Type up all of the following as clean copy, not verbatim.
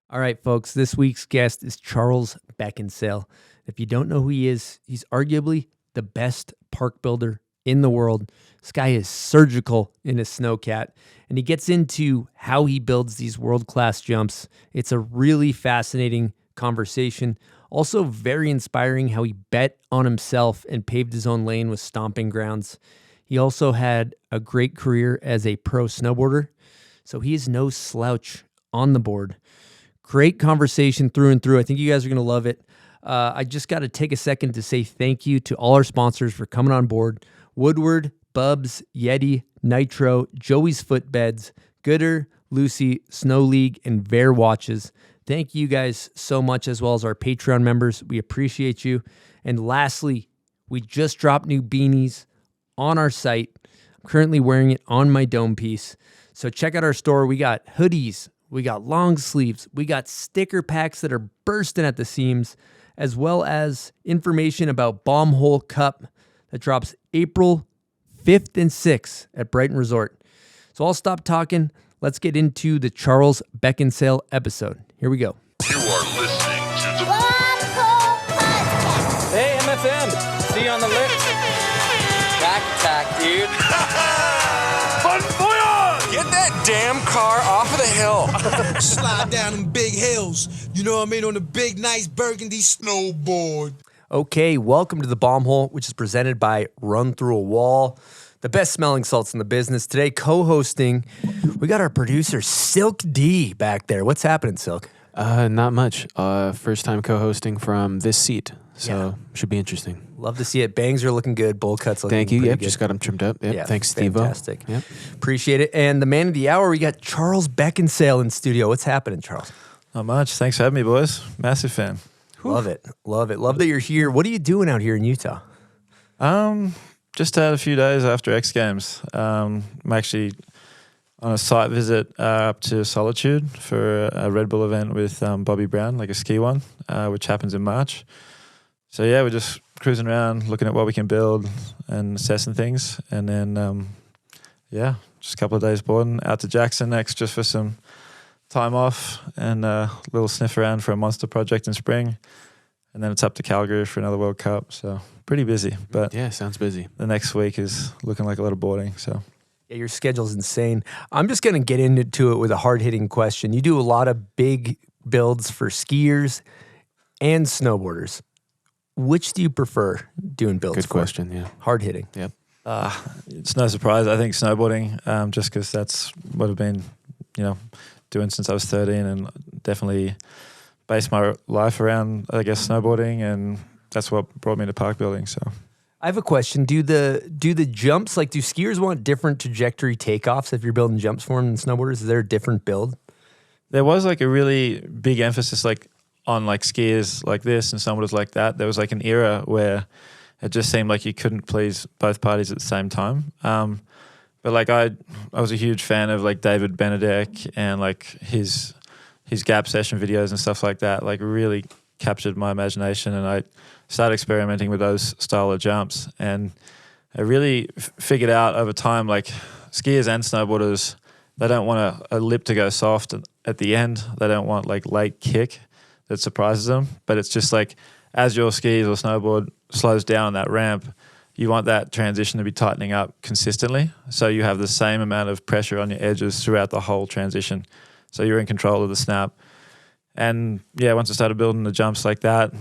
All right, folks, this week's guest is Charles Beckinsale. If you don't know who he is, he's arguably the best park builder in the world. This guy is surgical in his snowcat, and he gets into how he builds these world-class jumps. It's a really fascinating conversation. Also very inspiring how he bet on himself and paved his own lane with stomping grounds. He also had a great career as a pro snowboarder, so he is no slouch on the board. Great conversation through and through. I think you guys are going to love it. I just got to take a second to say thank you to all our sponsors for coming on board. Woodward, Bubs, Yeti, Nitro, Joey's Footbeds, Goodr, Lucy, Snow League, and Vaer watches. Thank you guys so much, as well as our Patreon members. We appreciate you. And lastly, we just dropped new beanies on our site. I'm currently wearing it on my dome piece. So check out our store. We got hoodies. We got long sleeves. We got sticker packs that are bursting at the seams, as well as information about Bomb Hole Cup that drops April 5th and 6th at Brighton Resort. So I'll stop talking. Let's get into the Charles Beckinsale episode. Here we go. You are listening to the Hey, MFM. See you on the lift. Back attack, dude. Fun Voyage! Get that damn car off of the hill. Slide down them big hills. You know what I mean? On the big, nice burgundy snowboard. Okay, welcome to the Bomb Hole, which is presented by Run Through a Wall, the best smelling salts in the business. Today, co-hosting, we got our producer, Silk D, back there. What's happening, Silk? Not much. First time co-hosting from this seat, so should be interesting. Love to see it. Bangs are looking good. Bowl cuts looking Thank you. pretty Yep, good. just got them trimmed up. Yep. Yeah, Thanks, Steve-O. fantastic. Yep. Appreciate it. And the man of the hour, we got Charles Beckinsale in studio. What's happening, Charles? Not much. Thanks for having me, boys. Massive fan. Love it. Love it. Love that you're here. What are you doing out here in Utah? Just had a few days after X Games. I'm actually on a site visit up to Solitude for a Red Bull event with Bobby Brown, like a ski one, which happens in March. So yeah, we're just cruising around, looking at what we can build and assessing things. And then, just a couple of days boarding. Out to Jackson next just for some time off and a little sniff around for a monster project in spring. And then it's up to Calgary for another World Cup. So pretty busy. But Yeah, sounds busy. the next week is looking like a lot of boarding. So Yeah, your schedule's insane. I'm just going to get into it with a hard-hitting question. You do a lot of big builds for skiers and snowboarders. Which do you prefer doing builds Good for? question, yeah. Hard-hitting. Yep. it's no surprise. I think snowboarding, just because that's what I've been, doing since I was 13 and definitely based my life around, I guess, snowboarding, and that's what brought me to park building. So I have a question. Do the jumps, like do skiers want different trajectory takeoffs if you're building jumps for them than snowboarders? Is there a different build? there was like a really big emphasis on skiers like this and snowboarders like that. There was like an era where it just seemed like you couldn't please both parties at the same time. But like I was a huge fan of like David Benedek and like his gap session videos and stuff like that. Like really captured my imagination, and I started experimenting with those style of jumps. And I really figured out over time, like skiers and snowboarders, they don't want a lip to go soft at the end. They don't want like late kick that surprises them. But it's just like as your skis or snowboard slows down on that ramp, you want that transition to be tightening up consistently, so you have the same amount of pressure on your edges throughout the whole transition. So you're in control of the snap. And yeah, once I started building the jumps like that,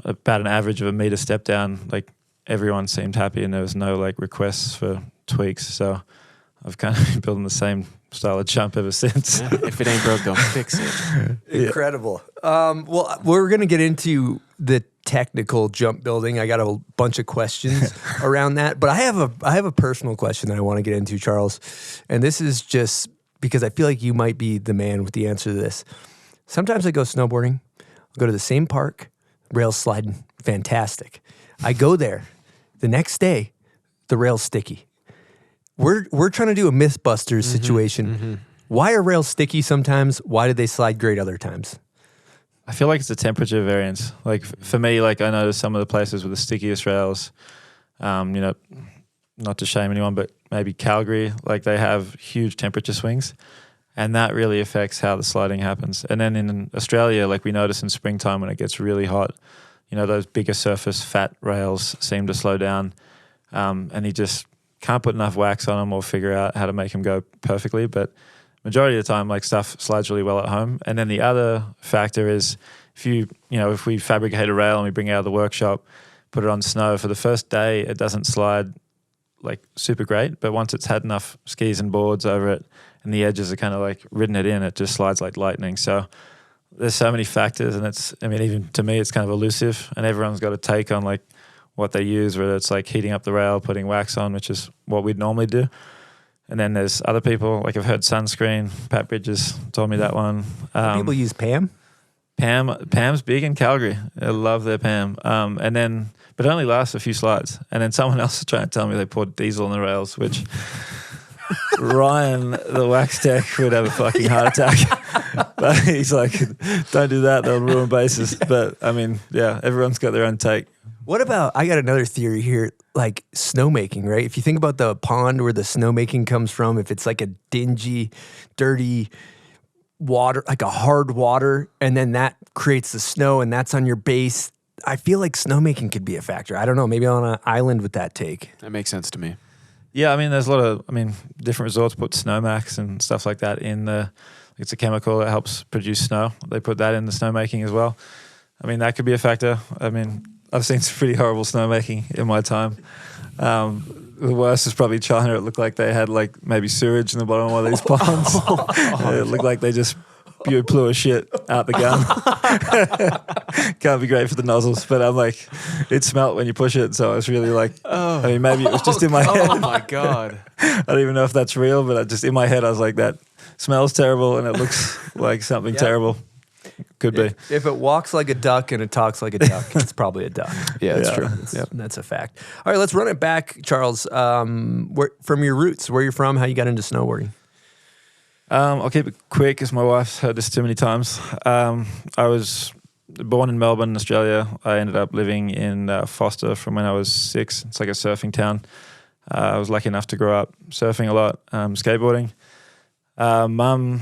about an average of a meter step down, like everyone seemed happy and there was no like requests for tweaks. So I've kind of been building the same style of jump ever since. Yeah, if it ain't broke, don't fix it. Incredible. Well, we're going to get into the technical jump building. I got a bunch of questions around that, but I have a personal question that I want to get into, Charles. And this is just because I feel like you might be the man with the answer to this. Sometimes I go snowboarding. I'll go to the same park, rails sliding, fantastic. I go there. The next day, the rail's sticky. We're trying to do a Mythbusters situation. Mm-hmm. Why are rails sticky sometimes? Why do they slide great other times? I feel like it's a temperature variance. Like for me, like I noticed some of the places with the stickiest rails, not to shame anyone, but maybe Calgary, like they have huge temperature swings. and that really affects how the sliding happens. And then in Australia, like we notice in springtime when it gets really hot, you know, those bigger surface fat rails seem to slow down, and you just can't put enough wax on them or figure out how to make them go perfectly. But majority of the time, like stuff slides really well at home. And then the other factor is if we fabricate a rail and we bring it out of the workshop, put it on snow for the first day, it doesn't slide like super great. But once it's had enough skis and boards over it and the edges are kind of like ridden it in, it just slides like lightning. So there's so many factors, and even to me, it's kind of elusive, and everyone's got a take on like what they use, whether it's like heating up the rail, putting wax on, which is what we'd normally do. And then there's other people, like I've heard sunscreen. Pat Bridges told me that one. People use Pam. Pam's big in Calgary. I love their Pam. But it only lasts a few slides. And then someone else is trying to tell me they poured diesel on the rails, which Ryan, the wax tech, would have a fucking heart attack. But he's like, don't do that, they'll ruin bases. But I mean, yeah, everyone's got their own take. What about, I got another theory here, like snowmaking, right? If you think about the pond where the snowmaking comes from, if it's like a dingy, dirty water, like a hard water, and then that creates the snow and that's on your base, I feel like snowmaking could be a factor. I don't know, maybe on an island with that take. That makes sense to me. Yeah, I mean, there's a lot of, different resorts put snowmax and stuff like that in it's a chemical that helps produce snow. They put that in the snowmaking as well. I mean, that could be a factor. I mean, I've seen some pretty horrible snowmaking in my time. The worst is probably China. It looked like they had like maybe sewage in the bottom of one of these ponds. It looked like they just blew a shit out the gun. Can't be great for the nozzles, but I'm like, it smelt when you push it, so I was really like, maybe it was just in my head. Oh my God. I don't even know if that's real, but just in my head I was like, that smells terrible and it looks like something terrible. Could be. If it walks like a duck and it talks like a duck, it's probably a duck. Yeah, that's true. That's a fact. All right, let's run it back, Charles. From your roots, where you're from, how you got into snowboarding. I'll keep it quick because my wife's heard this too many times. I was born in Melbourne, Australia. I ended up living in Foster from when I was 6. It's like a surfing town. I was lucky enough to grow up surfing a lot, skateboarding. Mum,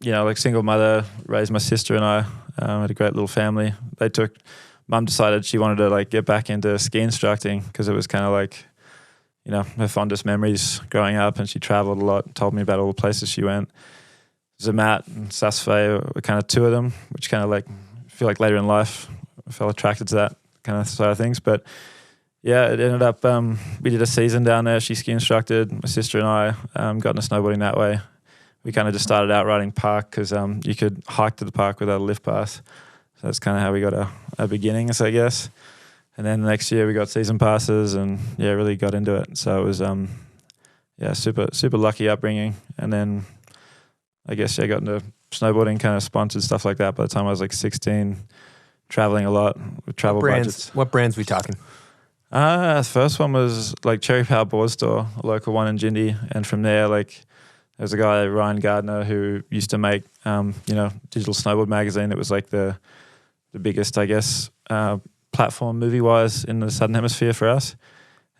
like single mother, raised my sister and I. Had a great little family. Mum decided she wanted to like get back into ski instructing because it was kind of like, her fondest memories growing up, and she traveled a lot, told me about all the places she went. Zermatt and Saas-Fee were kind of two of them, which kind of like, I feel like later in life I felt attracted to that kind of side of things. But yeah, it ended up, we did a season down there. She ski instructed, my sister and I got into snowboarding that way. We kind of just started out riding park because you could hike to the park without a lift pass. So that's kind of how we got our beginnings, I guess. And then the next year we got season passes and really got into it. So it was super super lucky upbringing. And then I guess got into snowboarding, kind of sponsored stuff like that by the time I was like 16, traveling a lot with travel budgets. What brands we talking? The first one was like Cherry Power Board Store, a local one in Jindy. And from there, like there's a guy, Ryan Gardner, who used to make Digital Snowboard magazine. It was like the biggest, I guess, platform movie-wise in the Southern Hemisphere for us.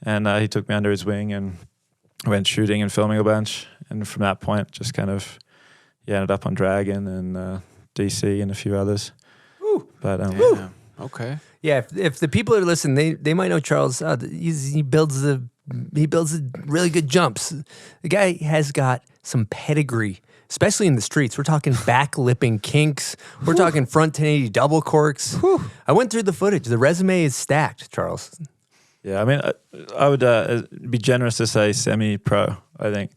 And he took me under his wing and went shooting and filming a bunch. And from that point, just kind of ended up on Dragon and DC and a few others. Woo. But Okay. Yeah, if the people are listening, they might know Charles. He builds really good jumps. The guy has got some pedigree, especially in the streets. We're talking back lipping kinks. We're talking front 1080 double corks. Whew. I went through the footage. The resume is stacked, Charles. Yeah, I mean, I would be generous to say semi-pro. I think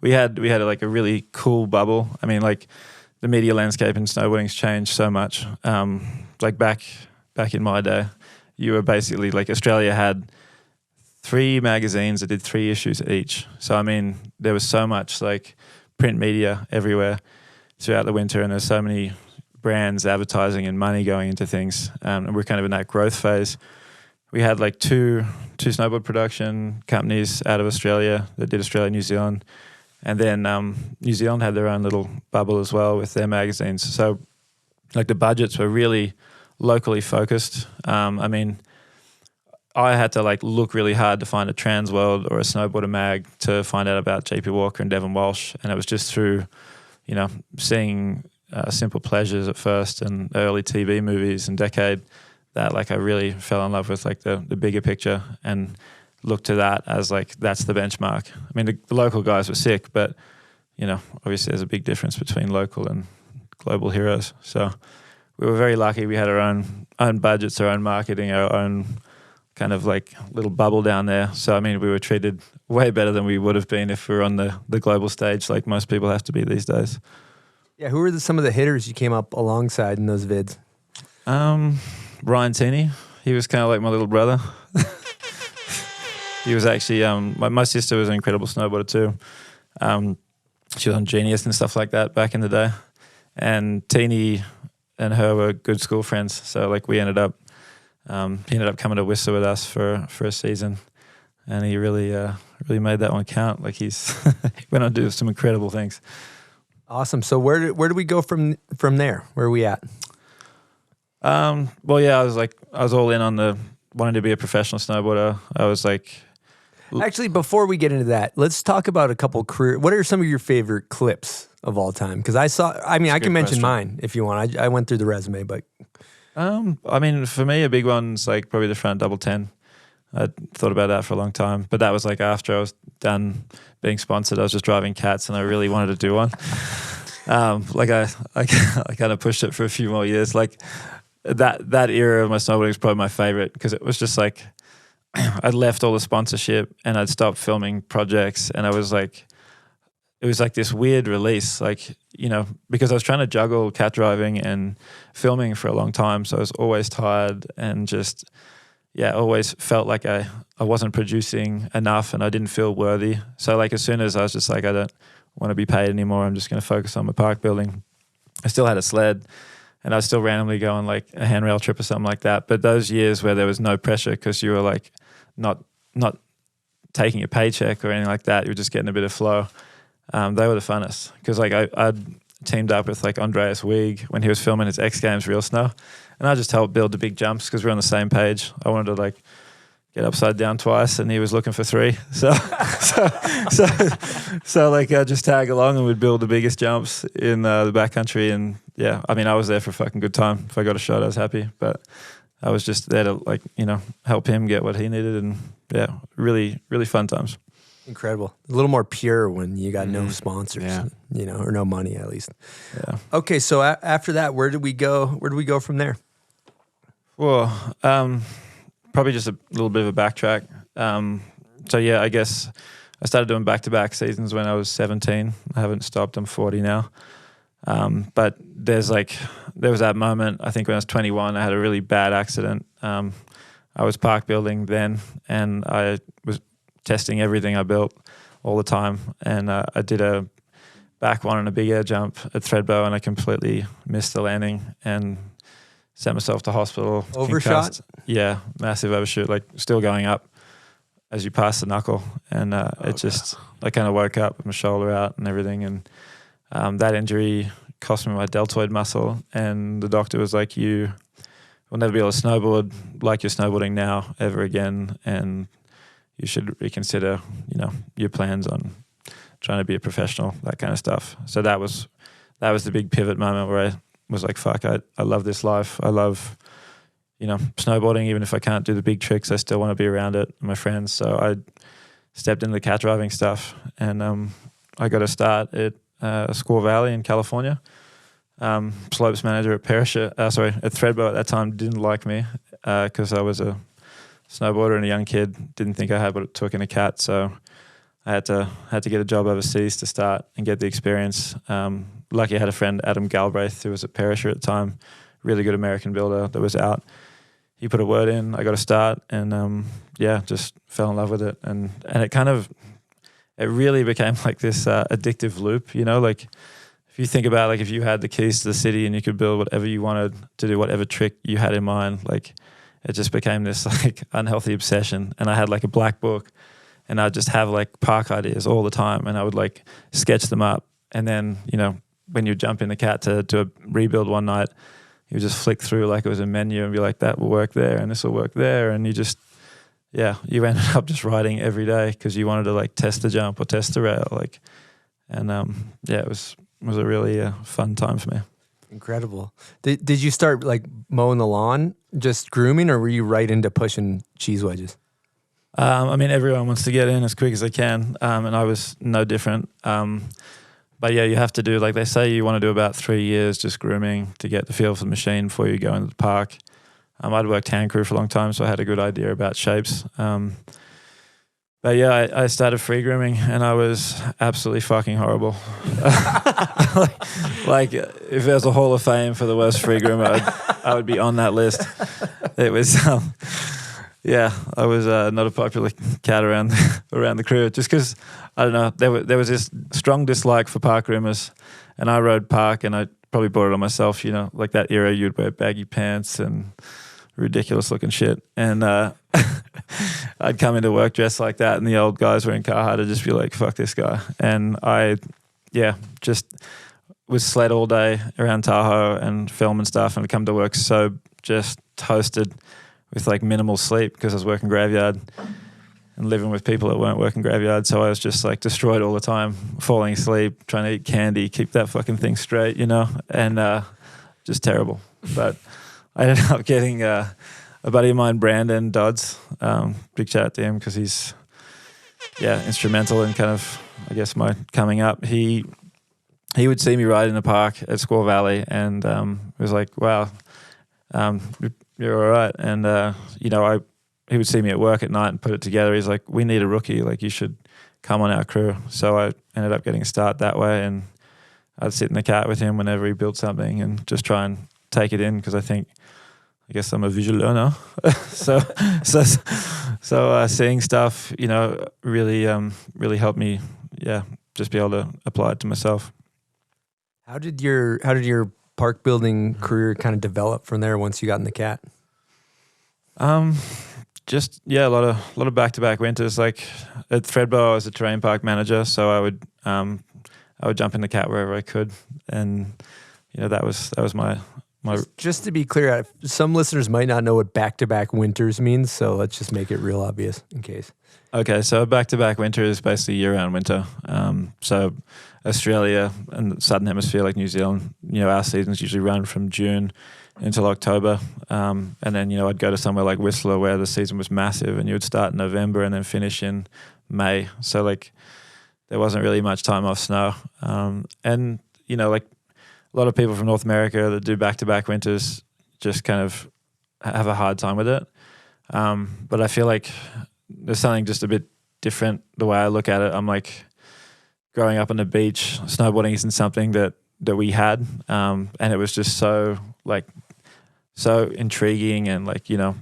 we had like a really cool bubble. I mean, like the media landscape in snowboarding's changed so much. Like back in my day, you were basically like Australia had 3 magazines that did 3 issues each. So I mean, there was so much like print media everywhere throughout the winter, and there's so many brands advertising and money going into things. And we're kind of in that growth phase. We had like two snowboard production companies out of Australia that did Australia, New Zealand. And then New Zealand had their own little bubble as well with their magazines. So like the budgets were really locally focused. I mean, I had to like look really hard to find a Trans World or a Snowboarder mag to find out about JP Walker and Devon Walsh. And it was just through, seeing Simple Pleasures at first and early TV movies and Decade, that like I really fell in love with like the bigger picture and looked to that as like that's the benchmark. I mean, the local guys were sick, but obviously there's a big difference between local and global heroes. So we were very lucky. We had our own budgets, our own marketing, our own kind of like little bubble down there. So I mean, we were treated way better than we would have been if we were on the global stage, like most people have to be these days. Yeah, who were some of the hitters you came up alongside in those vids? Ryan Tini, he was kind of like my little brother. He was actually my sister was an incredible snowboarder too. She was on Genius and stuff like that back in the day. And Teeny and her were good school friends. So like he ended up coming to Whistler with us for a season, and he really made that one count. Like he went on to do some incredible things. Awesome. So where do we go from there? Where are we at? Well, yeah, I was all in on wanting to be a professional snowboarder. I was like, actually, before we get into that, let's talk about a couple career. What are some of your favorite clips of all time? Because I can mention mine if you want. I went through the resume, but I mean, for me, a big one's like probably the front double 10. I thought about that for a long time, but that was like after I was done being sponsored. I was just driving cats, and I really wanted to do one. Like I kind of pushed it for a few more years. Like that era of my snowboarding is probably my favorite because it was just like I'd left all the sponsorship and I'd stopped filming projects, and it was like this weird release, like, because I was trying to juggle cat driving and filming for a long time. So I was always tired and just, always felt like I wasn't producing enough and I didn't feel worthy. So like as soon as I was just like, I don't want to be paid anymore, I'm just going to focus on my park building. I still had a sled and I was still randomly go on like a handrail trip or something like that. But those years where there was no pressure because you were like not taking a paycheck or anything like that, you were just getting a bit of flow. They were the funnest because like I'd teamed up with like Andreas Wieg when he was filming his X Games Real Snow, and I just helped build the big jumps because we're on the same page. I wanted to like get upside down twice, and he was looking for 3. So like I just tag along and we'd build the biggest jumps in the backcountry. And yeah, I mean I was there for a fucking good time. If I got a shot, I was happy, but I was just there to like help him get what he needed, and yeah, really really fun times. Incredible. A little more pure when you got no sponsors, or no money at least. Yeah. Okay, so after that, where do we go? Where do we go from there? Well, probably just a little bit of a backtrack. So yeah, I guess I started doing back-to-back seasons when I was 17. I haven't stopped. I'm 40 now. But there was that moment, I think when I was 21, I had a really bad accident. I was park building then, and I was testing everything I built all the time. And I did a back one and a big air jump at Threadbow, and I completely missed the landing and sent myself to hospital. Overshot? Concussed. Yeah, massive overshoot, like still going up as you pass the knuckle. And I kind of woke up with my shoulder out and everything. And that injury cost me my deltoid muscle. And the doctor was like, you will never be able to snowboard like you're snowboarding now ever again. And you should reconsider, your plans on trying to be a professional, that kind of stuff. So that was the big pivot moment where I was like, fuck, I love this life. I love, snowboarding. Even if I can't do the big tricks, I still want to be around it with my friends. So I stepped into the cat driving stuff, and I got a start at Squaw Valley in California. Slopes manager at at Threadbow at that time didn't like me because I was a snowboarder and a young kid, didn't think I had what it took in a cat, so I had to get a job overseas to start and get the experience. Lucky I had a friend, Adam Galbraith, who was at Perisher at the time, really good American builder that was out. He put a word in, I got a start, and just fell in love with it. And it really became like this addictive loop, like if you think about like if you had the keys to the city and you could build whatever you wanted to do, whatever trick you had in mind, like it just became this like unhealthy obsession. And I had like a black book, and I'd just have like park ideas all the time, and I would like sketch them up. And then, when you jump in the cat to do a rebuild one night, you just flick through like it was a menu and be like, that will work there and this will work there. And you ended up just writing every day because you wanted to like test the jump or test the rail. It was was a really fun time for me. Incredible. Did you start like mowing the lawn, just grooming, or were you right into pushing cheese wedges? I mean, everyone wants to get in as quick as they can, and I was no different. But yeah, you have to do, like they say, you want to do about 3 years just grooming to get the feel for the machine before you go into the park. I'd worked hand crew for a long time, so I had a good idea about shapes. But yeah, I started free grooming, and I was absolutely fucking horrible. like if there's a Hall of Fame for the worst free groomer, I would be on that list. It was, yeah, I was not a popular cat around the crew, just because, I don't know, there was this strong dislike for park groomers, and I rode park, and I probably brought it on myself, you know, like that era you'd wear baggy pants and ridiculous looking shit, and I'd come into work dressed like that, and the old guys wearing Carhartt would just be like, fuck this guy. And I just was sled all day around Tahoe and film and stuff, and I'd come to work so just toasted with like minimal sleep because I was working graveyard and living with people that weren't working graveyard. So I was just like destroyed all the time, falling asleep, trying to eat candy, keep that fucking thing straight, you know, and just terrible. But I ended up getting a buddy of mine, Brandon Dodds, big shout out to him because he's, instrumental in kind of, I guess, my coming up. He would see me ride in the park at Squaw Valley and was like, wow, you're all right. And, he would see me at work at night and put it together. He's like, we need a rookie. Like, you should come on our crew. So I ended up getting a start that way, and I'd sit in the cat with him whenever he built something and just try and take it in because I guess I'm a visual learner. so seeing stuff, you know, really helped me, just be able to apply it to myself. How did your park building career kind of develop from there once you got in the cat? Just a lot of back-to-back winters. Like at Threadbow, I was a terrain park manager, so I would jump in the cat wherever I could, and you know that was my. Just to be clear, some listeners might not know what back-to-back winters means, so let's just make it real obvious in case. Okay, so a back-to-back winter is basically year-round winter. So Australia and the Southern Hemisphere, like New Zealand, you know, our seasons usually run from June until October. And then, you know, I'd go to somewhere like Whistler where the season was massive and you would start in November and then finish in May. So, like, there wasn't really much time off snow. And, you know, like a lot of people from North America that do back-to-back winters just kind of have a hard time with it. But I feel like there's something just a bit different the way I look at it. I'm like, growing up on the beach, snowboarding isn't something that we had. And it was just so intriguing and like, you know,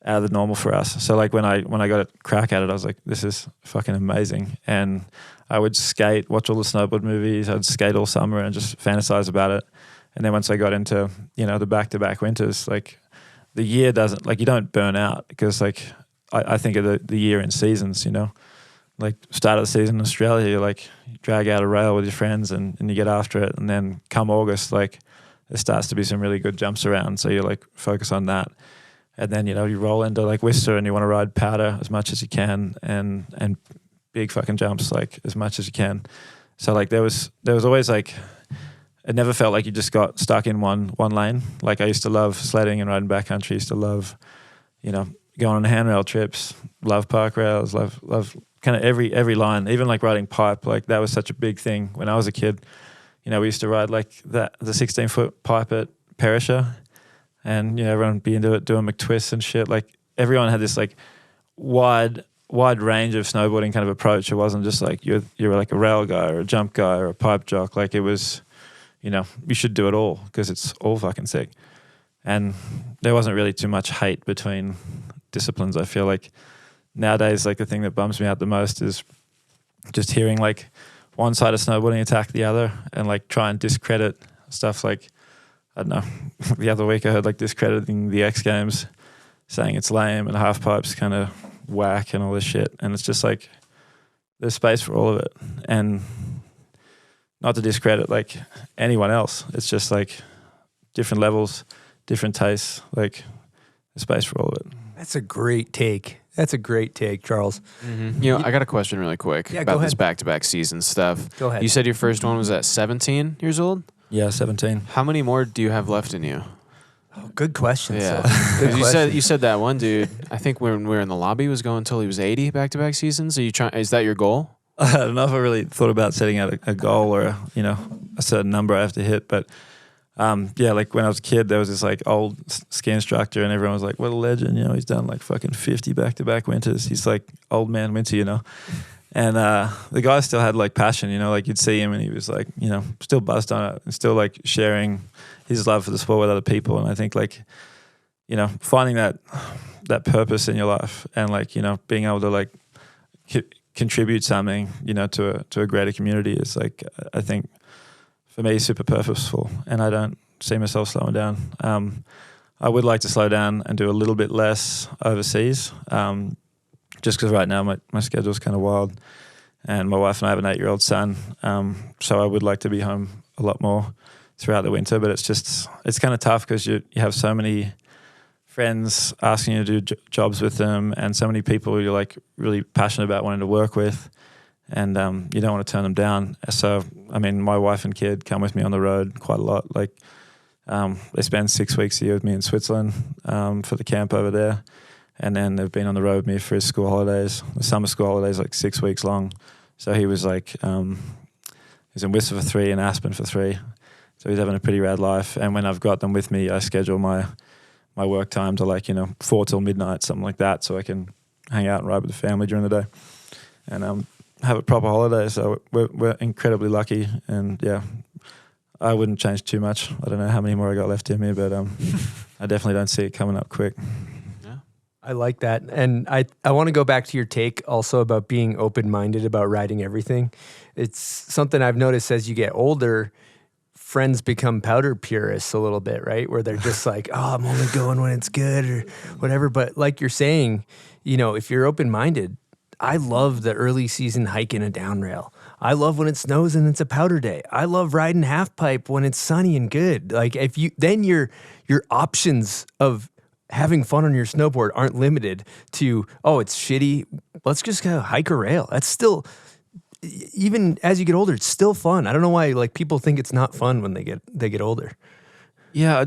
out of the normal for us. So like when I got a crack at it, I was like, this is fucking amazing. And I would skate, watch all the snowboard movies. I'd skate all summer and just fantasize about it. And then once I got into, you know, the back-to-back winters, like the year doesn't, like you don't burn out because like I think of the year in seasons, you know. Like start of the season in Australia, you drag out a rail with your friends and you get after it. And then come August, like there starts to be some really good jumps around. So you like focus on that. And then, you know, you roll into like Whistler and you want to ride powder as much as you can and big fucking jumps like as much as you can. So like there was always like, it never felt like you just got stuck in one lane. Like I used to love sledding and riding backcountry. Used to love, you know, going on handrail trips, love park rails, love kind of every line, even like riding pipe. Like that was such a big thing when I was a kid. You know, we used to ride like the 16-foot pipe at Perisher, and you know everyone would be into it doing McTwists and shit. Like everyone had this like wide range of snowboarding kind of approach. It wasn't just like you're like a rail guy or a jump guy or a pipe jock. Like it was, you know, you should do it all because it's all fucking sick. And there wasn't really too much hate between disciplines. I feel like nowadays, like the thing that bums me out the most is just hearing like one side of snowboarding attack the other and like try and discredit stuff. Like, I don't know, the other week I heard like discrediting the X Games, saying it's lame and halfpipe's kind of whack and all this shit. And it's just like, there's space for all of it. And not to discredit like anyone else. It's just like different levels, different tastes, like there's space for all of it. That's a great take. That's a great take, Charles. You know, I got a question really quick Yeah, go about this ahead. back-to-back season stuff. Go ahead. You said your first one was at 17 years old? Yeah, 17. How many more do you have left in you? Oh, good question. Yeah. Seth. Good 'Cause question. you said that one dude, I think when we were in the lobby, was going until he was 80 back-to-back seasons. Is that your goal? I don't know if I really thought about setting out a goal or a certain number I have to hit, but like when I was a kid, there was this like old ski instructor, and everyone was like, "What a legend!" He's done like fucking 50 back-to-back winters. He's like old man winter, And the guy still had like passion, like you'd see him and he was like, still buzzed on it and still like sharing his love for the sport with other people. And I think like, finding that purpose in your life and like, being able to like contribute something, to a greater community is like, I think for me, super purposeful, and I don't see myself slowing down. I would like to slow down and do a little bit less overseas. Just because right now my schedule's kind of wild, and my wife and I have an 8-year-old son, so I would like to be home a lot more throughout the winter. But it's kind of tough because you have so many friends asking you to do jobs with them, and so many people you're like really passionate about wanting to work with, and you don't want to turn them down. So I mean, my wife and kid come with me on the road quite a lot. Like they spend 6 weeks a year with me in Switzerland for the camp over there. And then they've been on the road with me for his school holidays. The summer school holidays, like 6 weeks long. So he was like, he's in Whistler for 3 and Aspen for 3. So he's having a pretty rad life. And when I've got them with me, I schedule my work time to like, 4 till midnight, something like that. So I can hang out and ride with the family during the day and have a proper holiday. So we're incredibly lucky. And yeah, I wouldn't change too much. I don't know how many more I got left in me, but I definitely don't see it coming up quick. I like that. And I want to go back to your take also about being open-minded about riding everything. It's something I've noticed as you get older, friends become powder purists a little bit, right? Where they're just like, oh, I'm only going when it's good or whatever. But like you're saying, if you're open-minded, I love the early season hike in a down rail. I love when it snows and it's a powder day. I love riding half pipe when it's sunny and good. Like then your options of having fun on your snowboard aren't limited to, oh, it's shitty, let's just go hike a rail. That's still, even as you get older, it's still fun. I don't know why like people think it's not fun when they get older. Yeah,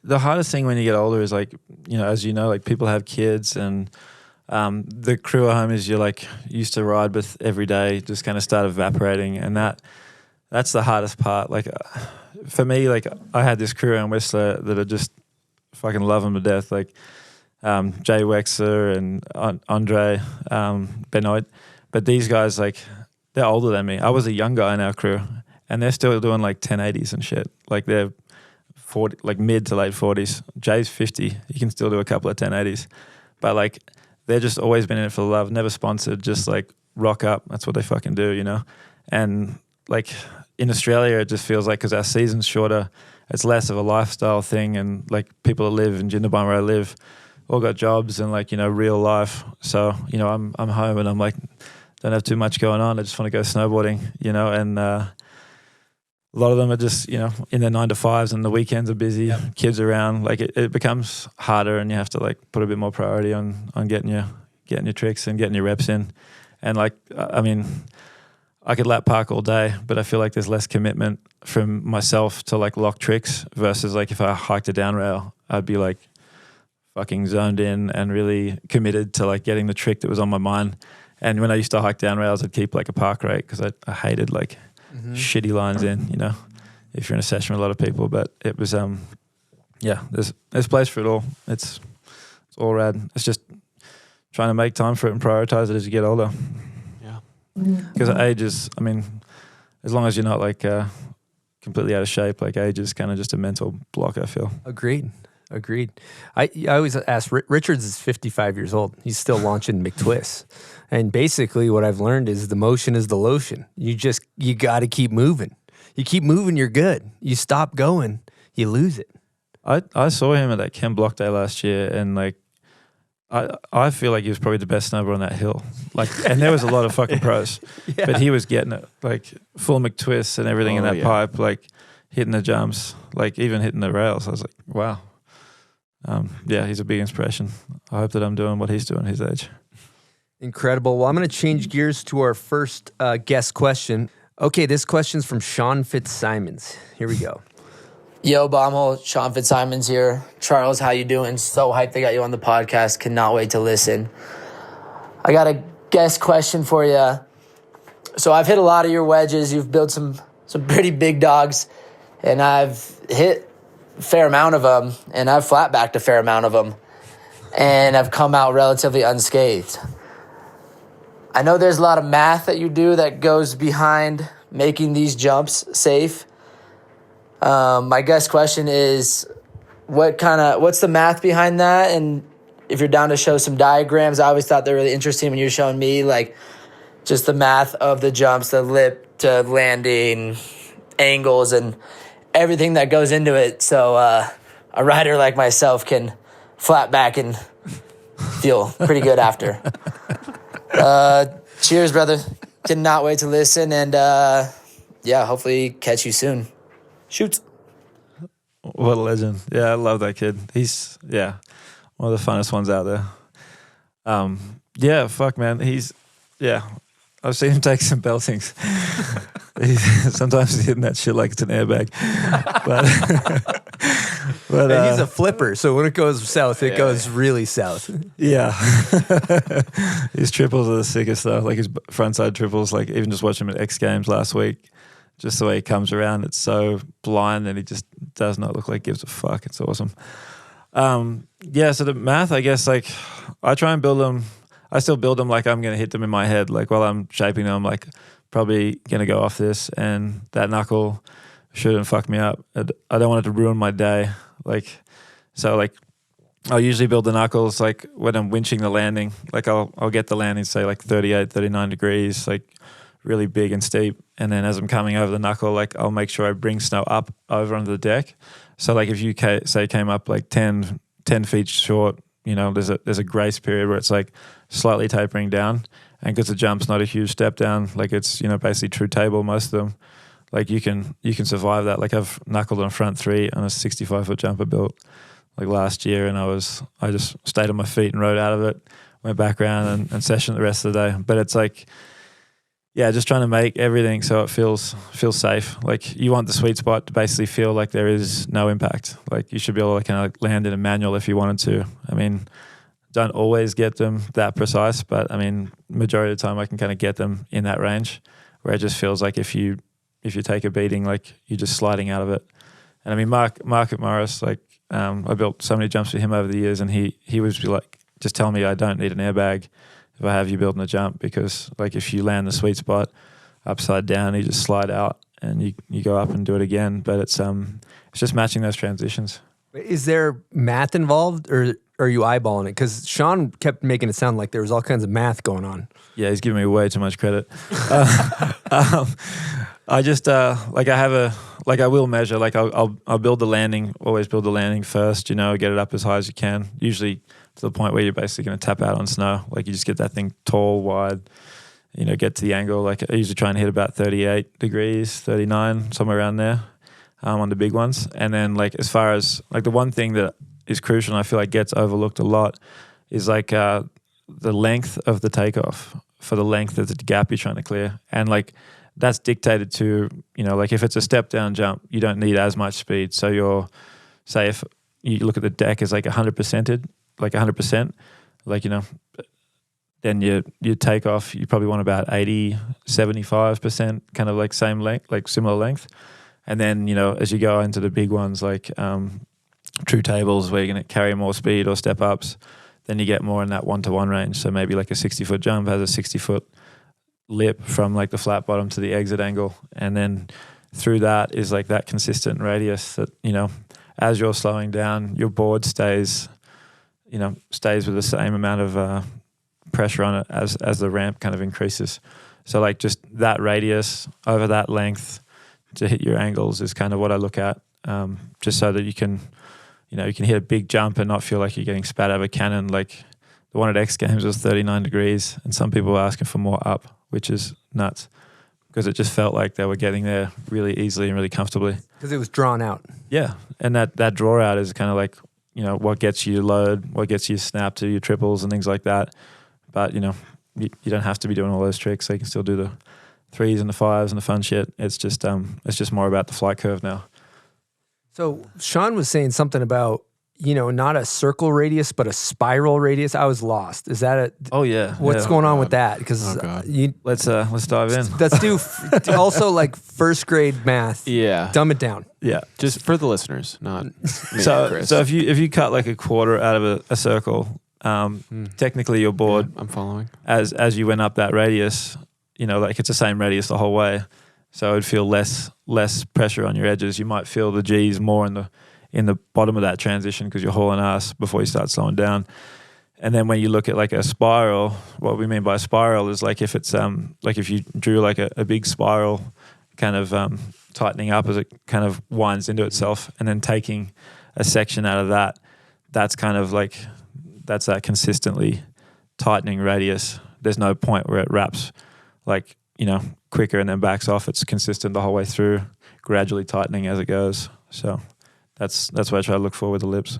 the hardest thing when you get older is like, as like people have kids, and the crew at home is you're like used to ride with every day just kind of start evaporating, and that's the hardest part. Like for me, like I had this crew in Whistler that are just fucking love them to death, like Jay Wexler and Andre Benoit. But these guys, like, they're older than me. I was a young guy in our crew, and they're still doing like 1080s and shit. Like they're 40, like mid to late 40s. Jay's 50. He can still do a couple of 1080s. But like, they're just always been in it for the love, never sponsored, just like rock up. That's what they fucking do, And like in Australia, it just feels like because our season's shorter, it's less of a lifestyle thing, and like people that live in Jindabyne where I live all got jobs and like, real life. So, I'm home and I'm like, don't have too much going on. I just want to go snowboarding, and a lot of them are just, in their 9 to 5s, and the weekends are busy, kids around. Like it becomes harder, and you have to like put a bit more priority on getting your tricks and getting your reps in. And like, I mean, I could lap park all day, but I feel like there's less commitment from myself to like lock tricks versus like if I hiked a down rail, I'd be like fucking zoned in and really committed to like getting the trick that was on my mind. And when I used to hike down rails, I'd keep like a park rate because I hated like shitty lines in, if you're in a session with a lot of people. But it was, there's place for it all. It's all rad. It's just trying to make time for it and prioritize it as you get older. Because age is, I mean, as long as you're not like completely out of shape, like age is kind of just a mental block, I feel. Agreed. I always ask, Richards is 55 years old. He's still launching McTwists. And basically what I've learned is the motion is the lotion. You got to keep moving. You keep moving, you're good. You stop going, you lose it. I saw him at that Ken Block Day last year, and like, I feel like he was probably the best snowboarder on that hill. Like, and there was a lot of fucking pros, but he was getting it, like full McTwists and everything in that pipe, like hitting the jumps, like even hitting the rails. I was like, wow, yeah, he's a big inspiration. I hope that I'm doing what he's doing at his age. Incredible. Well, I'm going to change gears to our first guest question. Okay, this question's from Sean Fitzsimons. Here we go. Yo, Bombhole, Sean Fitzsimons here. Charles, how you doing? So hyped they got you on the podcast. Cannot wait to listen. I got a guest question for you. So I've hit a lot of your wedges. You've built some pretty big dogs, and I've hit a fair amount of them, and I've flat backed a fair amount of them, and I've come out relatively unscathed. I know there's a lot of math that you do that goes behind making these jumps safe. My guest question is, what's the math behind that? And if you're down to show some diagrams, I always thought they're really interesting when you're showing me, like, just the math of the jumps, the lip to landing, angles, and everything that goes into it. So a rider like myself can flat back and feel pretty good after. Cheers, brother. Cannot wait to listen, and yeah, hopefully catch you soon. Shoot. What a legend. Yeah, I love that kid. He's, one of the funnest ones out there. Yeah, fuck, man. I've seen him take some beltings. Sometimes he's hitting that shit like it's an airbag. But And he's a flipper, so when it goes south, it goes really south. Yeah. His triples are the sickest though. Like his frontside triples, like even just watching him at X Games last week, just the way he comes around, it's so blind and he just does not look like he gives a fuck. It's awesome. So the math, I guess, like I try and build them. I still build them like I'm going to hit them in my head. Like while I'm shaping them, like probably going to go off this and that knuckle shouldn't fuck me up. I don't want it to ruin my day. So I'll usually build the knuckles like when I'm winching the landing. Like I'll get the landing, say like 38, 39 degrees, like really big and steep. And then as I'm coming over the knuckle, like I'll make sure I bring snow up over onto the deck. So like if you came up like 10 feet short, you know, there's a grace period where it's like slightly tapering down, and because the jump's not a huge step down, like it's, you know, basically true table most of them, like you can survive that. Like I've knuckled on front three on a 65-foot jump I built like last year, and I just stayed on my feet and rode out of it, went back around and sessioned the rest of the day. But it's like, yeah, just trying to make everything so it feels safe. Like you want the sweet spot to basically feel like there is no impact. Like you should be able to kind of land in a manual if you wanted to. I mean, don't always get them that precise, but I mean, majority of the time I can kind of get them in that range where it just feels like if you take a beating, like you're just sliding out of it. And I mean, Mark at Morris, like I built so many jumps for him over the years, and he was like, just tell me I don't need an airbag if I have you building a jump, because like if you land the sweet spot upside down, you just slide out and you go up and do it again. But it's just matching those transitions. Is there math involved, or are you eyeballing it? Because Sean kept making it sound like there was all kinds of math going on. Yeah, he's giving me way too much credit. I just I will measure. Like I'll build the landing. Always build the landing first. You know, get it up as high as you can. Usually to the point where you're basically going to tap out on snow. Like you just get that thing tall, wide. You know, get to the angle. Like I usually try and hit about 38 degrees, 39, somewhere around there, on the big ones. And then like as far as like the one thing that is crucial and I feel like gets overlooked a lot is like the length of the takeoff for the length of the gap you're trying to clear. And like that's dictated to, you know, like if it's a step down jump, you don't need as much speed. So say if you look at the deck as like 100%, like, you know, then you take off, you probably want about 80, 75% kind of like same length, like similar length. And then, you know, as you go into the big ones, like true tables where you're going to carry more speed or step ups, then you get more in that 1-to-1 range. So maybe like a 60-foot jump has a 60-foot lip from like the flat bottom to the exit angle. And then through that is like that consistent radius that, you know, as you're slowing down, your board stays with the same amount of pressure on it as the ramp kind of increases. So like just that radius over that length to hit your angles is kind of what I look at, just so that you can hit a big jump and not feel like you're getting spat out of a cannon. Like the one at X Games was 39 degrees and some people were asking for more up, which is nuts because it just felt like they were getting there really easily and really comfortably. Because it was drawn out. Yeah. And that draw out is kind of like what gets you load, what gets you snap to your triples and things like that. But you don't have to be doing all those tricks. So you can still do the 3s and the 5s and the fun shit. It's just more about the flight curve now. So Sean was saying something about, not a circle radius, but a spiral radius. I was lost. Is that a? Oh yeah. What's going on with that? Because let's dive in. Let's do also like first grade math. Yeah. Dumb it down. Yeah. Just for the listeners, not me so Chris. if you cut like a quarter out of a circle, technically your board, I'm following. As you went up that radius, like it's the same radius the whole way, so it would feel less pressure on your edges. You might feel the G's more in the bottom of that transition because you're hauling ass before you start slowing down. And then when you look at like a spiral, what we mean by a spiral is like if it's like if you drew like a big spiral kind of tightening up as it kind of winds into itself, and then taking a section out of that, that's kind of like that's that consistently tightening radius. There's no point where it wraps like quicker and then backs off. It's consistent the whole way through, gradually tightening as it goes. So that's what I try to look for with the lips.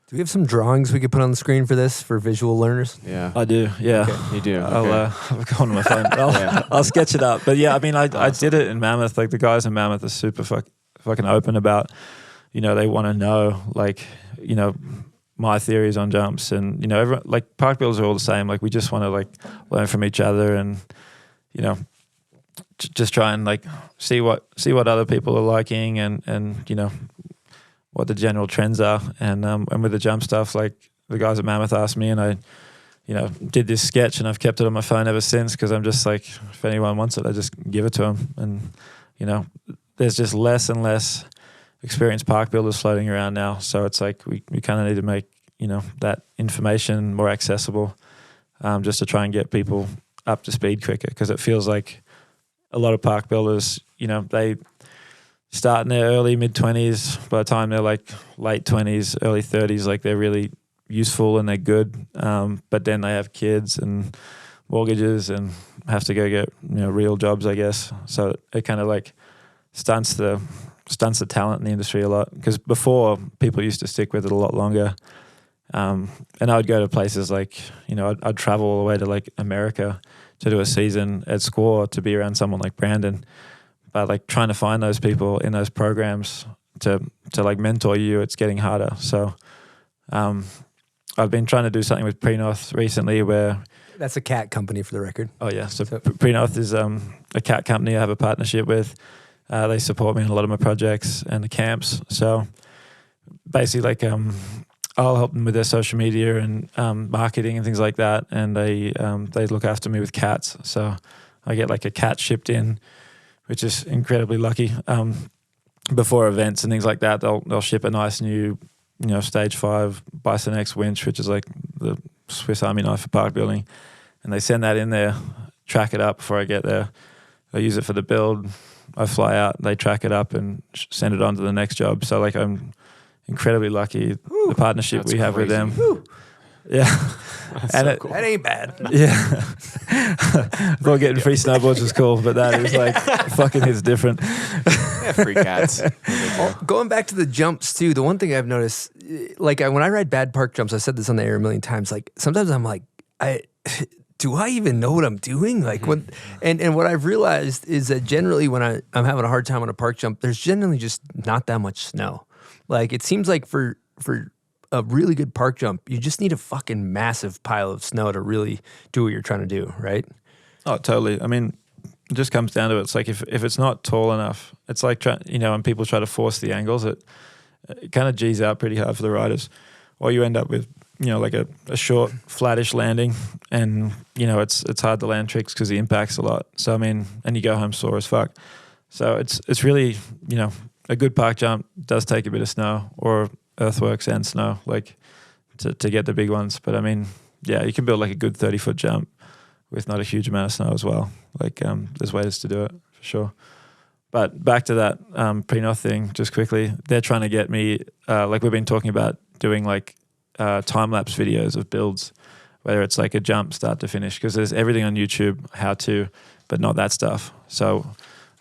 Do we have some drawings we could put on the screen for this for visual learners? Yeah, I do. Yeah, okay. You do. I'll go on my phone. I'll sketch it up. But yeah, I mean, I did it in Mammoth. Like the guys in Mammoth are super fucking open about, they want to know my theories on jumps, and everyone, like park builders are all the same. Like we just want to like learn from each other, and just try and like see what other people are liking, and what the general trends are. And with the jump stuff, like the guys at Mammoth asked me, and I did this sketch, and I've kept it on my phone ever since, because I'm just like, if anyone wants it, I just give it to them. And there's just less and less experienced park builders floating around now, so it's like we kind of need to make that information more accessible, just to try and get people up to speed quicker, because it feels like a lot of park builders, they start in their early mid-20s. By the time they're like late 20s, early 30s, like they're really useful and they're good, but then they have kids and mortgages and have to go get real jobs, I guess. So it kind of like stunts the talent in the industry a lot, because before people used to stick with it a lot longer. And I would go to places like, I'd travel all the way to like America to do a season at Score to be around someone like Brandon. But like trying to find those people in those programs to like mentor you, it's getting harder. So I've been trying to do something with Prenoth recently where... That's a cat company for the record. Oh yeah, so Prenoth is a cat company I have a partnership with. They support me in a lot of my projects and the camps. So basically like I'll help them with their social media and marketing and things like that. And they look after me with cats. So I get like a cat shipped in, which is incredibly lucky. Before events and things like that, they'll ship a nice new, stage 5 Bison X winch, which is like the Swiss Army knife for park building. And they send that in there, track it up before I get there. I use it for the build. I fly out, they track it up and send it on to the next job. So like I'm incredibly lucky. The partnership we have with them. Yeah. And cool. That ain't bad. Yeah. I thought getting free snowboards was cool, but that is like fucking hits different. Yeah, free cats. Going back to the jumps too, the one thing I've noticed, like when I ride bad park jumps, I said this on the air a million times, like sometimes I'm like, do I even know what I'm doing? Like when, and what I've realized is that generally when I'm having a hard time on a park jump, there's generally just not that much snow. Like it seems like for a really good park jump, you just need a fucking massive pile of snow to really do what you're trying to do, right? Oh, totally. I mean, it just comes down to it. It's like if it's not tall enough, it's like when people try to force the angles, it kind of G's out pretty hard for the riders, or you end up with like a short, flattish landing, and it's hard to land tricks because the impact's a lot. So I mean, and you go home sore as fuck. So it's really a good park jump does take a bit of snow or earthworks and snow, like to get the big ones. But I mean, yeah, you can build like a good 30-foot jump with not a huge amount of snow as well. Like there's ways to do it for sure. But back to that Prenoth thing, just quickly, they're trying to get me, like we've been talking about doing like time-lapse videos of builds, whether it's like a jump start to finish, because there's everything on YouTube, how to, but not that stuff. So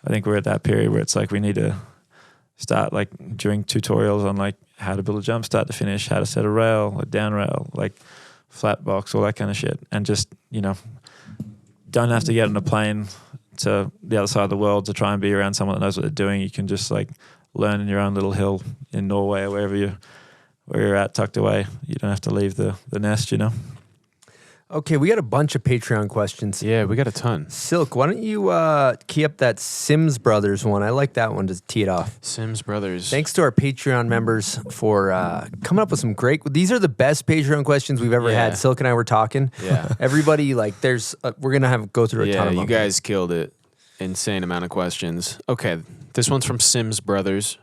I think we're at that period where it's like we need to start like doing tutorials on like how to build a jump start to finish, how to set a rail, a down rail, like flat box, all that kind of shit. And just, don't have to get on a plane to the other side of the world to try and be around someone that knows what they're doing. You can just like learn in your own little hill in Norway or where you're at, tucked away. You don't have to leave the nest, Okay, we got a bunch of Patreon questions. Yeah, we got a ton. Silk, why don't you key up that Sims Brothers one? I like that one to tee it off. Sims Brothers. Thanks to our Patreon members for coming up with some great. These are the best Patreon questions we've ever had. Silk and I were talking. Yeah. Everybody, like, we're gonna go through a ton of them. You guys killed it. Insane amount of questions. Okay, this one's from Sims Brothers.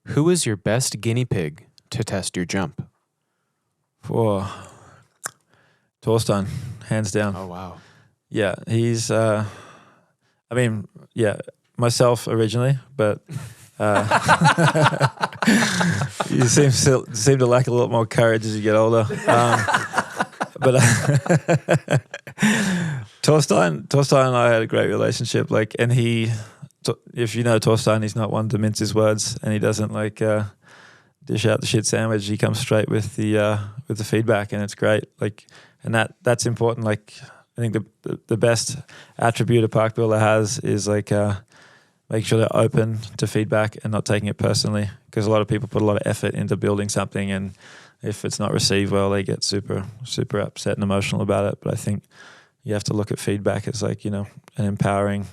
Who is your best guinea pig to test your jump? For Torstein, hands down. Oh wow. Yeah, he's. Myself originally, but you seem to lack a lot more courage as you get older. But Torstein and I had a great relationship. Like, and if you know Torstein, he's not one to mince his words, and he doesn't like dish out the shit sandwich. He comes straight with the feedback, and it's great. Like, and that's important. Like, I think the best attribute a park builder has is like making sure they're open to feedback and not taking it personally. Because a lot of people put a lot of effort into building something, and if it's not received well, they get super, super upset and emotional about it. But I think you have to look at feedback as like, an empowering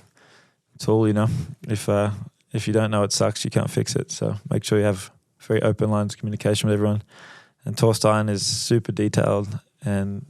tool. If you don't know it sucks, you can't fix it. So make sure you have very open lines of communication with everyone. And Torstein is super detailed, and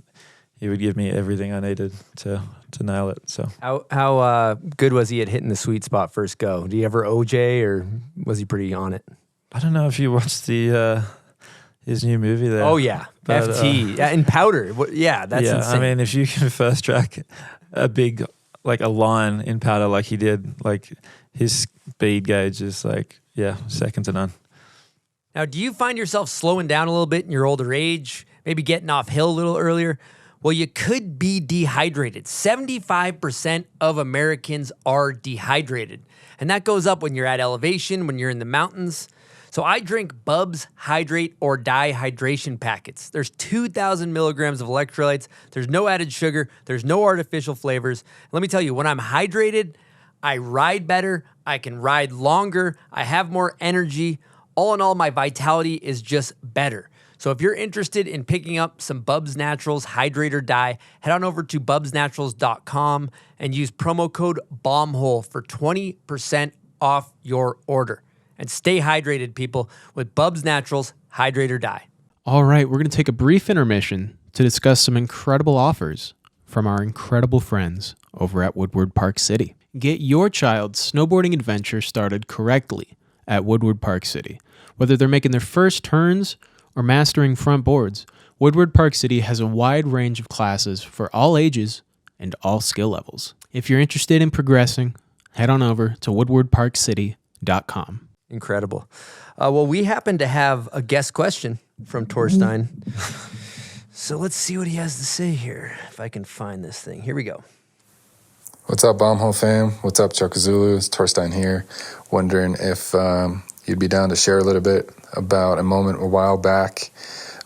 he would give me everything I needed to nail it. So how good was he at hitting the sweet spot first go? Did he ever OJ, or was he pretty on it? I don't know if you watched his new movie there. Oh yeah, but, FT in powder. That's insane. I mean, if you can first track a big like a line in powder like he did, like his speed gauge is like second to none. Now, do you find yourself slowing down a little bit in your older age? Maybe getting off hill a little earlier? Well, you could be dehydrated. 75% of Americans are dehydrated. And that goes up when you're at elevation, when you're in the mountains. So I drink Bubs Hydrate or Die hydration packets. There's 2,000 milligrams of electrolytes. There's no added sugar. There's no artificial flavors. Let me tell you, when I'm hydrated, I ride better. I can ride longer. I have more energy. All in all, my vitality is just better. So if you're interested in picking up some Bubs Naturals Hydrate or Die, head on over to bubsnaturals.com and use promo code BOMBHOLE for 20% off your order. And stay hydrated, people, with Bubs Naturals Hydrate or Die. All right, we're going to take a brief intermission to discuss some incredible offers from our incredible friends over at Woodward Park City. Get your child's snowboarding adventure started correctly at Woodward Park City. Whether they're making their first turns or mastering front boards, Woodward Park City has a wide range of classes for all ages and all skill levels. If you're interested in progressing, head on over to woodwardparkcity.com. Incredible. Well, we happen to have a guest question from Torstein. So let's see what he has to say here, if I can find this thing. Here we go. What's up, Bombhole fam? What's up, Chukazulu? It's Torstein here. Wondering if you'd be down to share a little bit about a moment a while back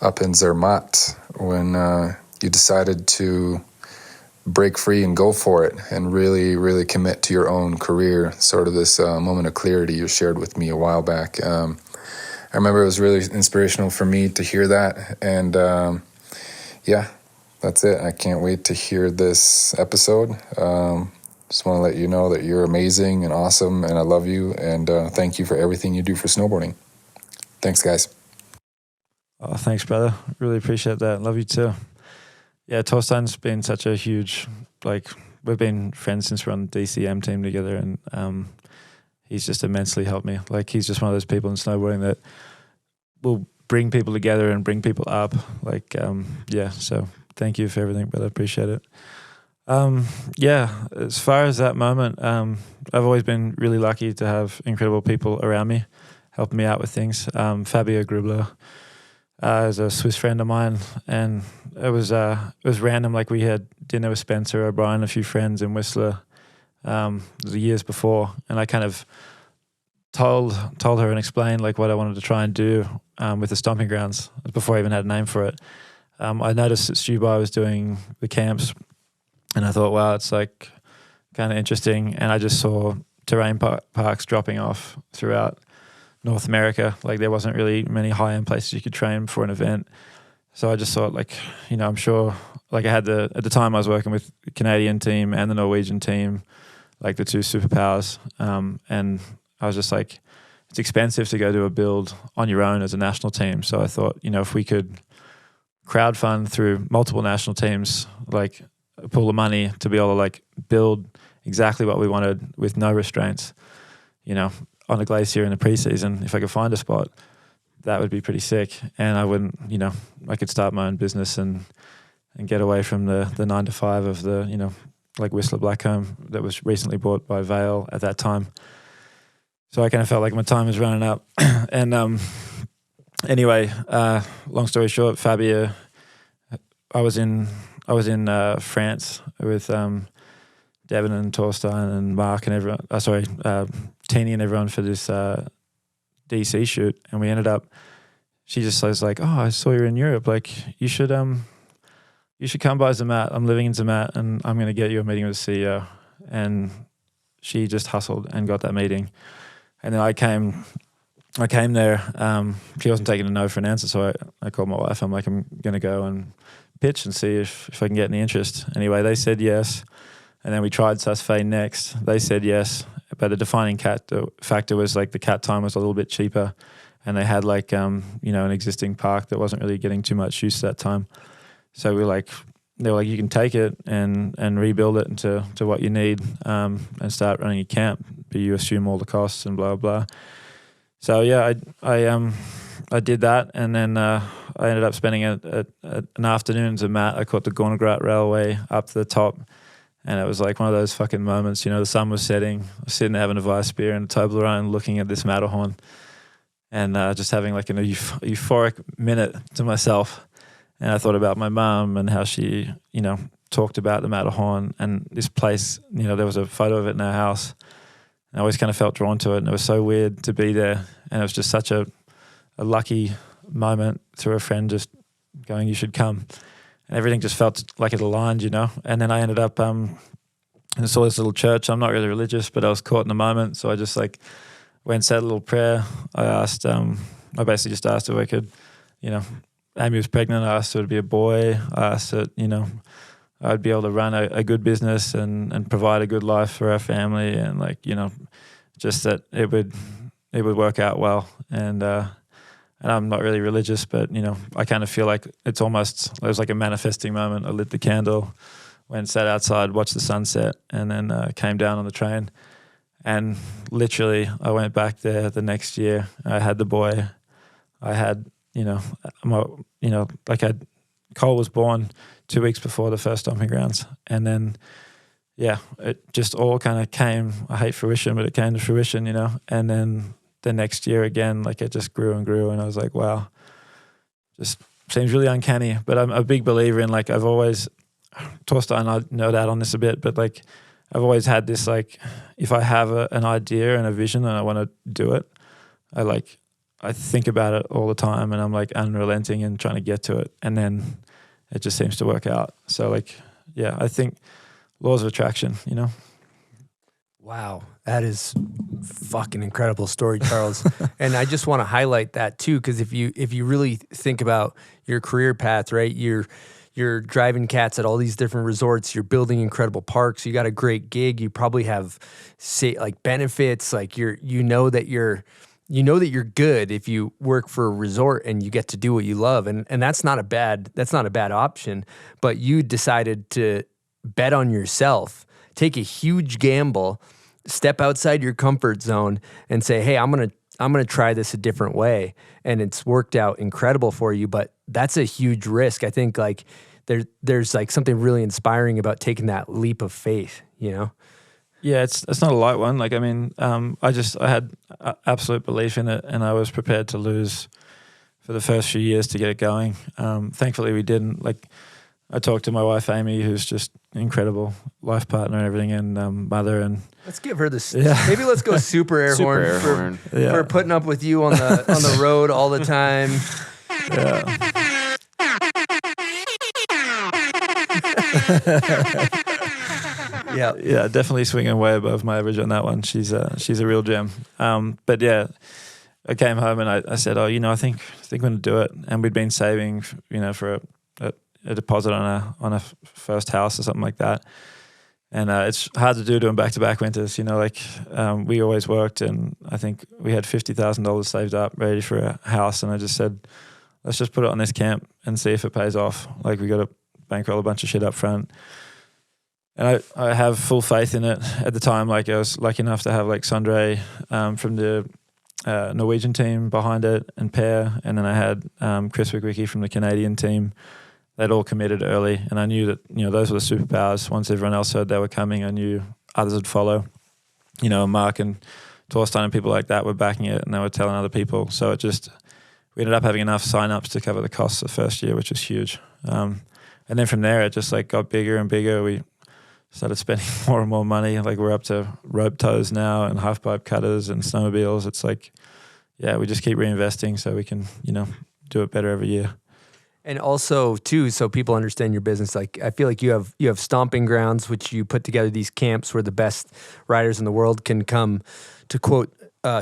up in Zermatt when you decided to break free and go for it and really, really commit to your own career, sort of this moment of clarity you shared with me a while back. I remember it was really inspirational for me to hear that, and that's it. I can't wait to hear this episode. Just want to let you know that you're amazing and awesome, and I love you, and thank you for everything you do for snowboarding. Thanks, guys. Oh, thanks, brother. Really appreciate that. Love you too. Yeah, Torstein's been such a huge, we've been friends since we're on the DCM team together, and he's just immensely helped me. Like, he's just one of those people in snowboarding that will bring people together and bring people up. So thank you for everything, brother. Appreciate it. As far as that moment, I've always been really lucky to have incredible people around me, helping me out with things. Fabio Grubler is a Swiss friend of mine, and it was random. Like, we had dinner with Spencer O'Brien, a few friends in Whistler, the years before, and I kind of told her and explained like what I wanted to try and do with the stomping grounds before I even had a name for it. I noticed that Stubai was doing the camps, and I thought, wow, it's like kind of interesting. And I just saw terrain parks dropping off throughout North America. Like there wasn't really many high-end places you could train for an event. So I just thought, like, you know, I'm sure, like I had at the time I was working with the Canadian team and the Norwegian team, like the two superpowers. And I was just like, it's expensive to go do a build on your own as a national team. So I thought, you know, if we could crowdfund through multiple national teams, like pull the money to be able to like build exactly what we wanted with no restraints, you know, on a glacier in the preseason, if I could find a spot, that would be pretty sick. And I wouldn't, you know, I could start my own business and get away from the 9 to 5 of the, you know, like Whistler Blackcomb that was recently bought by Vaer at that time. So I kind of felt like my time was running up. And anyway, long story short, Fabio, I was in France with Devin and Torstein and Mark and everyone. Teeny and everyone for this DC shoot, and we ended up. She just was like, "Oh, I saw you're in Europe. Like, you should come by Zermatt. I'm living in Zermatt, and I'm going to get you a meeting with the CEO." And she just hustled and got that meeting. And then I came there. She wasn't taking a no for an answer, so I called my wife. I'm like, I'm going to go and pitch and see if I can get any interest. Anyway, they said yes. And then we tried Saas-Fee next. They said yes. But the defining factor was like the cat time was a little bit cheaper. And they had like, you know, an existing park that wasn't really getting too much use at that time. So they were like, you can take it and rebuild it into what you need and start running a camp, but you assume all the costs and blah, blah. So yeah, I did that, and then I ended up spending an afternoon in Zermatt. I caught the Gornegrat Railway up to the top, and it was like one of those fucking moments, you know, the sun was setting, I was sitting having a Vice beer and a Toblerone looking at this Matterhorn and just having like an euphoric minute to myself. And I thought about my mum and how she, you know, talked about the Matterhorn and this place, you know, there was a photo of it in our house. And I always kind of felt drawn to it, and it was so weird to be there. And it was just such a lucky moment through a friend just going, you should come. And everything just felt like it aligned, you know. And then I ended up and saw this little church. I'm not really religious, but I was caught in the moment. So I just like went and said a little prayer. I basically just asked if I could, you know, Amy was pregnant. I asked her to be a boy. I asked that, you know, I'd be able to run a good business and provide a good life for our family, and like, you know, just that it would work out well. And I'm not really religious, but you know, I kind of feel like it was like a manifesting moment. I lit the candle, went, sat outside, watched the sunset, and then came down on the train. And literally, I went back there the next year. I had the boy. I had, Cole was born 2 weeks before the first stomping grounds. And then, yeah, it just all kind of came. I hate fruition, but it came to fruition, you know. And then the next year again, like it just grew and grew. And I was like, wow, just seems really uncanny. But I'm a big believer in, like, I've always, Torstein, I nerd out on this a bit, but like I've always had this, like, if I have an idea and a vision and I want to do it, I think about it all the time, and I'm like unrelenting and trying to get to it, and then it just seems to work out. So like, yeah, I think laws of attraction, you know. Wow, that is fucking incredible story, Charles. And I just want to highlight that too, because if you really think about your career path, right? You're driving cats at all these different resorts. You're building incredible parks. You got a great gig. You probably have like benefits. Like you know that you're good if you work for a resort and you get to do what you love. And that's not a bad option. But you decided to bet on yourself, take a huge gamble, step outside your comfort zone and say, hey, I'm gonna try this a different way. And it's worked out incredible for you. But that's a huge risk. I think like there's like something really inspiring about taking that leap of faith, you know? Yeah, it's not a light one. Like, I mean, I had absolute belief in it, and I was prepared to lose for the first few years to get it going. Thankfully, we didn't. Like, I talked to my wife Amy, who's just incredible life partner and everything, and mother. And let's give her this. Yeah. Maybe let's go super air Super horn, air for, horn. for putting up with you on the road all the time. Yeah. Yeah, definitely swinging way above my average on that one. She's a real gem. But yeah, I came home and I said, oh, I think I'm going to do it. And we'd been saving, for a deposit on a first house or something like that. And it's hard to do doing back-to-back winters. We always worked, and I think we had $50,000 saved up, ready for a house. And I just said, let's just put it on this camp and see if it pays off. Like, we got to bankroll a bunch of shit up front. And I have full faith in it. At the time, like, I was lucky enough to have like Sondre from the Norwegian team behind it, and Per, and then I had Chris Wickwicki from the Canadian team. They'd all committed early, and I knew that those were the superpowers. Once everyone else heard they were coming, I knew others would follow. Mark and Torstein and people like that were backing it, and they were telling other people. So we ended up having enough sign-ups to cover the costs the first year, which was huge. And then from there, it just like got bigger and bigger. We started spending more and more money. Like, we're up to rope tows now and half-pipe cutters and snowmobiles. It's like, yeah, we just keep reinvesting so we can, do it better every year. And also, too, so people understand your business, like, I feel like you have stomping grounds, which you put together these camps where the best riders in the world can come, to quote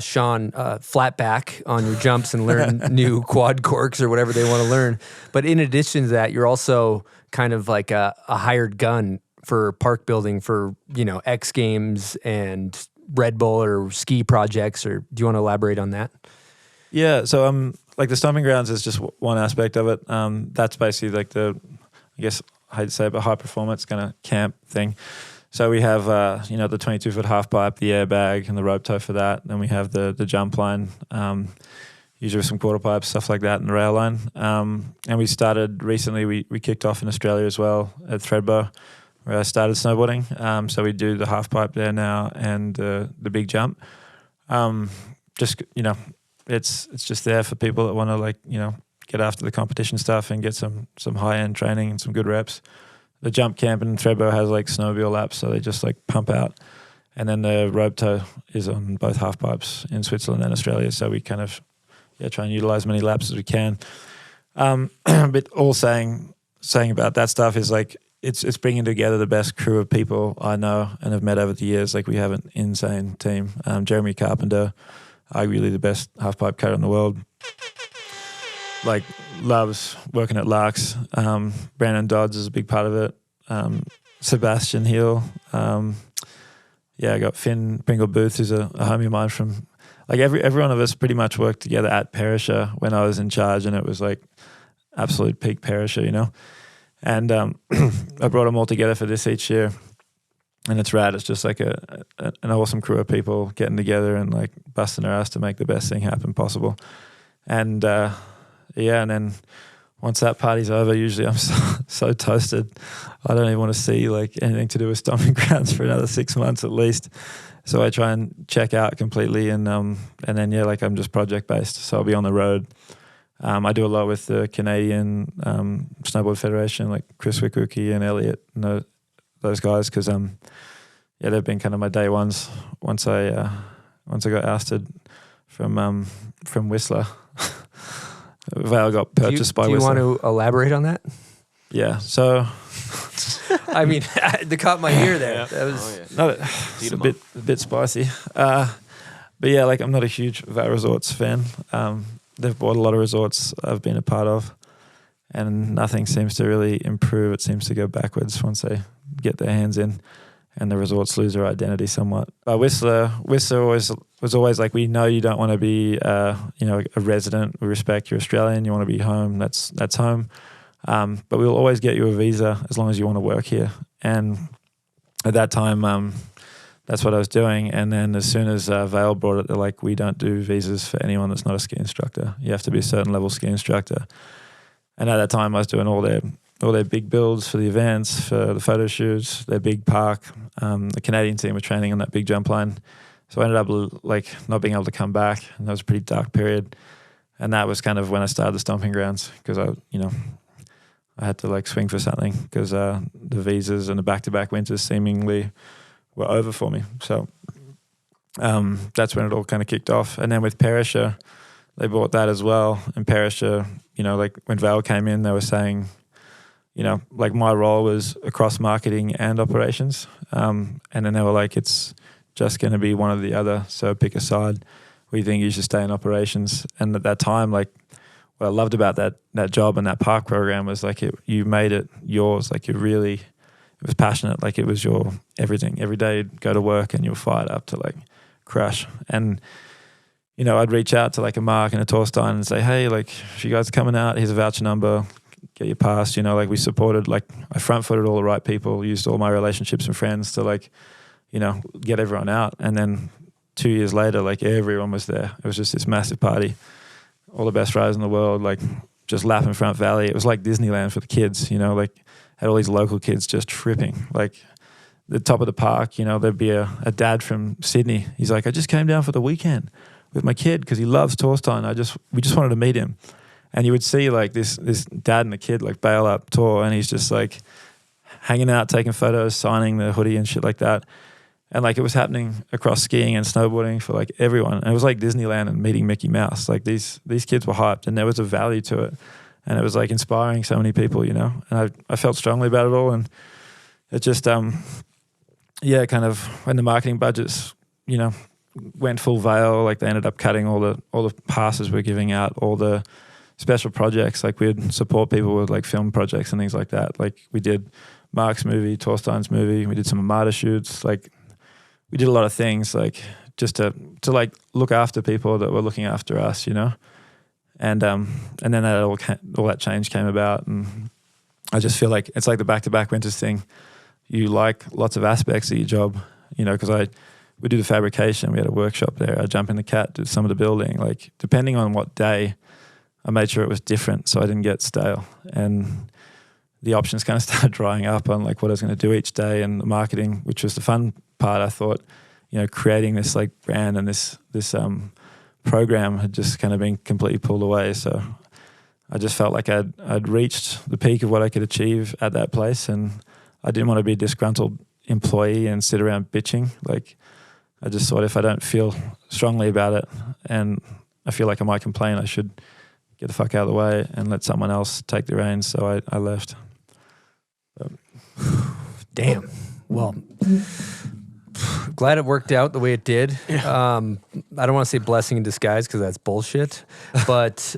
Sean, flat back on your jumps and learn new quad corks or whatever they want to learn. But in addition to that, you're also kind of like a hired gun for park building for, X Games and Red Bull or ski projects. Or do you want to elaborate on that? Yeah, so like the stomping grounds is just one aspect of it. That's basically like I hate to say it, but high performance kind of camp thing. So we have, the 22-foot half pipe, the airbag, and the rope tow for that. Then we have the jump line, usually with some quarter pipes, stuff like that, and the rail line. And we started recently, we kicked off in Australia as well at Threadbow, where I started snowboarding. So we do the half pipe there now and the big jump. It's just there for people that want to get after the competition stuff and get some high-end training and some good reps. The jump camp in Threadbow has like snowmobile laps, so they just like pump out. And then the rope tow is on both half pipes in Switzerland and Australia, so we kind of try and utilize as many laps as we can. But all saying about that stuff is like it's bringing together the best crew of people I know and have met over the years. Like, we have an insane team. Jeremy Carpenter, arguably the best half pipe cutter in the world. Like, loves working at Lark's. Brandon Dodds is a big part of it. Sebastian Hill. I got Finn Pringle Booth, who's a homie of mine from, like, every one of us pretty much worked together at Perisher when I was in charge, and it was like absolute peak Perisher, And I brought them all together for this each year. And it's rad. It's just like an awesome crew of people getting together and like busting their ass to make the best thing happen possible. And and then once that party's over, usually I'm so toasted. I don't even want to see like anything to do with stomping grounds for another 6 months at least. So I try and check out completely, and then I'm just project based. So I'll be on the road. I do a lot with the Canadian Snowboard Federation, like Chris Wickwicki and Elliot and those guys, because they've been kind of my day ones once I got ousted from Whistler. Vaer got purchased by Whistler. Do you want to elaborate on that? Yeah, so I mean, they caught my ear there. That was it's a bit spicy. But yeah, like, I'm not a huge Vaer Resorts fan. They've bought a lot of resorts I've been a part of, and nothing seems to really improve. It seems to go backwards once they get their hands in, and the resorts lose their identity somewhat. Whistler was always like, we know you don't want to be a resident. We respect you're Australian. You want to be home. That's home. But we'll always get you a visa as long as you want to work here. And at that time, that's what I was doing. And then as soon as Vaer brought it, they're like, we don't do visas for anyone that's not a ski instructor. You have to be a certain level ski instructor. And at that time, I was doing all their big builds for the events, for the photo shoots, their big park. The Canadian team were training on that big jump line. So I ended up like not being able to come back. And that was a pretty dark period. And that was kind of when I started the stomping grounds, because I had to like swing for something because the visas and the back-to-back winters seemingly were over for me. So that's when it all kind of kicked off. And then with Perisher, they bought that as well. And Perisher, you know, like when Vaer came in, they were saying, you know, like my role was across marketing and operations. And then they were like, it's just going to be one or the other. So pick a side. We think you should stay in operations. And at that time, like what I loved about that job and that park program was like you made it yours. Like it was passionate. Like it was your everything. Every day you'd go to work and you were fired up to like crush. And, you know, I'd reach out to like a Mark and a Torstein and say, hey, like if you guys are coming out, here's a voucher number, get your pass. You know, like we supported, like I front-footed all the right people, used all my relationships and friends to like, you know, get everyone out. And then 2 years later, like everyone was there. It was just this massive party. All the best riders in the world, like just lapping Front Valley. It was like Disneyland for the kids, you know, like had all these local kids just tripping. Like the top of the park, you know, there'd be a dad from Sydney. He's like, I just came down for the weekend with my kid because he loves Torstein. We just wanted to meet him. And you would see like this dad and the kid like bail up tour, and he's just like hanging out, taking photos, signing the hoodie and shit like that. And like it was happening across skiing and snowboarding for like everyone. And it was like Disneyland and meeting Mickey Mouse. Like these kids were hyped, and there was a value to it. And it was like inspiring so many people, you know. And I felt strongly about it all. And it just kind of when the marketing budgets, you know, went full veil, like they ended up cutting all the passes we're giving out, all the special projects. Like we'd support people with like film projects and things like that. Like we did Mark's movie, Torstein's movie. We did some Armada shoots. Like we did a lot of things like just to like look after people that were looking after us, you know. And then all that change came about, and I just feel like it's like the back-to-back winters thing. You like lots of aspects of your job, you know, because we do the fabrication. We had a workshop there. I jump in the cat, do some of the building. Like depending on what day, I made sure it was different so I didn't get stale. And the options kind of started drying up on like what I was going to do each day, and the marketing, which was the fun part. I thought, you know, creating this like brand and this program had just kind of been completely pulled away. So I just felt like I'd reached the peak of what I could achieve at that place, and I didn't want to be a disgruntled employee and sit around bitching. Like I just thought if I don't feel strongly about it and I feel like I might complain, I should get the fuck out of the way and let someone else take the reins. So I left. Damn. Well, glad it worked out the way it did. Yeah. I don't want to say blessing in disguise because that's bullshit. But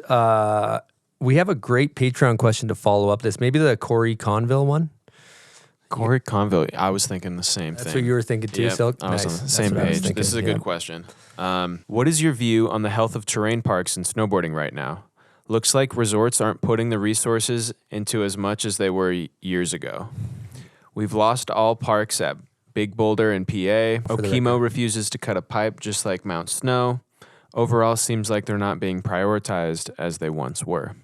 we have a great Patreon question to follow up this. Maybe the Corey Conville one. Corey Conville, I was thinking the same thing. That's what you were thinking too, yep, Silk? I was Nice. on the same page. This is a good question. What is your view on the health of terrain parks and snowboarding right now? Looks like resorts aren't putting the resources into as much as they were years ago. We've lost all parks at Big Boulder and PA. Okemo refuses to cut a pipe just like Mount Snow. Overall, seems like they're not being prioritized as they once were.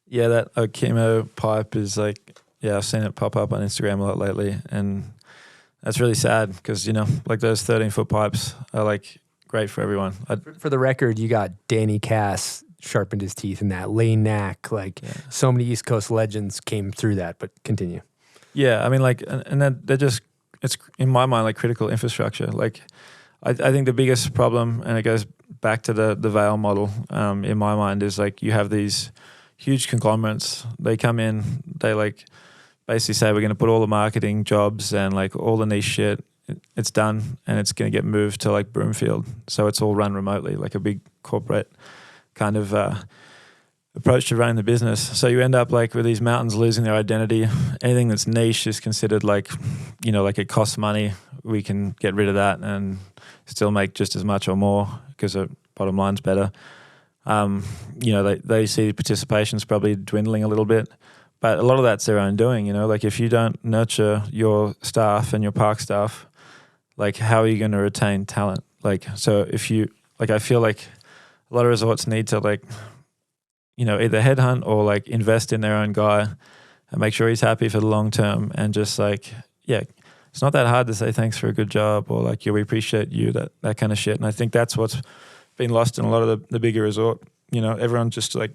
Yeah, that Okemo pipe is like, yeah, I've seen it pop up on Instagram a lot lately, and that's really sad because, you know, like those 13-foot pipes are like great for everyone. For the record, you got Danny Cass sharpened his teeth in that. Lane Knack, like so many East Coast legends came through that, but continue. Yeah, I mean, like, and then they're just, it's in my mind like critical infrastructure. Like, I think the biggest problem, and it goes back to the Vaer model in my mind, is like you have these huge conglomerates. They come in, they like basically say we're going to put all the marketing jobs and like all the niche shit, it's done, and it's going to get moved to like Broomfield. So it's all run remotely, like a big corporate kind of approach to running the business. So you end up like with these mountains losing their identity. Anything that's niche is considered like, you know, like it costs money. We can get rid of that and still make just as much or more because the bottom line's better. You know, they see participation's probably dwindling a little bit, but a lot of that's their own doing, you know, like if you don't nurture your staff and your park staff, like how are you going to retain talent? Like, so if you, like, I feel like a lot of resorts need to like, you know, either headhunt or like invest in their own guy and make sure he's happy for the long term, and just like, yeah, it's not that hard to say thanks for a good job or like, yeah, we appreciate you, that kind of shit. And I think that's what's been lost in a lot of the bigger resort. You know, everyone just like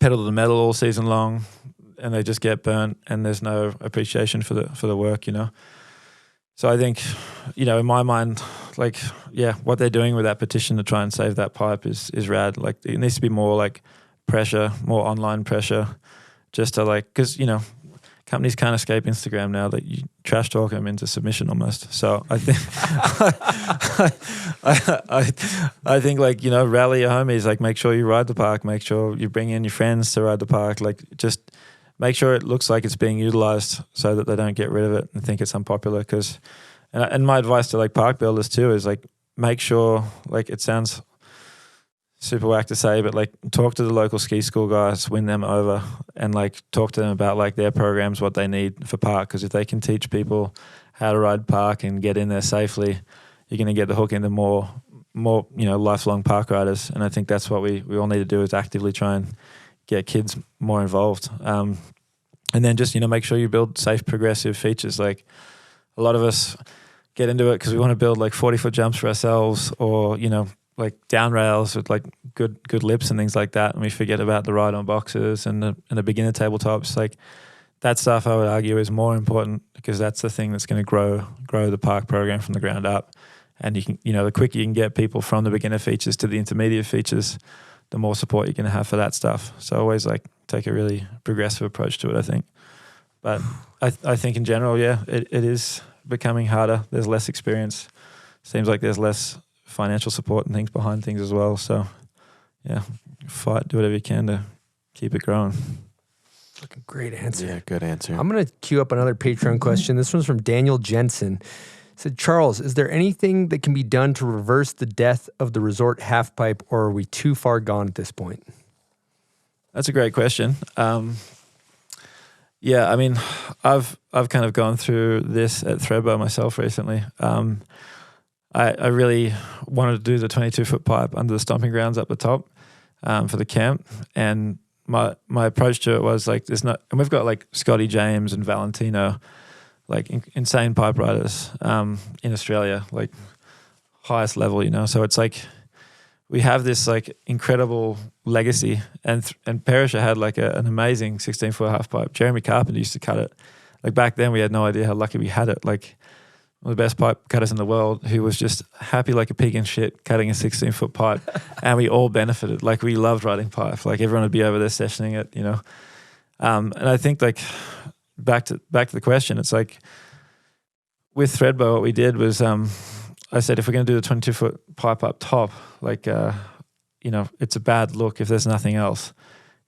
pedal to the metal all season long, and they just get burnt, and there's no appreciation for the work, you know. So I think, you know, in my mind, like, yeah, what they're doing with that petition to try and save that pipe is rad. Like, it needs to be more like pressure, more online pressure, just to like, because, you know, companies can't escape Instagram now, that you trash talk them into submission almost. So I think, I think, like, you know, rally your homies, like, make sure you ride the park, make sure you bring in your friends to ride the park, like, just make sure it looks like it's being utilized so that they don't get rid of it and think it's unpopular. Because, and my advice to like park builders too is like, make sure, like, it sounds super whack to say, but like, talk to the local ski school guys, win them over, and like talk to them about like their programs, what they need for park. Because if they can teach people how to ride park and get in there safely, you're going to get the hook into more, you know, lifelong park riders. And I think that's what we all need to do, is actively try and get kids more involved. And then just, you know, make sure you build safe, progressive features. Like, a lot of us get into it because we want to build like 40-foot jumps for ourselves, or, you know, like down rails with like good lips and things like that. And we forget about the ride-on boxes and the beginner tabletops. Like, that stuff, I would argue, is more important, because that's the thing that's going to grow the park program from the ground up. And you can, you know, the quicker you can get people from the beginner features to the intermediate features, the more support you're going to have for that stuff. So always like take a really progressive approach to it, I think. But I think in general, yeah, it is becoming harder. There's less experience. Seems like there's less financial support and things behind things as well. So yeah, fight, do whatever you can to keep it growing. Great answer. Yeah, good answer. I'm going to queue up another Patreon question. This one's from Daniel Jensen. Said, Charles, is there anything that can be done to reverse the death of the resort halfpipe, or are we too far gone at this point? That's a great question. Yeah, I mean, I've kind of gone through this at Threadbow myself recently. I really wanted to do the 22-foot pipe under the stomping grounds up the top for the camp, and my approach to it was like, there's not, and we've got like Scotty James and Valentino, like insane pipe riders in Australia, like highest level, you know. So it's like we have this like incredible legacy, and Perisher had like an amazing 16-foot half pipe. Jeremy Carpenter used to cut it. Like back then, we had no idea how lucky we had it. Like one of the best pipe cutters in the world, who was just happy like a pig in shit cutting a 16-foot pipe, and we all benefited. Like, we loved riding pipe. Like, everyone would be over there sessioning it, you know. And I think like back to the question, it's like with Threadbow, what we did was I said, if we're going to do the 22-foot pipe up top, like, you know, it's a bad look if there's nothing else.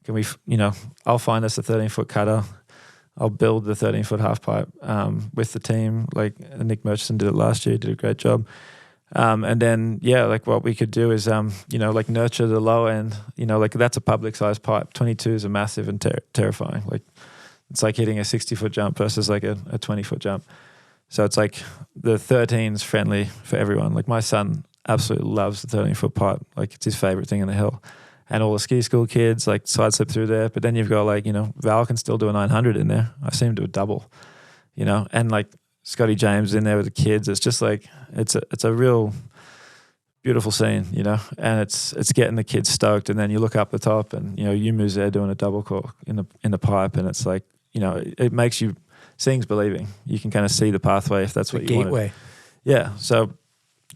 Can we, you know, I'll find us a 13-foot cutter. I'll build the 13-foot half pipe with the team. Like, Nick Murchison did it last year, did a great job. And then, yeah, like what we could do is, you know, like nurture the low end. You know, like that's a public size pipe. 22s are massive and terrifying. Like, it's like hitting a 60-foot jump versus like a 20-foot jump. So it's like the 13's friendly for everyone. Like, my son absolutely loves the 13-foot pipe. Like, it's his favorite thing in the hill. And all the ski school kids like side slip through there. But then you've got like, you know, Val can still do a 900 in there. I see him do a double, you know, and like Scotty James in there with the kids. It's just like, it's a real beautiful scene, you know, and it's getting the kids stoked. And then you look up the top and, you know, Yumu's there doing a double cork in the pipe. And it's like, you know, it makes you, seeing's believing. You can kind of see the pathway if that's what you want. Gateway. Yeah. So,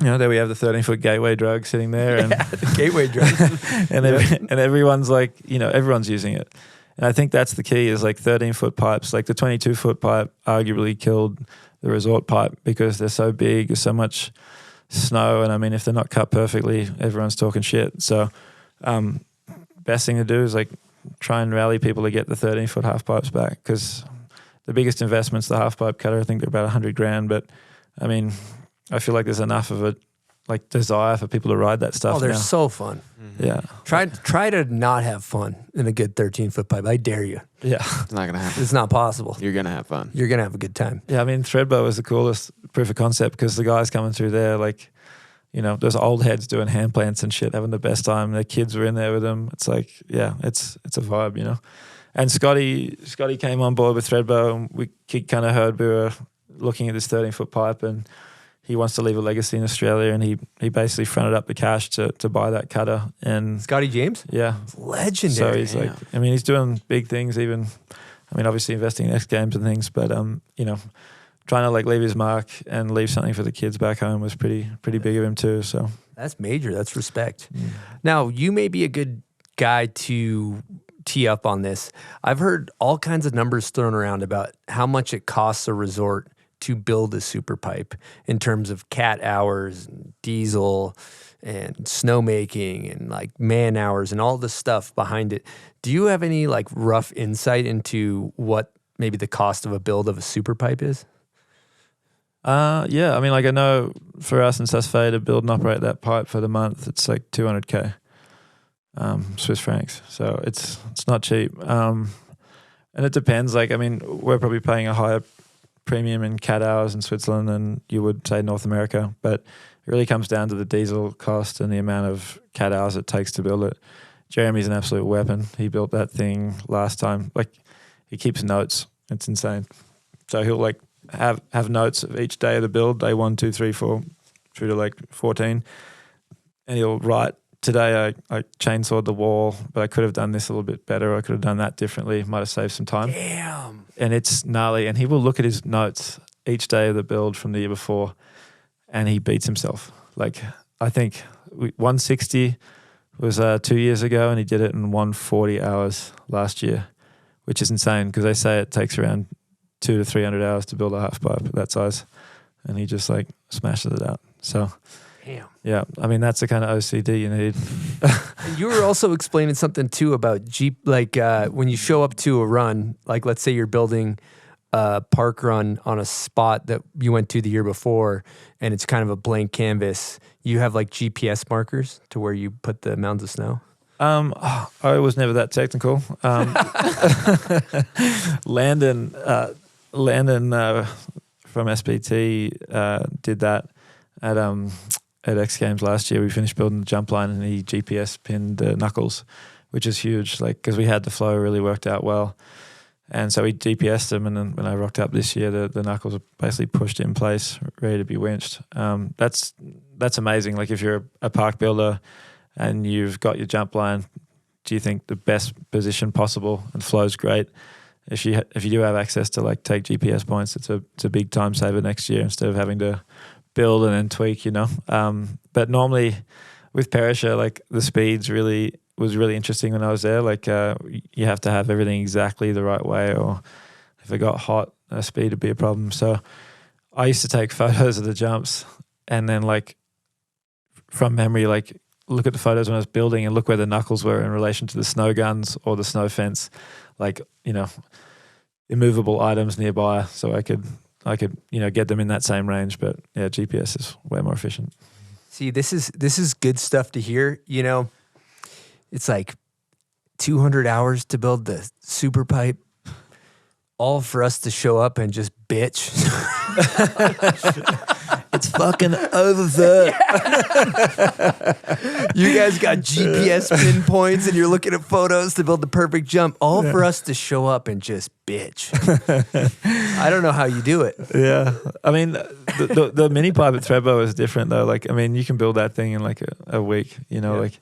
you know, there we have the 13-foot gateway drug sitting there. And the gateway drug. and everyone's like, you know, everyone's using it. And I think that's the key, is like 13-foot pipes. Like the 22-foot pipe arguably killed the resort pipe because they're so big, there's so much snow. And I mean, if they're not cut perfectly, everyone's talking shit. So best thing to do is like try and rally people to get the 13-foot half pipes back, because the biggest investment's the half pipe cutter. I think they're about $100,000. But I mean, I feel like there's enough of a like desire for people to ride that stuff. Oh, they're now. so fun. Mm-hmm. Yeah. Try to not have fun in a good 13-foot pipe. I dare you. Yeah. It's not going to happen. It's not possible. You're going to have fun. You're going to have a good time. Yeah, I mean, Threadbow was the coolest proof of concept, because the guys coming through there, like, you know, there's old heads doing hand plants and shit, having the best time. Their kids were in there with them. It's like, yeah, it's a vibe, you know. And Scotty came on board with Threadbow, and we kind of heard we were looking at this 13-foot pipe, and he wants to leave a legacy in Australia, and he basically fronted up the cash to buy that cutter. And Scotty James? yeah, Legendary. so he's like, I mean, he's doing big things. Even, I mean, obviously investing in X Games and things, but you know, trying to like leave his mark and leave something for the kids back home was pretty big of him too. So That's major. That's respect. Now, you may be a good guy to tee up on this. I've heard all kinds of numbers thrown around about how much it costs a resort to build a super pipe in terms of cat hours, and diesel, and snowmaking, and like man hours, and all the stuff behind it. Do you have any like rough insight into what maybe the cost of a build of a super pipe is? Yeah, I mean, like I know for us in Sassafay to build and operate that pipe for the month, it's like 200K Swiss francs. So it's not cheap. And it depends. Like, I mean, we're probably paying a higher premium in cat hours in Switzerland than you would say North America, but it really comes down to the diesel cost and the amount of cat hours it takes to build it. Jeremy's an absolute weapon. He built that thing last time. Like, he keeps notes. It's insane. So he'll like have notes of each day of the build, day 1, 2, 3, 4, through to like 14. And he'll write, today I chainsawed the wall, but I could have done this a little bit better. Or I could have done that differently. Might have saved some time. Damn. And it's gnarly. And he will look at his notes each day of the build from the year before, and he beats himself. Like, I think 160 was 2 years ago, and he did it in 140 hours last year, which is insane because they say it takes around 200 to 300 hours to build a half pipe that size, and he just like smashes it out. So, damn. Yeah, I mean, that's the kind of OCD you need. And you were also explaining something too about Jeep, like when you show up to a run, like let's say you're building a park run on a spot that you went to the year before, and it's kind of a blank canvas. You have like GPS markers to where you put the mounds of snow. I was never that technical. Landon from SBT did that at X Games last year. We finished building the jump line, and he GPS pinned the knuckles, which is huge. Like, because we had the flow really worked out well, and so we GPSed them. And then when I rocked up this year, the knuckles are basically pushed in place, ready to be winched. That's amazing. Like, if you're a park builder and you've got your jump line, do you think the best position possible and flow's great? If you do have access to like take GPS points, it's a big time saver next year instead of having to build and then tweak, you know. But normally with Perisher, like the speeds was really interesting when I was there. Like you have to have everything exactly the right way, or if it got hot, speed would be a problem. So I used to take photos of the jumps and then like from memory, like look at the photos when I was building and look where the knuckles were in relation to the snow guns or the snow fence, like, you know, immovable items nearby, so I could get them in that same range. But yeah, GPS is way more efficient. See, this is good stuff to hear. You know, it's like 200 hours to build the super pipe, all for us to show up and just bitch. It's fucking over there. You guys got GPS pinpoints and you're looking at photos to build the perfect jump, all for us to show up and just bitch. I don't know how you do it. Yeah. I mean, the mini pipe at Threadbow is different though. Like, I mean, you can build that thing in like a week, you know, like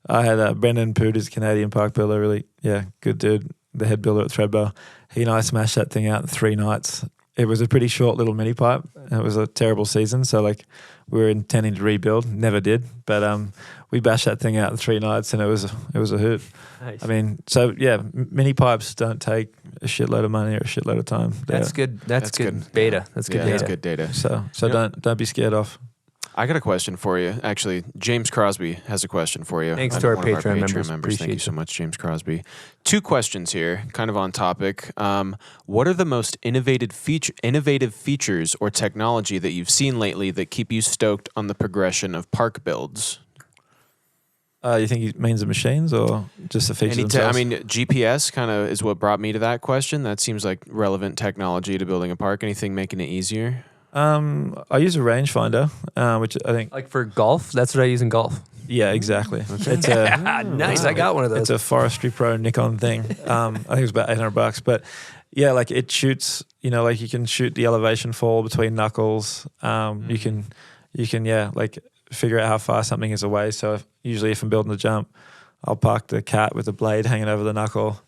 I had Brendan Poot, who's a Canadian park builder, really, good dude, the head builder at Threadbow. He and I smashed that thing out in 3 nights. It was a pretty short little mini pipe. It was a terrible season, so like we were intending to rebuild, never did. But we bashed that thing out in 3 nights, and it was a hoot. Nice. I mean, so yeah, mini pipes don't take a shitload of money or a shitload of time. That's good. That's good beta. That's good data. That's good data. So don't be scared off. I got a question for you. Actually, James Crosby has a question for you. Thanks to our Patreon members. Thank you so much, James Crosby. 2 questions here, kind of on topic. What are the most innovative features or technology that you've seen lately that keep you stoked on the progression of park builds? You think he means the machines or just the features themselves? I mean, GPS kind of is what brought me to that question. That seems like relevant technology to building a park. Anything making it easier? I use a rangefinder, which I think... Like for golf? That's what I use in golf. Yeah, exactly. It's nice. I got one of those. It's a Forestry Pro Nikon thing. I think it was about $800, but yeah, like it shoots, like you can shoot the elevation fall between knuckles. You can like figure out how far something is away. So usually if I'm building a jump, I'll park the cat with the blade hanging over the knuckle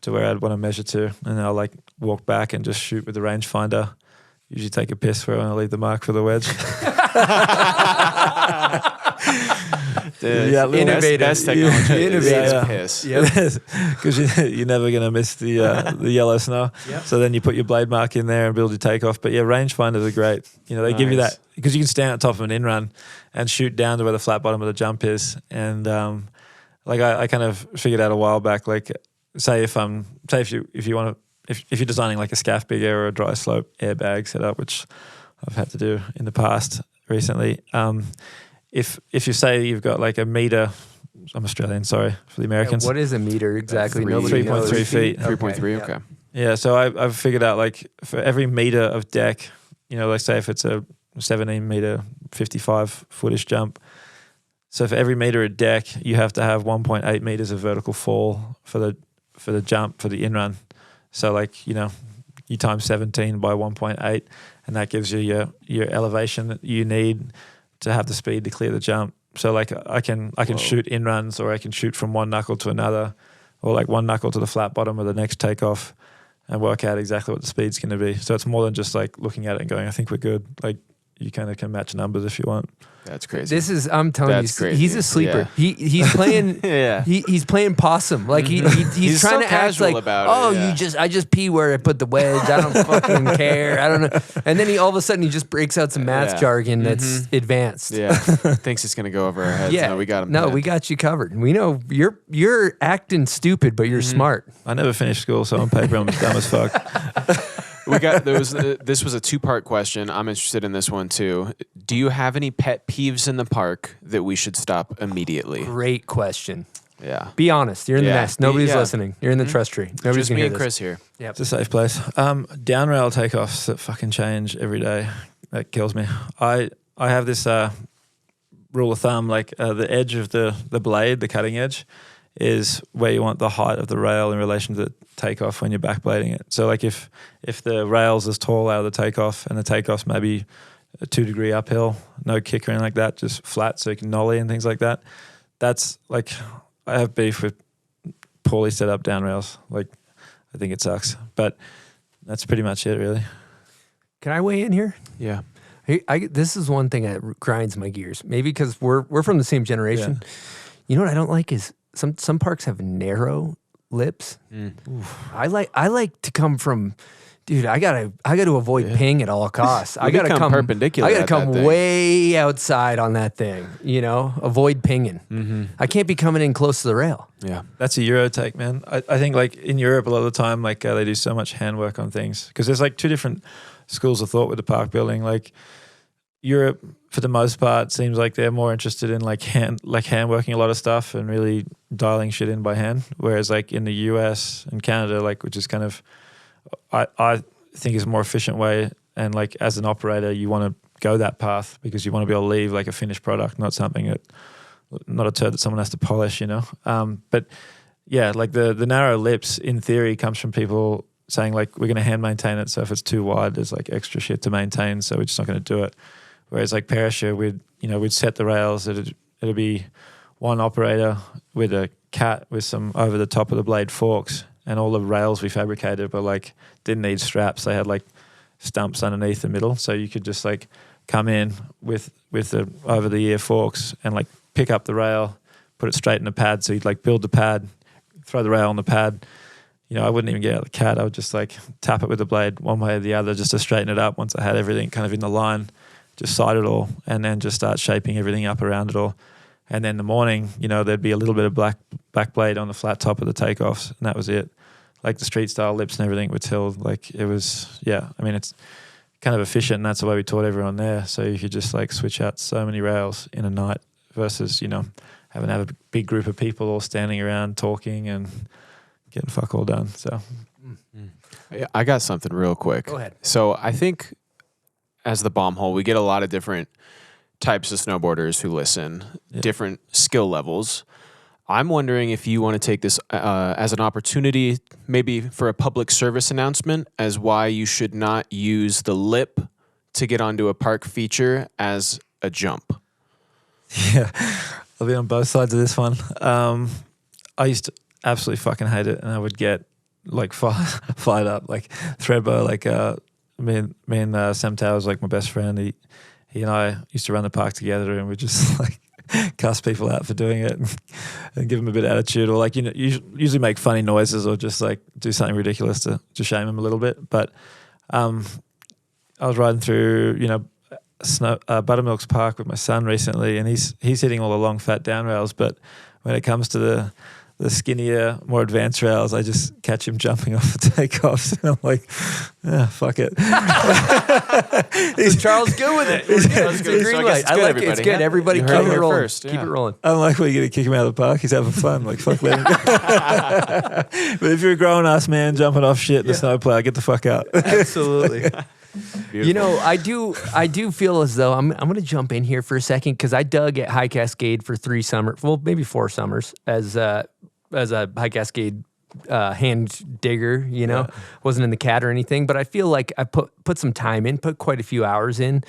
to where I'd want to measure to, and then I'll like walk back and just shoot with the rangefinder. Usually take a piss where I want to leave the mark for the wedge. Dude, yeah, innovative. Best technology. Innovative. Piss. Because you're never going to miss the yellow snow. Yep. So then you put your blade mark in there and build your takeoff. But yeah, rangefinders are great. They give you that because you can stand on top of an in-run and shoot down to where the flat bottom of the jump is. And I kind of figured out a while back, like if you're designing like a scaff big air or a dry slope airbag setup, which I've had to do in the past recently. If you say you've got like a meter, I'm Australian, sorry for the Americans. What is a meter exactly? 3.3 feet. 3.3, okay. Yeah, so I've figured out like for every meter of deck, let's say if it's a 17 meter, 55 footish jump. So for every meter of deck, you have to have 1.8 meters of vertical fall for the jump, for the in-run. So like, you times 17 by 1.8, and that gives you your elevation that you need to have the speed to clear the jump. So like I can shoot in runs, or I can shoot from one knuckle to another, or like one knuckle to the flat bottom of the next takeoff, and work out exactly what the speed's going to be. So it's more than just like looking at it and going, I think we're good. Like you kind of can match numbers if you want. That's crazy. I'm telling That's you, crazy. he's a sleeper. Yeah. He's playing. Yeah. He's playing possum. Like he's trying so to act casual like, about it, yeah. I just pee where I put the wedge. I don't fucking care. I don't know. And then he all of a sudden he just breaks out some math jargon that's advanced. Yeah. Thinks it's gonna go over our heads. Yeah. No, we got him. No, we got you covered. We know you're acting stupid, but you're smart. I never finished school, so on paper I'm dumb as fuck. This was a 2-part question. I'm interested in this one too. Do you have any pet peeves in the park that we should stop immediately? Great question. Yeah. Be honest. You're in the nest. Nobody's yeah. listening. You're in the trust tree. Nobody's Just gonna me hear and this. Chris here. Yep. It's a safe place. Down rail takeoffs that fucking change every day. That kills me. I have this rule of thumb, like the edge of the blade, the cutting edge, is where you want the height of the rail in relation to the takeoff when you're backblading it. So like if the rail's as tall out of the takeoff and the takeoff's maybe a 2-degree uphill, no kick or anything like that, just flat so you can nollie and things like that. That's like, I have beef with poorly set up down rails. Like I think it sucks, but that's pretty much it really. Can I weigh in here? Yeah. This is one thing that grinds my gears. Maybe because we're from the same generation. Yeah. You know what I don't like is some parks have narrow lips. I like to come from, dude. I gotta avoid ping at all costs. I gotta come perpendicular. I gotta at come that thing. way outside on that thing. Avoid pinging. I can't be coming in close to the rail. Yeah. That's a Euro take, man. I think like in Europe a lot of the time, like they do so much handwork on things because there's like 2 different schools of thought with the park building. Like Europe, for the most part, seems like they're more interested in like hand working a lot of stuff and really dialing shit in by hand. Whereas like in the US and Canada, like which is kind of I think is a more efficient way. And like as an operator, you want to go that path because you want to be able to leave like a finished product, not a turd that someone has to polish, But yeah, like the narrow lips in theory comes from people saying like we're going to hand maintain it. So if it's too wide, there's like extra shit to maintain. So we're just not going to do it. Whereas like parachute, we'd set the rails. It'd be one operator with a cat with some over the top of the blade forks, and all the rails we fabricated, but like didn't need straps. They had like stumps underneath the middle, so you could just like come in with the over the ear forks and like pick up the rail, put it straight in the pad. So you'd like build the pad, throw the rail on the pad. I wouldn't even get out the cat. I would just like tap it with the blade one way or the other just to straighten it up. Once I had everything kind of in the line, just sight it all, and then just start shaping everything up around it all. And then in the morning, there'd be a little bit of back blade on the flat top of the takeoffs, and that was it. Like the street style lips and everything were tilled. Like it was, yeah. I mean, it's kind of efficient, and that's the way we taught everyone there. So you could just like switch out so many rails in a night versus, having to have a big group of people all standing around talking and getting fuck all done. So I got something real quick. Go ahead. So I think as the bomb hole, we get a lot of different types of snowboarders who listen, different skill levels. I'm wondering if you want to take this as an opportunity, maybe for a public service announcement, as why you should not use the lip to get onto a park feature as a jump. Yeah, I'll be on both sides of this one. I used to absolutely fucking hate it, and I would get like fired up, like Threadbow, like me and Sam Towers, like my best friend. He and I used to run the park together, and we just like cuss people out for doing it and give them a bit of attitude, or like, you know, usually make funny noises or just like do something ridiculous to shame them a little bit. But I was riding through, you know, Buttermilk's Park with my son recently, and he's hitting all the long fat down rails, but when it comes to the skinnier, more advanced rails, I just catch him jumping off the takeoffs, and I'm like, fuck it. So Charles good with it. It's a green light. I like it. It's good. Everybody keep it rolling. First, Keep it rolling. I'm like, well, you're going to kick him out of the park? He's having fun. Like, fuck, let him go. But if you're a grown-ass man jumping off shit in the snowplow, get the fuck out. Absolutely. You know, I do feel as though I'm going to jump in here for a second, because I dug at High Cascade for 3 summers, well, maybe 4 summers as a High Cascade hand digger. You know, wasn't in the cat or anything, but I feel like I put some time in, put quite a few hours in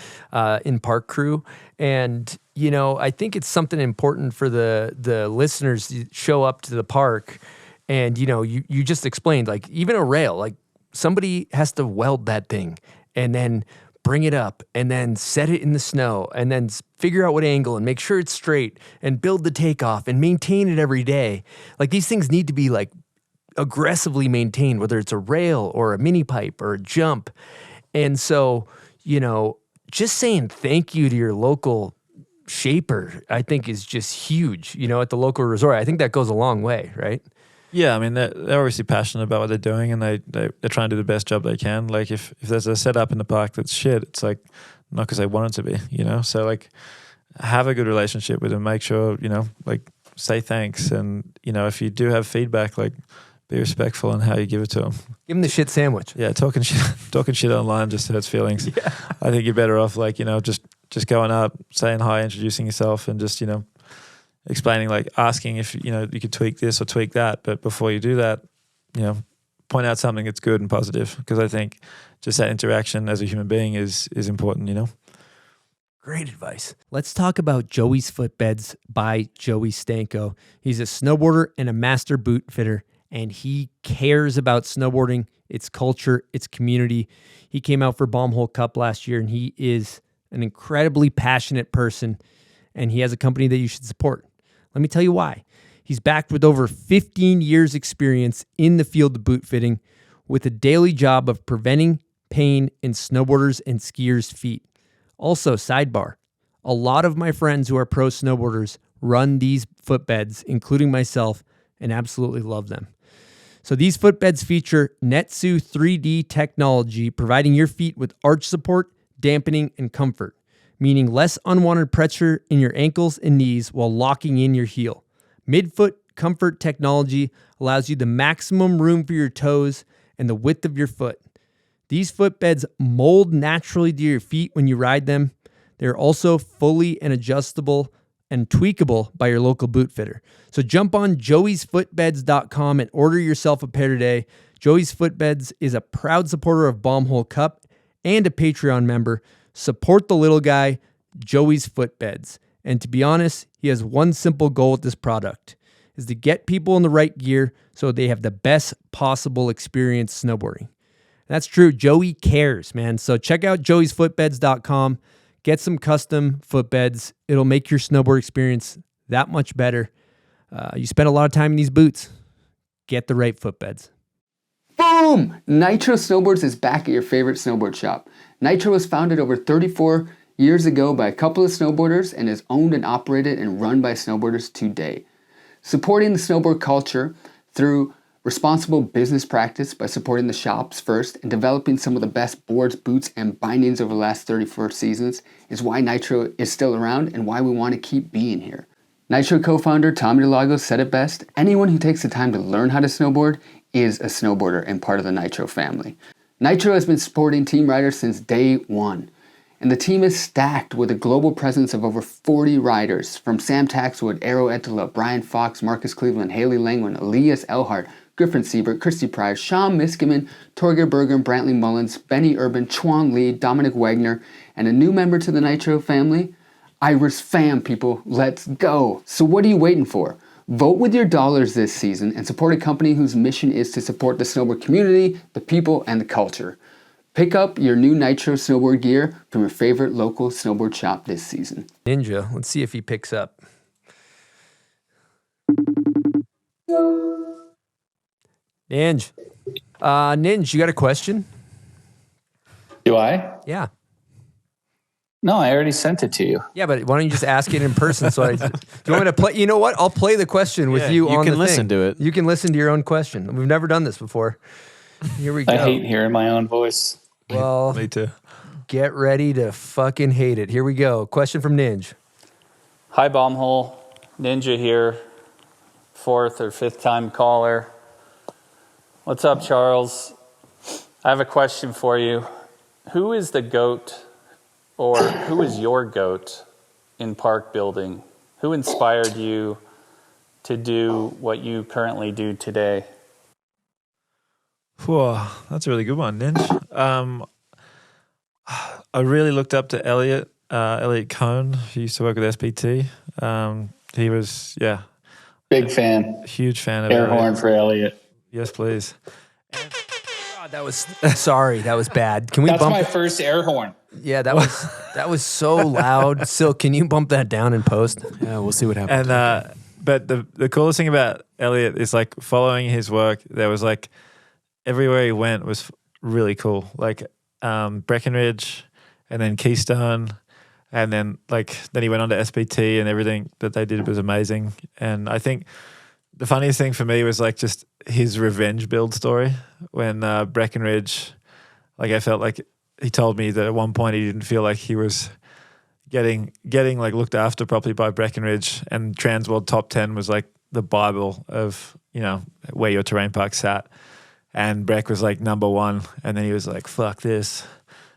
park crew, and you know, I think it's something important for the listeners to show up to the park, and you know, you just explained, like, even a rail, like somebody has to weld that thing and then bring it up and then set it in the snow and then figure out what angle and make sure it's straight and build the takeoff and maintain it every day. Like, these things need to be like aggressively maintained, whether it's a rail or a mini pipe or a jump. And so, you know, just saying thank you to your local shaper, I think, is just huge, you know, at the local resort. I think that goes a long way, right? Yeah, I mean, they're obviously passionate about what they're doing, and they're trying to do the best job they can. Like, if there's a setup in the park that's shit, it's like, not because they want it to be, you know? So, like, have a good relationship with them. Make sure, you know, like, say thanks. And, you know, if you do have feedback, like, be respectful in how you give it to them. Give them the shit sandwich. Yeah, talking shit online just hurts feelings. Yeah. I think you're better off, like, you know, just going up, saying hi, introducing yourself, and just, you know, explaining, like, asking if, you know, you could tweak this or tweak that. But before you do that, you know, point out something that's good and positive, because I think just that interaction as a human being is important, you know? Great advice. Let's talk about Joey's Footbeds by Joey Stanko. He's a snowboarder and a master boot fitter, and he cares about snowboarding, its culture, its community. He came out for Bombhole Cup last year, and he is an incredibly passionate person, and he has a company that you should support. Let me tell you why. He's backed with over 15 years experience in the field of boot fitting, with a daily job of preventing pain in snowboarders and skiers' feet. Also, sidebar, a lot of my friends who are pro snowboarders run these footbeds, including myself, and absolutely love them. So these footbeds feature Netsu 3D technology, providing your feet with arch support, dampening, and comfort, meaning less unwanted pressure in your ankles and knees while locking in your heel. Midfoot comfort technology allows you the maximum room for your toes and the width of your foot. These footbeds mold naturally to your feet when you ride them. They're also fully and adjustable and tweakable by your local boot fitter. So jump on joeysfootbeds.com and order yourself a pair today. Joey's Footbeds is a proud supporter of Bombhole Cup and a Patreon member. Support the little guy, Joey's Footbeds. And to be honest, he has one simple goal with this product, is to get people in the right gear so they have the best possible experience snowboarding. That's true. Joey cares, man. So check out joeysfootbeds.com. Get some custom footbeds. It'll make your snowboard experience that much better. You spend a lot of time in these boots. Get the right footbeds. Boom! Nitro Snowboards is back at your favorite snowboard shop. Nitro was founded over 34 years ago by a couple of snowboarders and is owned and operated and run by snowboarders today. Supporting the snowboard culture through responsible business practice by supporting the shops first and developing some of the best boards, boots, and bindings over the last 34 seasons is why Nitro is still around and why we want to keep being here. Nitro co-founder Tommy DeLago said it best: anyone who takes the time to learn how to snowboard is a snowboarder and part of the Nitro family. Nitro has been supporting team riders since day one, And the team is stacked with a global presence of over 40 riders, from Sam Taxwood, Aero Etala, Brian Fox, Marcus Cleveland, Haley Langwin, Elias Elhart, Griffin Siebert, Christy Price, Sean Miskimen, Torgeir Berger, Brantley Mullins, Benny Urban, Chuan Lee, Dominic Wagner, and a new member to the Nitro family, Iris Fam, people. Let's go. So what are you waiting for? Vote with your dollars this season and support a company whose mission is to support the snowboard community, the people, and the culture. Pick up your new Nitro snowboard gear from your favorite local snowboard shop this season. Ninja, let's see if he picks up. Ninja. Ninja, you got a question? Do I? Yeah. No, I already sent it to you. Yeah, but why don't you just ask it in person? Do you want me to play? You know what? I'll play the question with you on the thing. You can listen to it. You can listen to your own question. We've never done this before. Here we go. I hate hearing my own voice. Well, Me too. get ready to fucking hate it. Here we go. Question from Ninja. Hi, Bombhole. Ninja here. 4th or 5th time caller. What's up, Charles? I have a question for you. Who is the GOAT, or who is your GOAT in park building? Who inspired you to do what you currently do today? Whoa, that's a really good one, Ninja. I really looked up to Elliot Cohn, who used to work with SPT. He was, Big fan. huge fan of Air Elliot. horn for Elliot. Yes, please. God, that was sorry. That was bad. Can we That's bump? my first air horn. Yeah, that was so loud. Sil, can you bump that down in post? Yeah, we'll see what happens. And but the coolest thing about Elliot is like following his work. There was like everywhere he went was really cool. Like Breckenridge, and then Keystone, and then he went on to SPT, and everything that they did was amazing. And I think the funniest thing for me was like just his revenge build story when Breckenridge, I felt like he told me that at one point he didn't feel like he was getting like looked after properly by Breckenridge, and Trans World Top 10 was like the Bible of, where your terrain park sat. And Breck was like number 1, and then he was like, fuck this.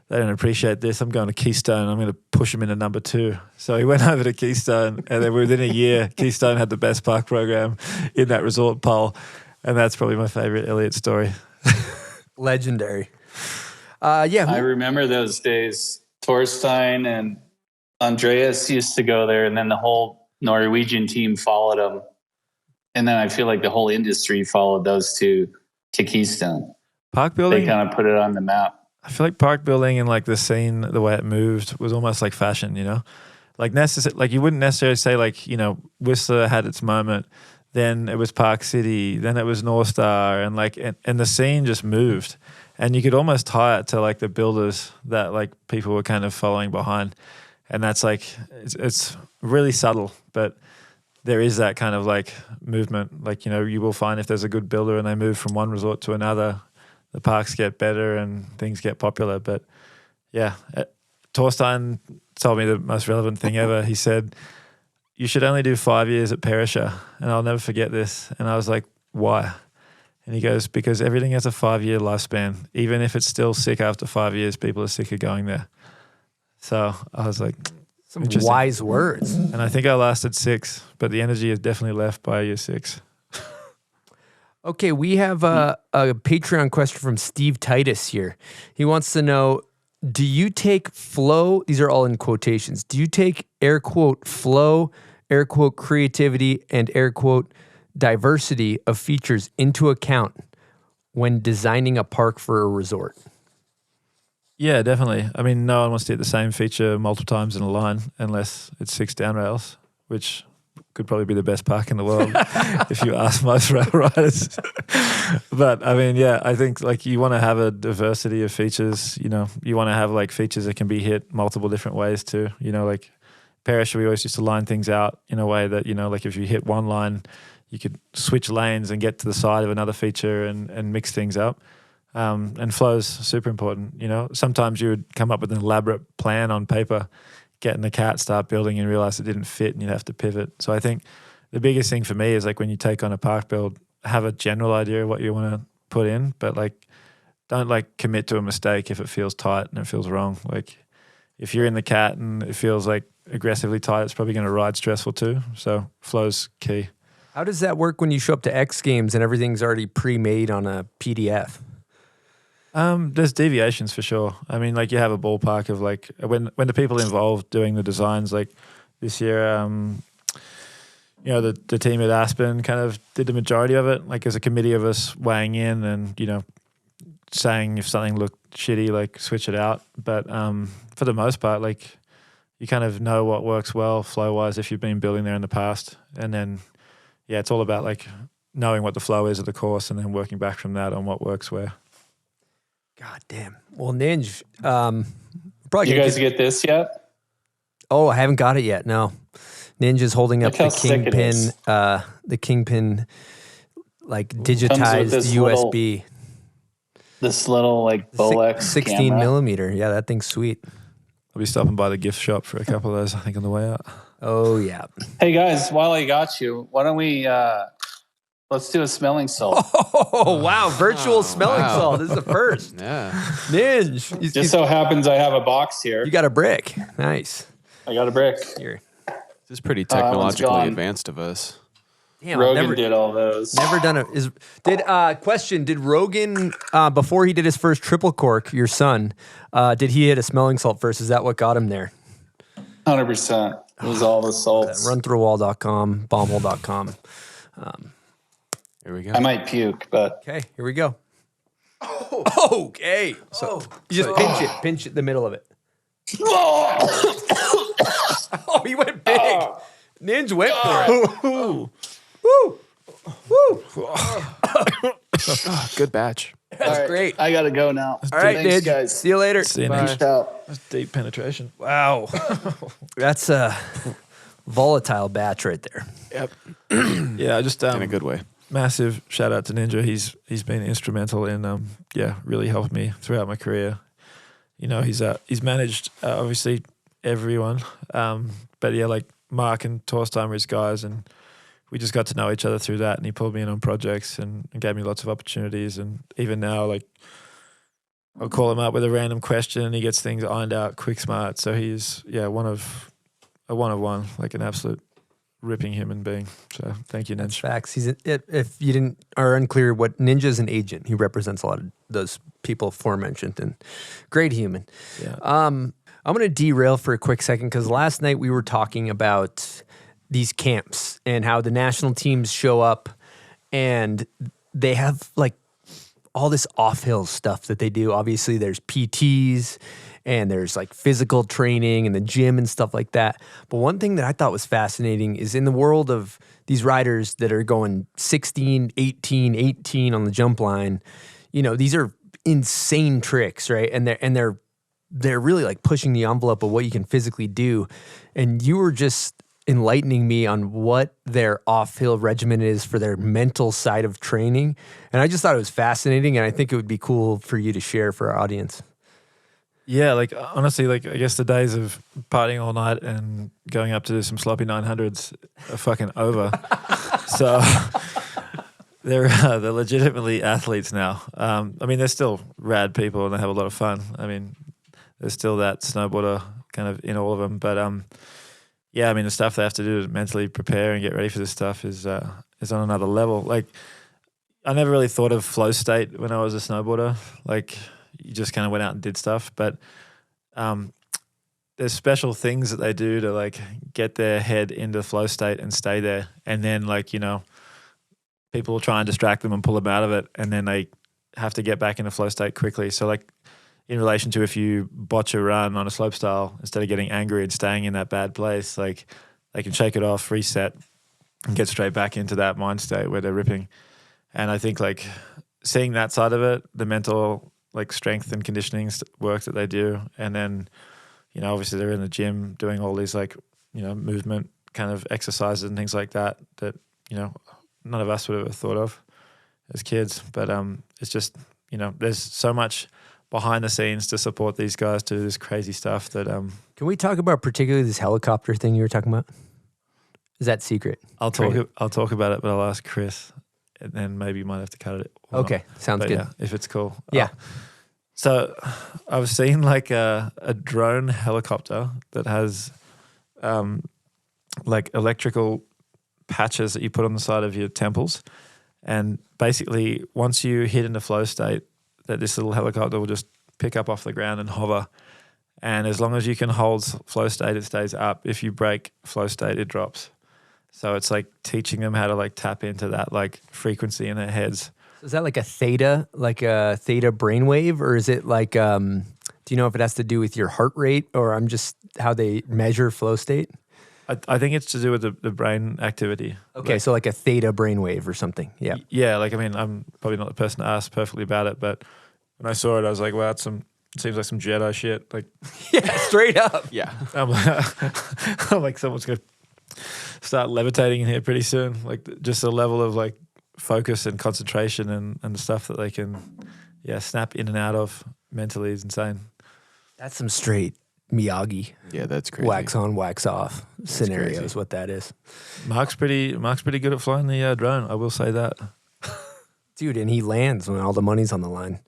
They don't appreciate this. I'm going to Keystone. I'm going to push him into number 2. So he went over to Keystone, and then within a year, Keystone had the best park program in that resort poll. And that's probably my favorite Elliot story. Legendary. I remember those days. Torstein and Andreas used to go there, and then the whole Norwegian team followed them. And then I feel like the whole industry followed those two to Keystone. Park building? They kind of put it on the map. I feel like park building and the scene, the way it moved, was almost like fashion, Like you wouldn't necessarily say Whistler had its moment, then it was Park City, then it was North Star, and and the scene just moved. And you could almost tie it to the builders that people were kind of following behind. And that's it's really subtle, but there is that kind of movement. You will find if there's a good builder and they move from one resort to another, the parks get better and things get popular. But yeah, Torstein told me the most relevant thing ever. He said, you should only do 5 years at Perisher. And I'll never forget this. And I was like, why? And he goes, because everything has a 5-year lifespan. Even if it's still sick after 5 years, people are sick of going there. So I was like, some wise words. And I think I lasted 6, but the energy has definitely left by year 6. Okay, we have a Patreon question from Steve Titus here. He wants to know, do you take flow, these are all in quotations, do you take air quote flow, air quote creativity, and air quote diversity of features into account when designing a park for a resort? Yeah, definitely. I mean, no one wants to hit the same feature multiple times in a line unless it's 6 down rails, which could probably be the best park in the world if you ask most rail riders. But I mean, yeah, I think you want to have a diversity of features. You want to have features that can be hit multiple different ways too. Parish, we always used to line things out in a way that, if you hit one line, you could switch lanes and get to the side of another feature and mix things up. And flow's super important. Sometimes you would come up with an elaborate plan on paper, get in the cat, start building, and realize it didn't fit, and you'd have to pivot. So I think the biggest thing for me is when you take on a park build, have a general idea of what you want to put in, but don't commit to a mistake if it feels tight and it feels wrong. if you're in the cat and it feels like aggressively tight, it's probably going to ride stressful too. So flow's key. How does that work when you show up to X Games and everything's already pre-made on a PDF? There's deviations for sure. I mean, like you have a ballpark of like when the people involved doing the designs, like this year, you know, the team at Aspen kind of did the majority of it. Like there's a committee of us weighing in and, you know, saying if something looked shitty, like switch it out. But for the most part, like you kind of know what works well flow-wise if you've been building there in the past. And then, yeah, it's all about like knowing what the flow is of the course and then working back from that on what works where. God damn. Well, Ninja, probably You guys get this yet? Oh, I haven't got it yet. No. Ninja's holding up Look how the sick it is. Kingpin, like with digitized this USB. This little like Bolex 16 camera. millimeter. Yeah, that thing's sweet. I'll be stopping by the gift shop for a couple of those, I think, on the way out. Oh, yeah. Hey guys, while I got you, why don't we let's do a smelling salt? Oh, wow. Virtual smelling salt. This is the first. Yeah. Ninja. Just so happens I have a box here. You got a brick. Nice. I got a brick. Here. This is pretty that one's technologically gone. advanced of us. Damn, Rogan did all those. Never done it. Question, did Rogan, before he did his first triple cork, your son, did he hit a smelling salt first? Is that what got him there? 100%. It was all the salts. Runthroughwall.com, bombhole.com. Here we go. I might puke, but Okay, here we go. Okay. So you just pinch it, the middle of it. Oh, he went big. Ninja went for it. Woo. Good batch. That's great. I gotta go now. All right, Thanks, Ninja. guys. See you later. See you, Bye. Ninja. Peace out. That's deep penetration. Wow. That's a volatile batch right there. Yep. Yeah, just In a good way. massive shout out to Ninja. He's been instrumental in really helped me throughout my career. You know, he's managed obviously everyone, but yeah, like Mark and Torstein were his guys, and we just got to know each other through that. And he pulled me in on projects and gave me lots of opportunities. And even now, like I'll call him up with a random question, and he gets things ironed out quick, smart. So he's one of one, like an absolute ripping human being. So thank you, That's Ninja. facts. If you are unclear, what Ninja's an agent. He represents a lot of those people aforementioned, and great human. Yeah. I'm going to derail for a quick second because last night we were talking about these camps and how the national teams show up and they have like all this off-hill stuff that they do. Obviously, there's PTs and there's like physical training and the gym and stuff like that. But one thing that I thought was fascinating is in the world of these riders that are going 16, 18, 18 on the jump line, you know, these are insane tricks, right? And they're really like pushing the envelope of what you can physically do. And you were just enlightening me on what their off-hill regimen is for their mental side of training. And I just thought it was fascinating, and I think it would be cool for you to share for our audience. Yeah, like honestly, like I guess the days of partying all night and going up to do some sloppy 900s are fucking over. So they're legitimately athletes now. I mean, they're still rad people and they have a lot of fun. I mean, there's still that snowboarder kind of in all of them. But yeah, I mean, the stuff they have to do to mentally prepare and get ready for this stuff is on another level. Like, I never really thought of flow state when I was a snowboarder. Like, you just kind of went out and did stuff. But there's special things that they do to like get their head into flow state and stay there. And then like, you know, people will try and distract them and pull them out of it. And then they have to get back into flow state quickly. So like in relation to if you botch a run on a slopestyle, instead of getting angry and staying in that bad place, like they can shake it off, reset, and get straight back into that mind state where they're ripping. And I think like seeing that side of it, the mental like strength and conditioning work that they do, and then, you know, obviously they're in the gym doing all these like, you know, movement kind of exercises and things like that, you know, none of us would have ever thought of as kids. But it's just, you know, there's so much behind the scenes to support these guys to do this crazy stuff that Can we talk about particularly this helicopter thing you were talking about? Is that secret? I'll talk about it, but I'll ask Chris, and then maybe you might have to cut it. or Okay, not. sounds But good. yeah, if it's cool. Yeah. So I've seen like a drone helicopter that has like electrical patches that you put on the side of your temples. And basically once you hit into flow state, that this little helicopter will just pick up off the ground and hover. And as long as you can hold flow state, it stays up. If you break flow state, it drops. So it's like teaching them how to like tap into that like frequency in their heads. Is that like a theta brainwave, or is it like, do you know if it has to do with your heart rate, or I'm just how they measure flow state? I think it's to do with the brain activity. Okay, like, so like a theta brainwave or something. Yeah. Yeah, like I mean, I'm probably not the person to ask perfectly about it, but when I saw it, I was like, wow, it seems like some Jedi shit. Like, yeah, straight up. Yeah. I'm like, someone's gonna start levitating in here pretty soon. Like, just the level of like focus and concentration and the stuff that they can, snap in and out of mentally is insane. That's some straight Miyagi. Yeah, that's crazy. Wax on, wax off scenario is what that is. Mark's pretty good at flying the drone. I will say that. Dude, and he lands when all the money's on the line.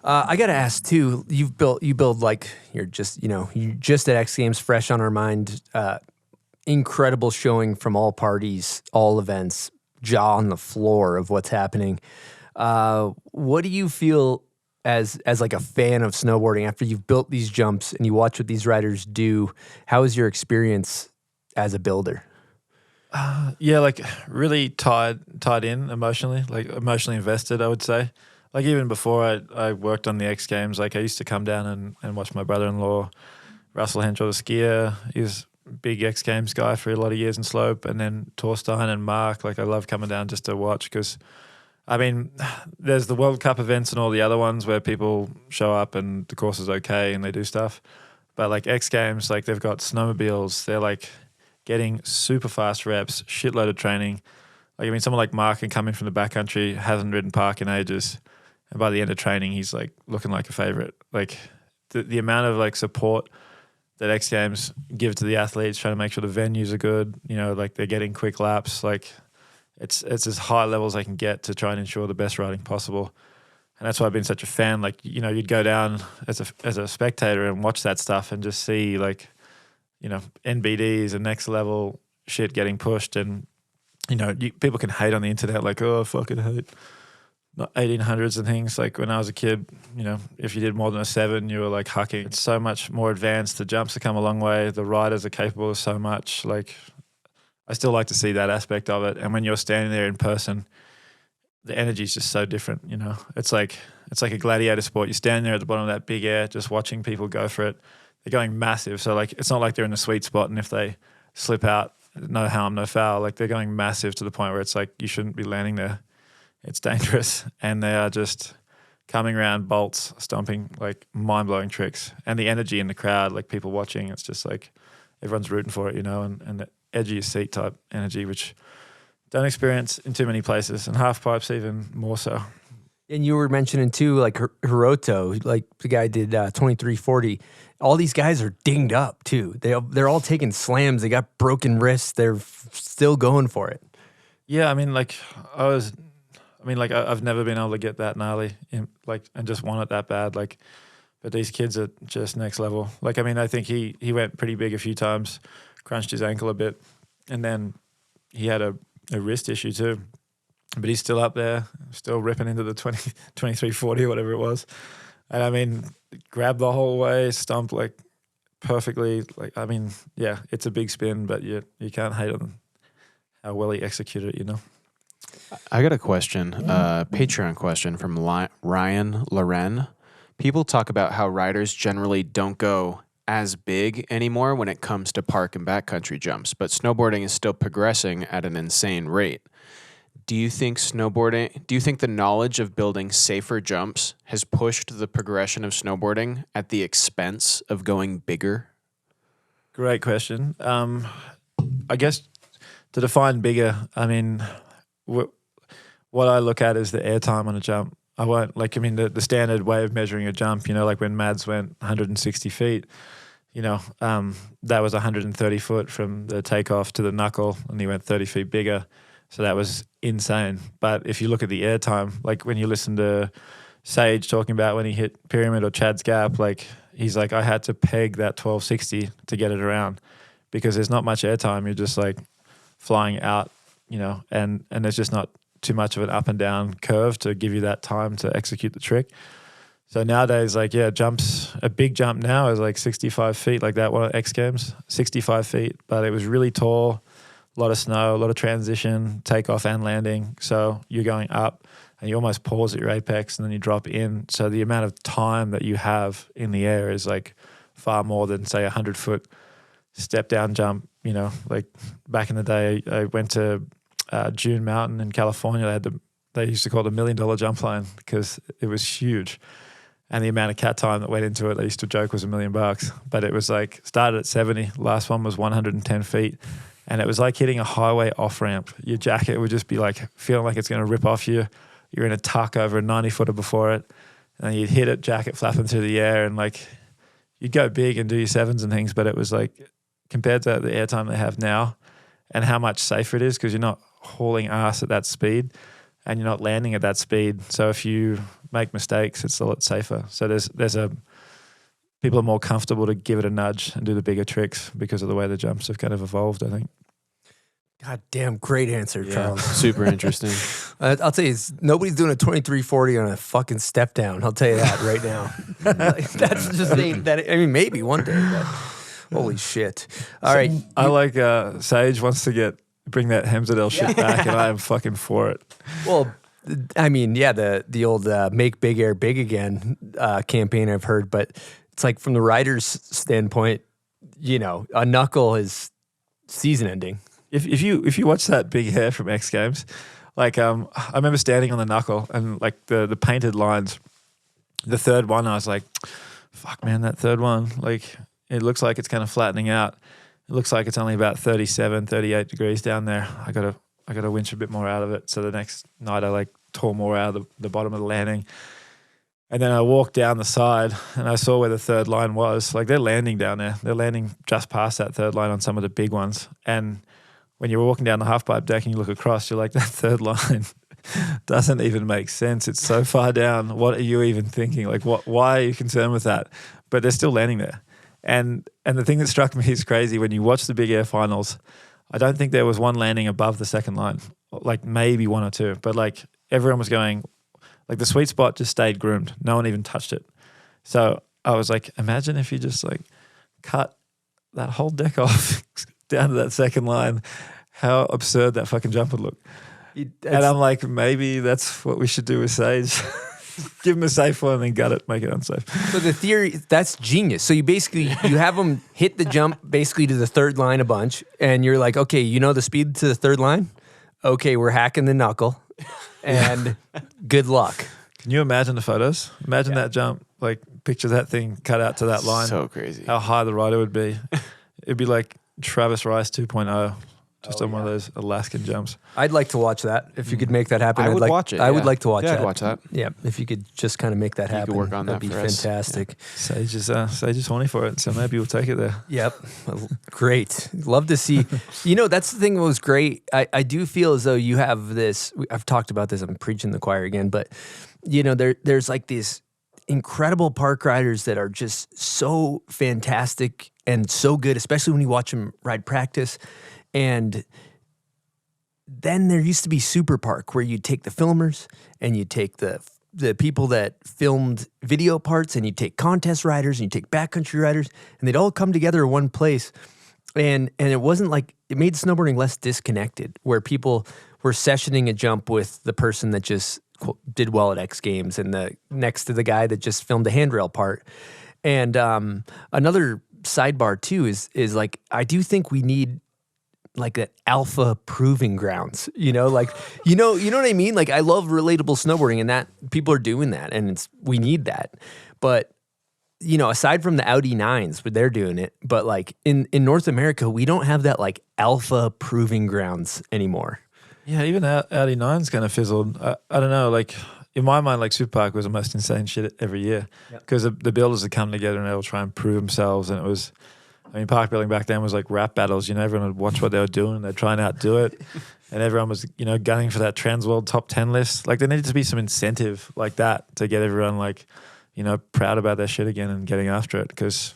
I got to ask too, you build like, you're just at X Games, fresh on our mind, incredible showing from all parties, all events, jaw on the floor of what's happening. What do you feel as like a fan of snowboarding after you've built these jumps and you watch what these riders do? How is your experience as a builder? Yeah, like really tied in emotionally, like emotionally invested, I would say. Like even before I worked on the X Games, like I used to come down and watch my brother-in-law, Russell Henshaw, the skier. He was a big X Games guy for a lot of years in slope. And then Torstein and Mark, like I love coming down just to watch because, I mean, there's the World Cup events and all the other ones where people show up and the course is okay and they do stuff. But like X Games, like they've got snowmobiles, they're like getting super fast reps, shitload of training. Like, I mean, someone like Mark can come in from the backcountry, hasn't ridden park in ages. And by the end of training, he's like looking like a favorite. Like the amount of like support that X Games give to the athletes, trying to make sure the venues are good, like they're getting quick laps. Like it's as high levels they can get to try and ensure the best riding possible. And that's why I've been such a fan. Like, you'd go down as a spectator and watch that stuff and just see like, NBDs and next level shit getting pushed. And, people can hate on the internet like, oh, I fucking hate 1800s and things. Like when I was a kid, if you did more than a 7, you were like hucking. It's so much more advanced. The jumps have come a long way. The riders are capable of so much. Like I still like to see that aspect of it. And when you're standing there in person, the energy is just so different, It's like a gladiator sport. You're standing there at the bottom of that big air, just watching people go for it. They're going massive. So like, it's not like they're in a sweet spot. And if they slip out, no harm, no foul. Like they're going massive to the point where it's like, you shouldn't be landing there. It's dangerous. And they are just coming around bolts, stomping, like mind-blowing tricks. And the energy in the crowd, like people watching, it's just like everyone's rooting for it, and the edge of your seat type energy, which don't experience in too many places. And halfpipes even more so. And you were mentioning too, like Hiroto, like the guy did 2340. All these guys are dinged up too. They're all taking slams. They got broken wrists. They're still going for it. Yeah, I mean, I've never been able to get that gnarly, and just want it that bad. Like, but these kids are just next level. Like, I mean, I think he went pretty big a few times, crunched his ankle a bit, and then he had a wrist issue too. But he's still up there, still ripping into the 2340 or whatever it was. And I mean, grab the whole way, stomp like perfectly. Like, I mean, yeah, it's a big spin, but you can't hate on how well he executed it, I got a question, Patreon question from Ryan Loren. People talk about how riders generally don't go as big anymore when it comes to park and backcountry jumps, but snowboarding is still progressing at an insane rate. Do you think the knowledge of building safer jumps has pushed the progression of snowboarding at the expense of going bigger? Great question. I guess to define bigger, I mean, what I look at is the airtime on a jump. The standard way of measuring a jump, like when Mads went 160 feet, that was 130 foot from the takeoff to the knuckle, and he went 30 feet bigger. So that was insane. But if you look at the airtime, like when you listen to Sage talking about when he hit Pyramid or Chad's Gap, like he's like, I had to peg that 1260 to get it around because there's not much airtime. You're just like flying out, you know, and there's just not too much of an up and down curve to give you that time to execute the trick. So nowadays, like, yeah, a big jump now is like 65 feet, like that one at X Games, 65 feet, but it was really tall, a lot of snow, a lot of transition, takeoff and landing. So you're going up and you almost pause at your apex and then you drop in. So the amount of time that you have in the air is like far more than, say, 100-foot step down jump. You know, like back in the day, I went to June Mountain in California. They used to call it $1 million jump line because it was huge. And the amount of cat time that went into it, they used to joke was $1 million. But it was like, started at 70, last one was 110 feet. And it was like hitting a highway off ramp. Your jacket would just be like feeling like it's going to rip off you. You're in a tuck over a 90-footer before it. And you'd hit it, jacket flapping through the air. And like, you'd go big and do your sevens and things. But it was like, compared to the airtime they have now and how much safer it is because you're not hauling ass at that speed and you're not landing at that speed. So if you make mistakes, it's a lot safer. So people are more comfortable to give it a nudge and do the bigger tricks because of the way the jumps have kind of evolved, I think. God damn, great answer, Charles. Super interesting. I'll tell you, nobody's doing a 2340 on a fucking step down. I'll tell you that right now. Like, that's just that. I mean, maybe one day, but holy shit. All right. I like Sage wants to bring that Hemsdale shit back, and I am fucking for it. Well, I mean, yeah, the old Make Big Air Big Again campaign I've heard, but it's like from the rider's standpoint, you know, a knuckle is season ending. If you watch that big hair from X Games, like I remember standing on the knuckle and like the painted lines, the third one, I was like, fuck man, that third one, like it looks like it's kind of flattening out. It looks like it's only about 37, 38 degrees down there. I gotta winch a bit more out of it. So the next night I like tore more out of the bottom of the landing. And then I walked down the side and I saw where the third line was. Like they're landing down there. They're landing just past that third line on some of the big ones. And when you're walking down the halfpipe deck and you look across, you're like, that third line doesn't even make sense. It's so far down. What are you even thinking? Like, why are you concerned with that? But they're still landing there. And the thing that struck me is crazy when you watch the big air finals, I don't think there was one landing above the second line, like maybe one or two. But like everyone was going, like the sweet spot just stayed groomed. No one even touched it. So I was like, imagine if you just like cut that whole deck off down to that second line, how absurd that fucking jump would look. And I'm like, maybe that's what we should do with Sage. Give him a safe one and then gut it, make it unsafe. So the theory, that's genius. So you have them hit the jump basically to the third line a bunch, and you're like, okay, you know the speed to the third line? Okay, we're hacking the knuckle, and good luck. Can you imagine the photos? Imagine that jump, like picture that thing cut out to that line. So crazy. How high the rider would be. It'd be like Travis Rice 2.0. Just on one of those Alaskan jumps. I'd like to watch that. If you could make that happen, I would watch it. I would like to watch that. I'd watch that. Yeah, if you could just kind of make that happen. You could work on that'd that be for us. fantastic. Sage is horny for it, so maybe we'll take it there. Yep. Great. Love to see. You know, that's the thing that was great. I do feel as though you have this, I've talked about this, I'm preaching the choir again, but you know, there's like these incredible park riders that are just so fantastic and so good, especially when you watch them ride practice. And then there used to be Super Park where you'd take the filmers and you'd take the people that filmed video parts and you'd take contest riders and you'd take backcountry riders and they'd all come together in one place. And it wasn't like, it made snowboarding less disconnected where people were sessioning a jump with the person that just did well at X Games and the next to the guy that just filmed the handrail part. And another sidebar too is like, I do think we need like that alpha proving grounds, you know, like, you know what I mean? Like I love relatable snowboarding and that people are doing that and we need that. But, you know, aside from the Audi 9s where they're doing it, but like in North America, we don't have that like alpha proving grounds anymore. Yeah, even Audi 9's kind of fizzled. I don't know, like in my mind, like Super Park was the most insane shit every year because the builders would come together and they will try and prove themselves. And it was I mean, park building back then was like rap battles. You know, everyone would watch what they were doing. They'd try and outdo it. And everyone was, you know, gunning for that Trans World top 10 list. Like there needed to be some incentive like that to get everyone like, you know, proud about their shit again and getting after it. Because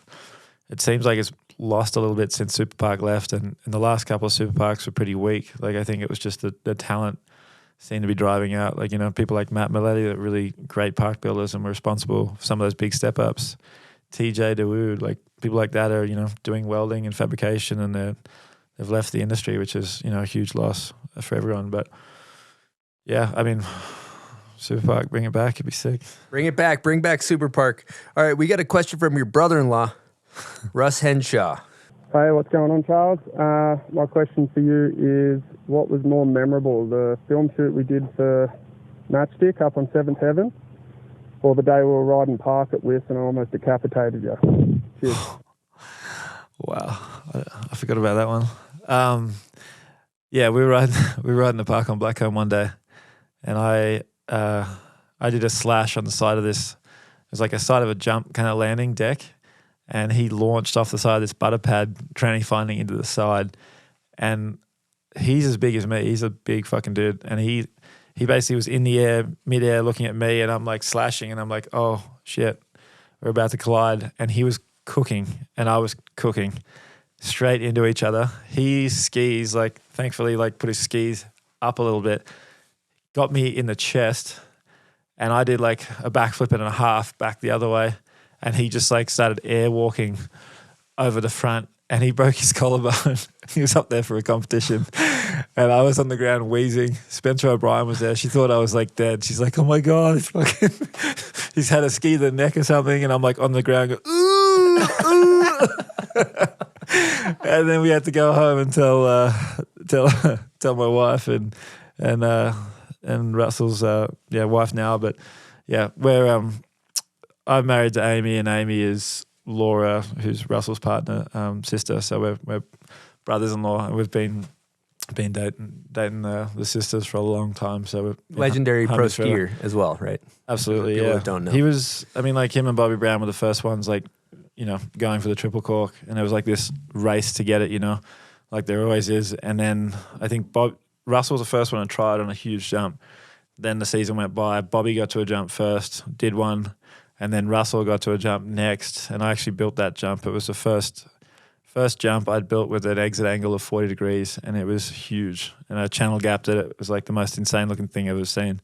it seems like it's lost a little bit since Superpark left. And the last couple of Superparks were pretty weak. Like I think it was just the talent seemed to be driving out. Like, you know, people like Matt Milletti that were really great park builders and were responsible for some of those big step ups. TJ DeWood, like people like that are, you know, doing welding and fabrication, and they've left the industry, which is, you know, a huge loss for everyone. But yeah, I mean, Superpark, bring it back. It'd be sick. Bring it back. Bring back Superpark. All right, we got a question from your brother-in-law, Russ Henshaw. Hey, what's going on, Charles? My question for you is, what was more memorable, the film shoot we did for Matchstick up on 7th Heaven, or the day we were riding park at Wiss and I almost decapitated you? Cheers. Wow, I forgot about that one. Yeah, we were riding the park on Blackcomb one day, and I did a slash on the side of this. It was like a side of a jump kind of landing deck, and he launched off the side of this butter pad, tranny finding into the side, and he's as big as me. He's a big fucking dude, and he basically was in the air, mid-air, looking at me, and I'm like slashing, and I'm like, oh shit, we're about to collide, and he was cooking, and I was cooking straight into each other. He skis, like, thankfully, like, put his skis up a little bit, got me in the chest, and I did like a backflip and a half back the other way, and he just like started air walking over the front, and he broke his collarbone. He was up there for a competition, and I was on the ground wheezing. Spencer O'Brien was there. She thought I was like dead. She's like, oh my God, he's had a ski to the neck or something, and I'm like on the ground going, ooh, ooh. And then we had to go home and tell my wife and Russell's wife now. But yeah, I'm married to Amy, and Amy is Laura, who's Russell's partner, sister. So we're brothers-in-law, and we've been dating the sisters for a long time. So we're Legendary pro skier as well, right? Absolutely, People yeah. that don't know. He was, I mean, like him and Bobby Brown were the first ones, like, you know, going for the triple cork, and there was like this race to get it, you know, like there always is. And then I think Russell was the first one to try it on a huge jump. Then the season went by. Bobby got to a jump first, did one, and then Russell got to a jump next. And I actually built that jump. It was the first jump I'd built with an exit angle of 40 degrees, and it was huge. And I channel gapped it. It was like the most insane looking thing I've ever seen.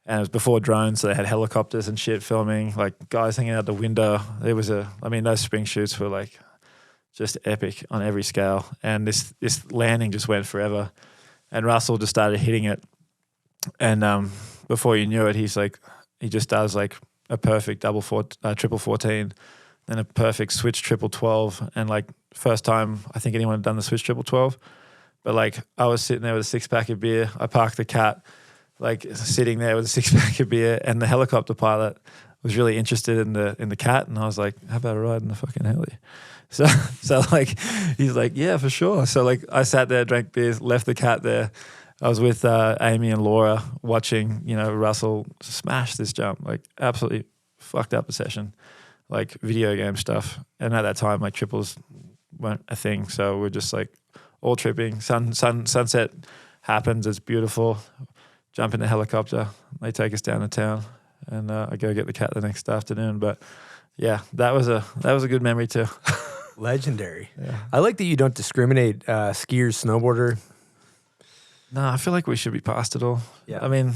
And it was before drones, so they had helicopters and shit filming, like guys hanging out the window. Those spring shoots were like just epic on every scale. And this landing just went forever. And Russell just started hitting it. And before you knew it, he just does like a perfect triple 14, then a perfect switch triple 12. And like first time I think anyone had done the switch triple 12. But like I was sitting there with a 6-pack of beer. I parked the cat, like sitting there with a 6-pack of beer, and the helicopter pilot was really interested in the cat, and I was like, how about a ride in the fucking heli? So like he's like, yeah, for sure. So like I sat there, drank beers, left the cat there. I was with Amy and Laura watching, you know, Russell smash this jump, like absolutely fucked up a session, like video game stuff. And at that time, like triples weren't a thing, so we're just like all tripping. Sunset happens, it's beautiful. Jump in the helicopter, they take us down to town, and I go get the cat the next afternoon. But yeah, that was a good memory too. Legendary. Yeah. I like that you don't discriminate skier, snowboarder. No, I feel like we should be past it all. Yeah. I mean,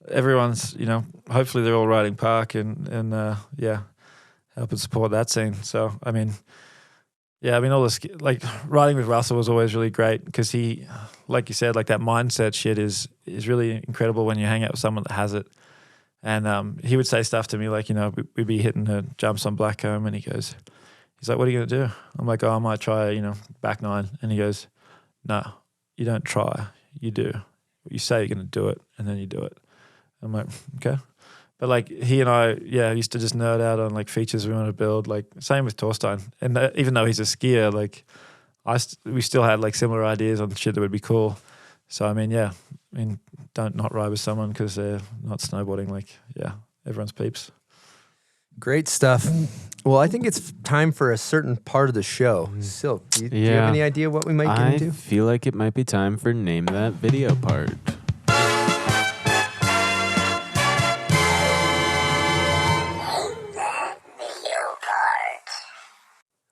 everyone's, you know, hopefully they're all riding park and help and support that scene. So, I mean, yeah, I mean, all this, like riding with Russell was always really great because he, like you said, like that mindset shit is really incredible when you hang out with someone that has it. And he would say stuff to me like, you know, we'd be hitting the jumps on Blackcomb, and he's like, what are you going to do? I'm like, oh, I might try, you know, back 9. And he goes, no, you don't try, you do. You say you're going to do it, and then you do it. I'm like, okay. But like he and I, used to just nerd out on like features we want to build. Like same with Torstein. And even though he's a skier, like we still had like similar ideas on shit that would be cool. So I mean, don't not ride with someone because they're not snowboarding. Like, yeah, everyone's peeps. Great stuff. Well, I think it's time for a certain part of the show. Silk, do you have any idea what we might get into? I feel like it might be time for Name That Video part.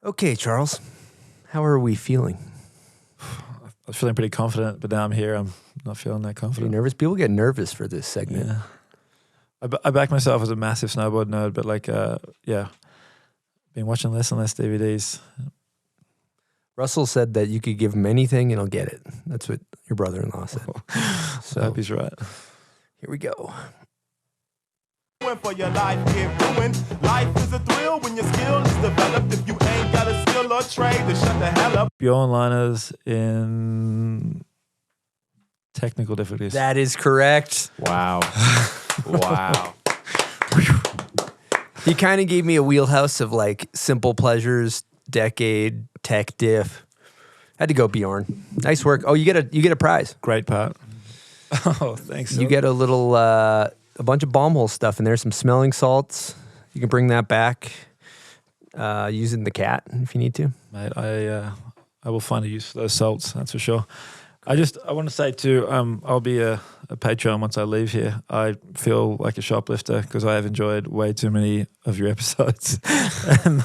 Okay, Charles. How are we feeling? I was feeling pretty confident, but now I'm here. I'm not feeling that Are you confident. nervous? People get nervous for this segment. Yeah. I back myself as a massive snowboard nerd, but like, been watching less and less DVDs. Russell said that you could give him anything and he'll get it. That's what your brother-in-law said. So I hope he's right. Here we go. For your life get ruined. Life is a thrill when your skill is developed. If you ain't got a skill or trade, then shut the hell up. Bjorn Liners in technical difficulties. That is correct. Wow. Wow. He kind of gave me a wheelhouse of like Simple Pleasures, Decade, Tech Diff. Had to go Bjorn. Nice work. Oh, you get a prize. Great part. Oh, thanks. You get a little a bunch of bomb hole stuff in there, some smelling salts. You can bring that back using the cat if you need to. Mate, I will find a use for those salts, that's for sure. I want to say too, I'll be a Patreon once I leave here. I feel like a shoplifter because I have enjoyed way too many of your episodes and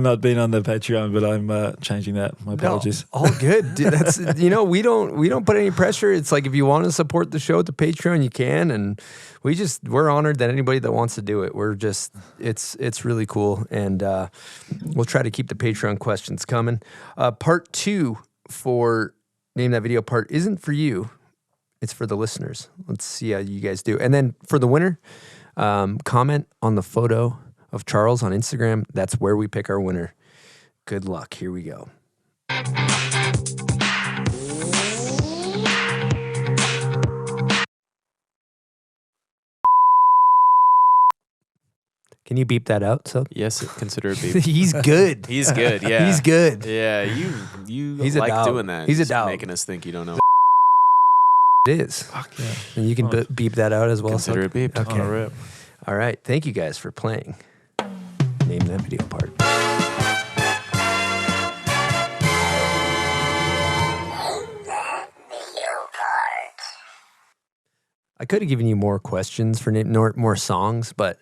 not been on the Patreon, but I'm changing that. My apologies. No, all good. Dude, that's we don't put any pressure. It's like if you want to support the show at the Patreon, you can, and we're honored that anybody that wants to do it. We're just it's really cool, and we'll try to keep the Patreon questions coming. Part 2 for Name That Video part isn't for you. It's for the listeners. Let's see how you guys do. And then for the winner, comment on the photo of Charles on Instagram. That's where we pick our winner. Good luck. Here we go. Can you beep that out? So Yes, consider it beep. he's good. He's good, yeah. He's good. Yeah, you He's a like dog. doing that. He's a Just dog. making us think you don't know. It is. Fuck yeah. And you can beep that out as well. Consider so. it beeped. Okay. On a rip. All right. Thank you guys for playing. Name That Video part. I could have given you more questions for more songs, but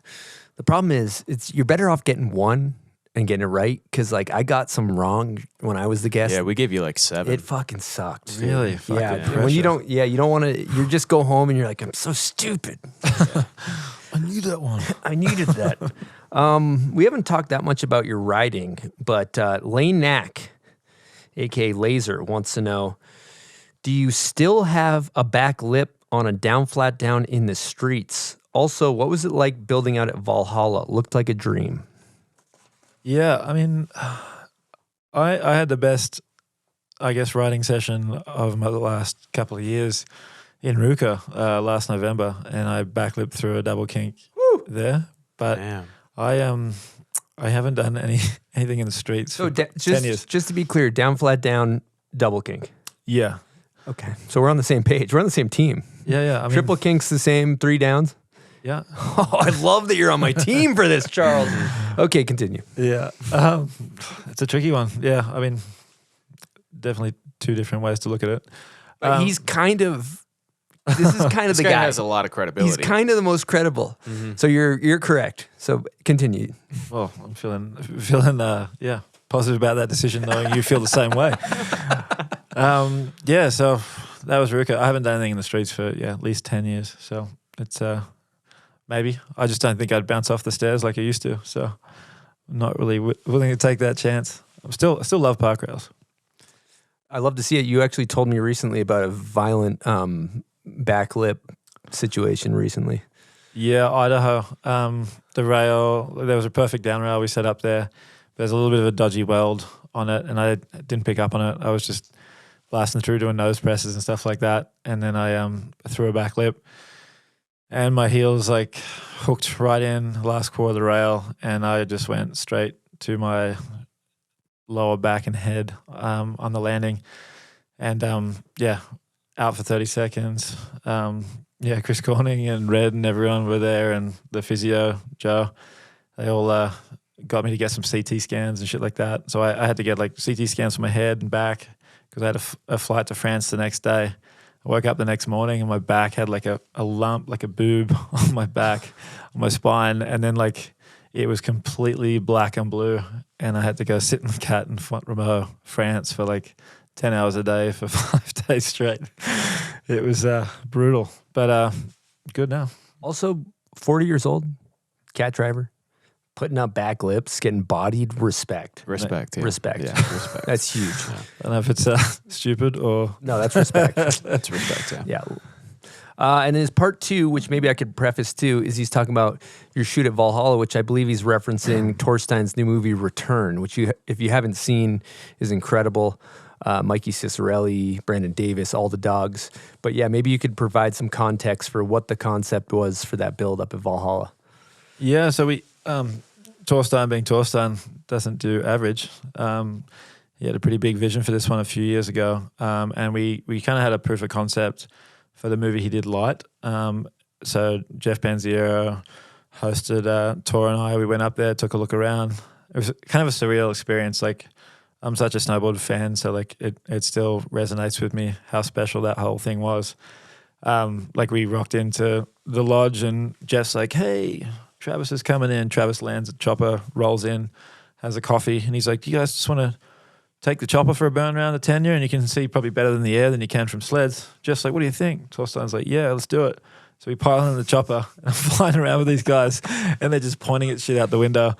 the problem is you're better off getting one and getting it right because like I got some wrong when I was the guest. Yeah, we gave you like 7. It fucking sucked. dude. Really? Fucking Yeah. When you don't want to, you just go home and you're like, I'm so stupid. I knew that one. I needed that. We haven't talked that much about your riding, but Lane Knack, aka Laser, wants to know, do you still have a back lip on a down flat down in the streets? Also, what was it like building out at Valhalla? Looked like a dream. Yeah, I mean, I had the best, I guess, riding session of my last couple of years in Ruka last November, and I backlipped through a double kink there. But Damn. I haven't done anything in the streets So for 10 years. just to be clear, down flat down, double kink. Yeah, Okay, so we're on the same page. We're on the same team. yeah. I mean, Triple kink's the same, 3 downs. Yeah, Oh, I love that you're on my team for this, Charles. Okay, continue. yeah. It's a tricky one. Yeah, I mean, definitely 2 different ways to look at it. He's kind of. This is kind of This the guy guy. has a lot of credibility. He's kind of the most credible. So you're correct. So continue. Well, I'm feeling positive about that decision, knowing you feel the same way. Yeah, so that was Ruka. I haven't done anything in the streets for at least 10 years. So it's maybe I just don't think I'd bounce off the stairs like I used to. So I'm not really willing to take that chance. I still love park rails. I love to see it. You actually told me recently about a violent back lip situation recently. Yeah, Idaho. The rail, there was a perfect down rail we set up there. There's a little bit of a dodgy weld on it, and I didn't pick up on it. I was just blasting through doing nose presses and stuff like that. And then I threw a back lip, and my heels like hooked right in the last core of the rail, and I just went straight to my lower back and head on the landing. And out for 30 seconds. Chris Corning and Red and everyone were there, and the physio, Joe. they all got me to get some CT scans and shit like that. So I had to get like CT scans for my head and back because I had a flight to France the next day. I woke up the next morning and my back had like a lump, like a boob on my back, on my spine. And then like it was completely black and blue. And I had to go sit in the cat in Font-Romeu, France for like 10 hours a day for 5 days straight. It was brutal, but good now. Also, 40 years old, cat driver, putting up back lips, getting bodied. Respect. Respect. Yeah. Respect. Yeah, respect. That's huge. Yeah. I don't know if it's stupid or... No, that's respect. That's respect, yeah. Yeah. And his part 2, which maybe I could preface too, is he's talking about your shoot at Valhalla, which I believe he's referencing Torstein's new movie Return, which if you haven't seen is incredible. Mikey Cicerelli, Brandon Davis, all the dogs. But yeah, maybe you could provide some context for what the concept was for that build up at Valhalla. Yeah, so we Torstein being Torstein doesn't do average. He had a pretty big vision for this one a few years ago, and we kind of had a proof of concept for the movie he did Light. So Jeff Panziero hosted Tor and I. We went up there, took a look around. It was kind of a surreal experience. Like, I'm such a snowboard fan, so like it still resonates with me how special that whole thing was. Like we rocked into the lodge and Jeff's like, "Hey, Travis is coming in." Travis lands a chopper, rolls in, has a coffee, and he's like, "Do you guys just want to take the chopper for a burn around the tenure? And you can see probably better than the air than you can from sleds." Jeff's like, "What do you think?" Torstein's like, "Yeah, let's do it." So we pile in the chopper and I'm flying around with these guys and they're just pointing at shit out the window.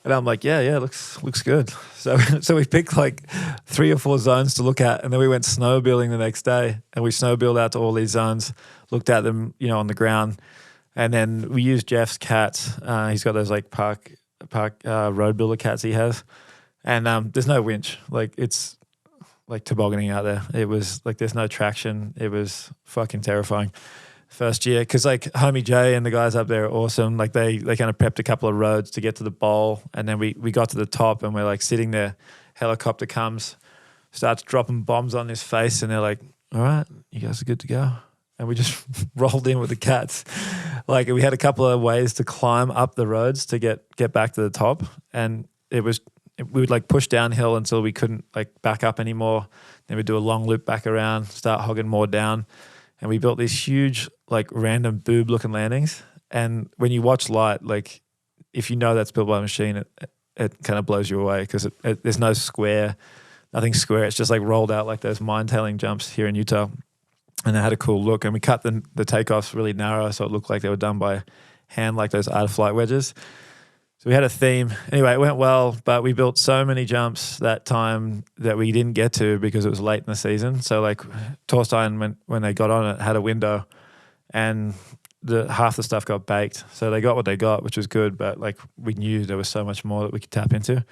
And I'm like, yeah, looks good. So we picked like 3 or 4 zones to look at, and then we went snowmobiling the next day, and we snowmobiled out to all these zones, looked at them, on the ground, and then we used Jeff's cats. He's got those like park road builder cats he has, and there's no winch. Like it's like tobogganing out there. It was like there's no traction. It was fucking terrifying. First year, because like homie Jay and the guys up there are awesome. Like they kind of prepped a couple of roads to get to the bowl, and then we got to the top and we're like sitting there. Helicopter comes, starts dropping bombs on his face, and they're like, "All right, you guys are good to go." And we just rolled in with the cats. Like we had a couple of ways to climb up the roads to get back to the top, and we would like push downhill until we couldn't like back up anymore. Then we'd do a long loop back around, start hogging more down. And we built these huge, like random boob-looking landings. And when you watch Light, like if you know that's built by a machine, it kind of blows you away because there's no square, nothing square. It's just like rolled out like those mine-tailing jumps here in Utah. And it had a cool look. And we cut the takeoffs really narrow so it looked like they were done by hand, like those out-of-flight wedges. So we had a theme. Anyway, it went well, but we built so many jumps that time that we didn't get to because it was late in the season. So like Torstein, when they got on it, had a window and half the stuff got baked. So they got what they got, which was good, but like we knew there was so much more that we could tap into.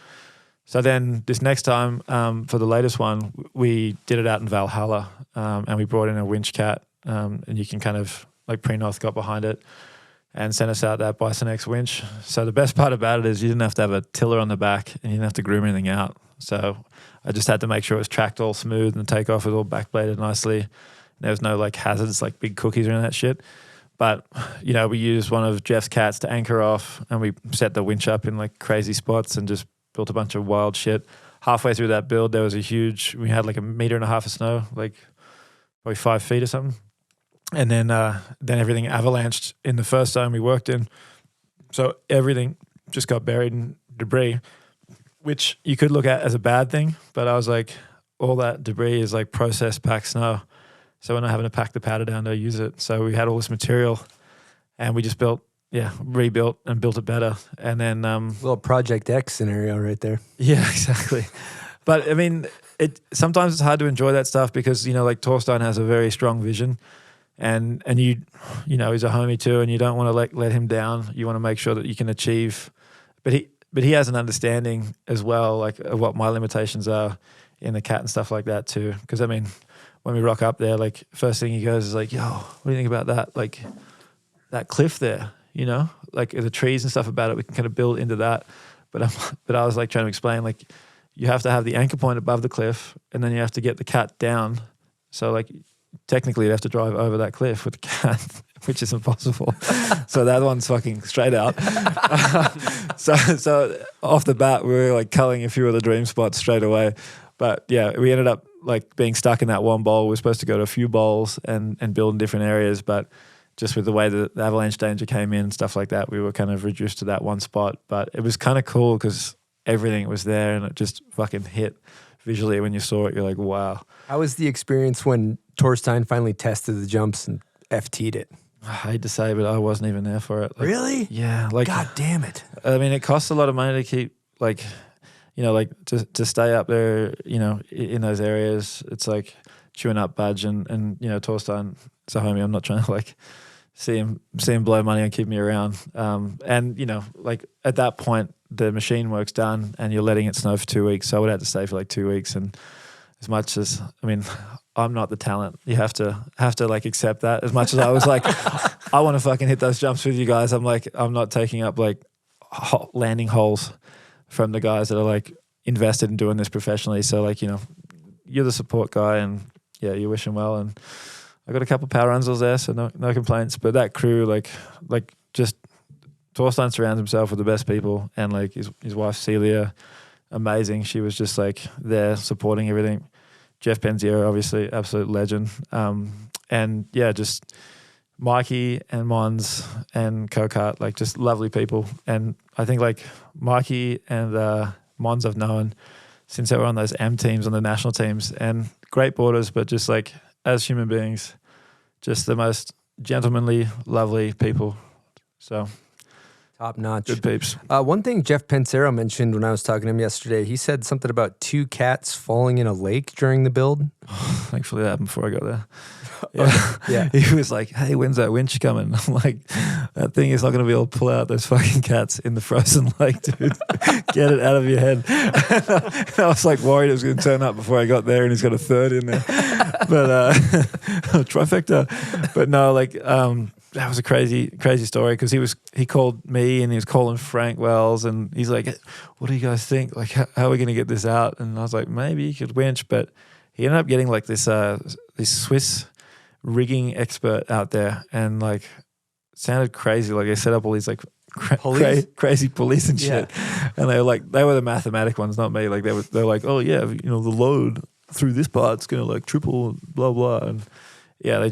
So then this next time for the latest one, we did it out in Valhalla and we brought in a winch cat and you can kind of like Pre-North got behind it and sent us out that Bison X winch. So the best part about it is you didn't have to have a tiller on the back and you didn't have to groom anything out. So I just had to make sure it was tracked all smooth and the takeoff was all backbladed nicely. There was no like hazards like big cookies or any of that shit. But, we used one of Jeff's cats to anchor off and we set the winch up in like crazy spots and just built a bunch of wild shit. Halfway through that build, there was we had like 1.5 meters of snow, like probably 5 feet or something. And then everything avalanched in the first zone we worked in. So everything just got buried in debris, which you could look at as a bad thing. But I was like, all that debris is like processed packed snow. So we're not having to pack the powder down to use it. So we had all this material and we just rebuilt and built it better. And then... little Project X scenario right there. Yeah, exactly. But I mean, sometimes it's hard to enjoy that stuff because, like Torstein has a very strong vision. And he's a homie too, and you don't want to let him down. You want to make sure that you can achieve, but he has an understanding as well, like of what my limitations are in the cat and stuff like that too. Because I mean, when we rock up there, like first thing he goes is like, "Yo, what do you think about that? Like that cliff there, like the trees and stuff about it. We can kind of build into that." But I was like trying to explain, like you have to have the anchor point above the cliff, and then you have to get the cat down. So like. Technically, you'd have to drive over that cliff with the cat which is impossible. So that one's fucking straight out. So off the bat, we were like culling a few of the dream spots straight away. But yeah, we ended up like being stuck in that one bowl. We were supposed to go to a few bowls and build in different areas, but just with the way the avalanche danger came in and stuff like that, we were kind of reduced to that one spot. But it was kind of cool because everything was there and it just fucking hit visually. When you saw it, you're like, wow. How was the experience when Torstein finally tested the jumps and FT'd it? I hate to say, but I wasn't even there for it. Like, really? Yeah. Like, God damn it. I mean, it costs a lot of money to keep, like, you know, like to stay up there, you know, in those areas. It's like chewing up Budge and you know, Torstein, it's a homie. I'm not trying to like see him blow money and keep me around. And, you know, like at that point, the machine work's done and you're letting it snow for 2 weeks. So I would have to stay for like 2 weeks. And as much as, I mean, I'm not the talent. You have to like accept that. As much as I was like, I want to fucking hit those jumps with you guys. I'm like, I'm not taking up like landing holes from the guys that are like invested in doing this professionally. So like, you know, you're the support guy and yeah, you wish him well. And I got a couple of power runs there, so no complaints. But that crew, like just Torstein surrounds himself with the best people, and like his wife Celia, amazing. She was just like there supporting everything. Jeff Penziero, obviously, absolute legend. And yeah, just Mikey and Mons and Kokart, like just lovely people. And I think like Mikey and Mons I've known since they were on those M teams, on the national teams, and great boarders, but just like as human beings, just the most gentlemanly, lovely people. So top notch. Good peeps. One thing Jeff Pensero mentioned when I was talking to him yesterday, he said something about 2 cats falling in a lake during the build. Thankfully that happened before I got there. Yeah. Yeah. He was like, hey, when's that winch coming? I'm like, that thing is not going to be able to pull out those fucking cats in the frozen lake, dude. Get it out of your head. And I was like worried it was going to turn up before I got there and he's got a third in there. But trifecta. But no, like that was a crazy story because he called me and he was calling Frank Wells and he's like, what do you guys think? Like, how are we going to get this out? And I was like, maybe you could winch. But he ended up getting like this Swiss rigging expert out there and like it sounded crazy. Like they set up all these like crazy police and shit. Yeah. And they were the mathematic ones, not me. Like they're like, oh yeah, you know, the load through this part's going to like triple, blah, blah. And yeah, they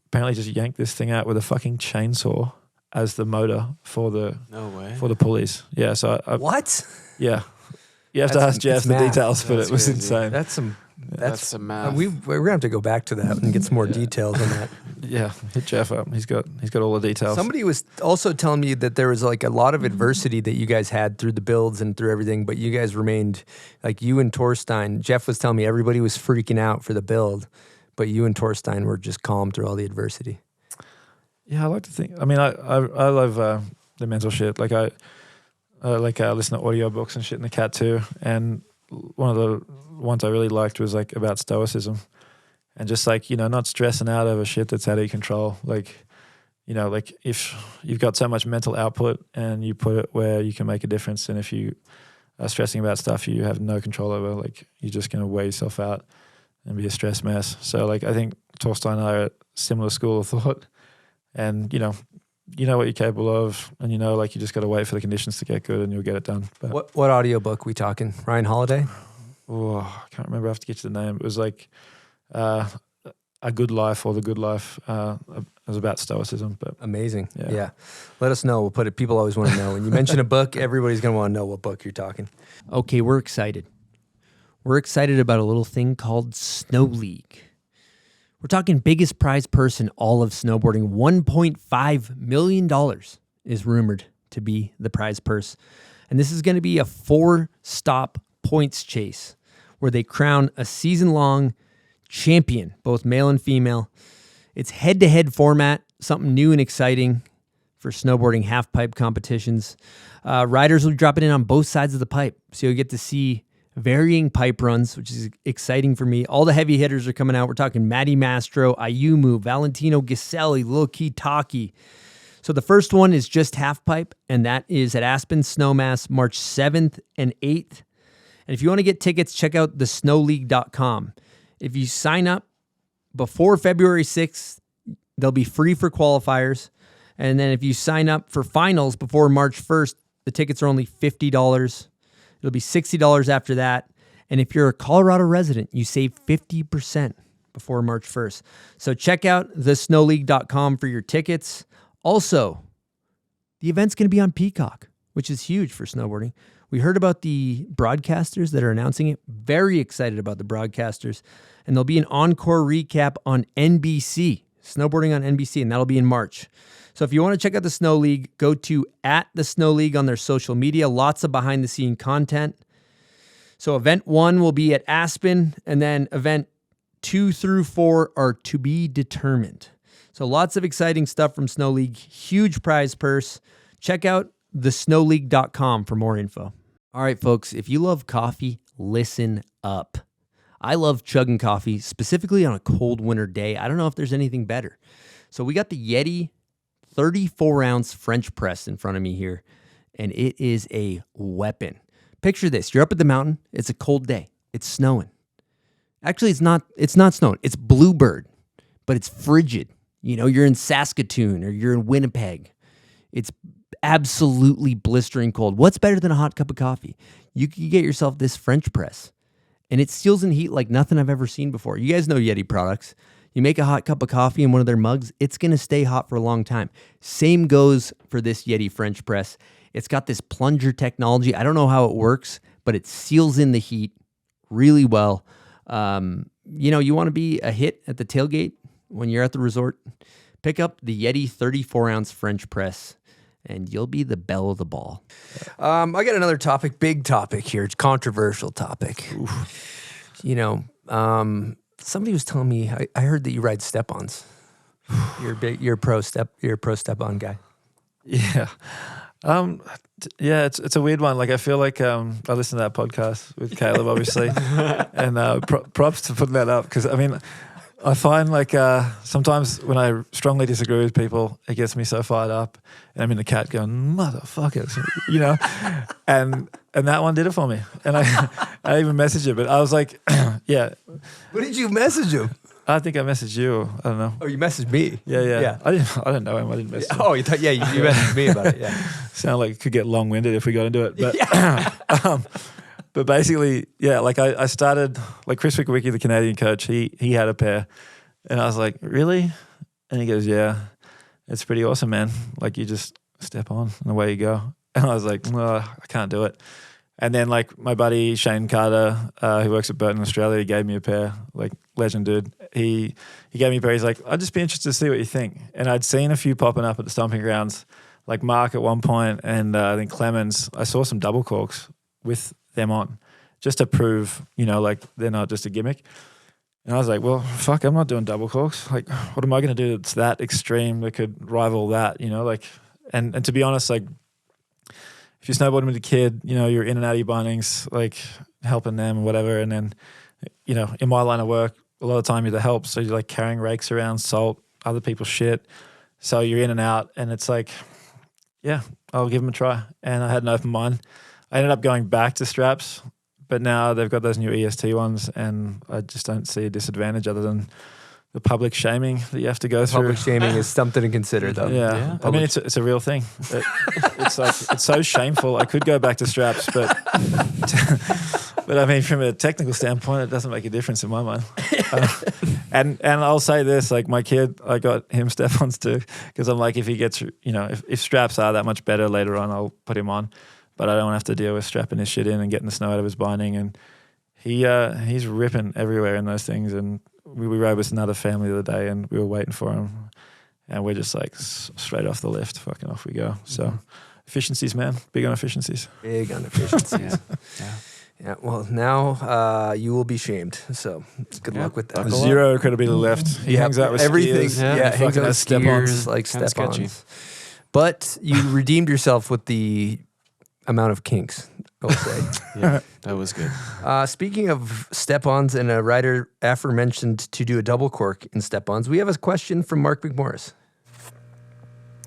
apparently just yanked this thing out with a fucking chainsaw as the motor for the pulleys. Yeah. So what? Yeah. You have to ask Jeff the details, but it was insane. That's some math. We're gonna have to go back to that and get some more details on that. Yeah, hit Jeff up. He's got all the details. Somebody was also telling me that there was like a lot of adversity that you guys had through the builds and through everything, but you guys remained like you and Torstein. Jeff was telling me everybody was freaking out for the build, but you and Torstein were just calm through all the adversity. Yeah, I like to think. I mean, I love the mental shit. Like I listen to audio books and shit in the cat too, and one of the ones I really liked was like about stoicism and just like, you know, not stressing out over shit that's out of your control. Like, you know, like if you've got so much mental output and you put it where you can make a difference, and if you are stressing about stuff you have no control over, like you're just going to wear yourself out and be a stress mess. So like I think Torstein and I are a similar school of thought, and you know what you're capable of, and you know, like you just got to wait for the conditions to get good and you'll get it done. But what audiobook we talking? Ryan Holiday? Oh, I can't remember. I have to get you the name. It was like A Good Life or The Good Life. It was about stoicism. But amazing. Yeah. Let us know. We'll put it. People always want to know. When you mention a book, everybody's going to want to know what book you're talking. Okay, we're excited. We're excited about a little thing called Snow League. We're talking biggest prize purse in all of snowboarding. $1.5 million is rumored to be the prize purse. And this is going to be a 4-stop points chase where they crown a season-long champion, both male and female. It's head-to-head format, something new and exciting for snowboarding half-pipe competitions. Riders will be dropping in on both sides of the pipe, so you'll get to see varying pipe runs, which is exciting for me. All the heavy hitters are coming out. We're talking Matty Mastro, Ayumu, Valentino Giselli, Lil Kitaki. So the first one is just half pipe, and that is at Aspen Snowmass, March 7th and 8th. And if you want to get tickets, check out thesnowleague.com. If you sign up before February 6th, They'll be free for qualifiers. And then if you sign up for finals before March 1st, the tickets are only $50. It'll be $60 after that. And if you're a Colorado resident, you save 50% before March 1st. So check out thesnowleague.com for your tickets. Also, the event's going to be on Peacock, which is huge for snowboarding. We heard about the broadcasters that are announcing it. Very excited about the broadcasters. And there'll be an encore recap on NBC, snowboarding on NBC, and that'll be in March. So if you want to check out the Snow League, go to @the_Snow_League on their social media. Lots of behind-the-scene content. So event 1 will be at Aspen, and then event 2 through 4 are to be determined. So lots of exciting stuff from Snow League. Huge prize purse. Check out thesnowleague.com for more info. All right, folks, if you love coffee, listen up. I love chugging coffee, specifically on a cold winter day. I don't know if there's anything better. So we got the Yeti 34-ounce French press in front of me here, and it is a weapon. Picture this. You're up at the mountain. It's a cold day. It's snowing. Actually, it's not snowing. It's bluebird, but it's frigid. You know, you're in Saskatoon or you're in Winnipeg. It's absolutely blistering cold. What's better than a hot cup of coffee? You can get yourself this French press, and it seals in heat like nothing I've ever seen before. You guys know Yeti products. You make a hot cup of coffee in one of their mugs, it's going to stay hot for a long time. Same goes for this Yeti French press. It's got this plunger technology. I don't know how it works, but it seals in the heat really well. You know, you want to be a hit at the tailgate when you're at the resort, pick up the Yeti 34-ounce French press, and you'll be the belle of the ball. I got another topic, big topic here. It's controversial topic. Oof. You know, somebody was telling me, I heard that you ride step-ons. You're a pro step-on guy. Yeah. Yeah, it's a weird one. Like, I feel like I listened to that podcast with Caleb, obviously, and props to putting that up, because I mean, I find like sometimes when I strongly disagree with people, it gets me so fired up, and I'm in the cat going, motherfuckers, you know, and that one did it for me, and I even messaged it, but I was like, yeah. What did you message him? I think I messaged you. I don't know. Oh, you messaged me? Yeah. I didn't know him. I didn't message him. Oh, you thought, you messaged me about it, yeah. Sound like it could get long-winded if we got into it. But but basically, yeah, like I started, like Chris Wickwicki, the Canadian coach, he had a pair. And I was like, really? And he goes, yeah, it's pretty awesome, man. Like, you just step on and away you go. And I was like, well, I can't do it. And then, like, my buddy Shane Carter, who works at Burton Australia, he gave me a pair, like, legend dude. He gave me a pair. He's like, I'd just be interested to see what you think. And I'd seen a few popping up at the stomping grounds, like Mark at one point, and I think Clemens. I saw some double corks with them on, just to prove, you know, like, they're not just a gimmick. And I was like, well, fuck, I'm not doing double corks. Like, what am I going to do that's that extreme that could rival that, you know? Like, and to be honest, like, if you're snowboarding with a kid, you know, you're in and out of your bindings, like, helping them or whatever. And then, you know, in my line of work, a lot of the time you're the help. So you're like carrying rakes around, salt, other people's shit. So you're in and out. And it's like, yeah, I'll give them a try. And I had an open mind. I ended up going back to straps, but now they've got those new EST ones, and I just don't see a disadvantage other than the public shaming that you have to go through. Public shaming is something to consider, though. Yeah. I mean, it's a real thing. It's like, it's so shameful. I could go back to straps, but I mean, from a technical standpoint, it doesn't make a difference in my mind. And I'll say this, like, my kid, I got him step-ons too, because I'm like, if he gets, you know, if straps are that much better later on, I'll put him on. But I don't want to have to deal with strapping his shit in and getting the snow out of his binding. And he's ripping everywhere in those things. And we rode with another family the other day, and we were waiting for him, and we're just like straight off the lift, fucking off we go. So efficiencies, man, big on efficiencies. Big on efficiencies. Yeah. Well, now you will be shamed. So good luck with that. Zero credibility left. He hangs out with everything. skiers. Yeah, hangs out with skiers, like Kinda step-ons. But you redeemed yourself with the amount of kinks, I will say. Yeah, that was good. Speaking of step-ons and a rider aforementioned to do a double cork in step-ons, we have a question from Mark McMorris.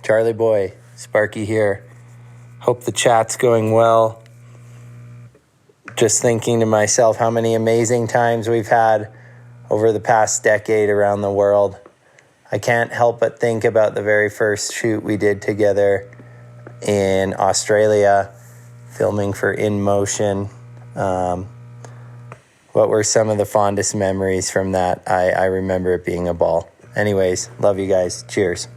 Charlie boy, Sparky here. Hope the chat's going well. Just thinking to myself how many amazing times we've had over the past decade around the world. I can't help but think about the very first shoot we did together in Australia, filming for In Motion. What were some of the fondest memories from that? I remember it being a ball. Anyways, love you guys. Cheers.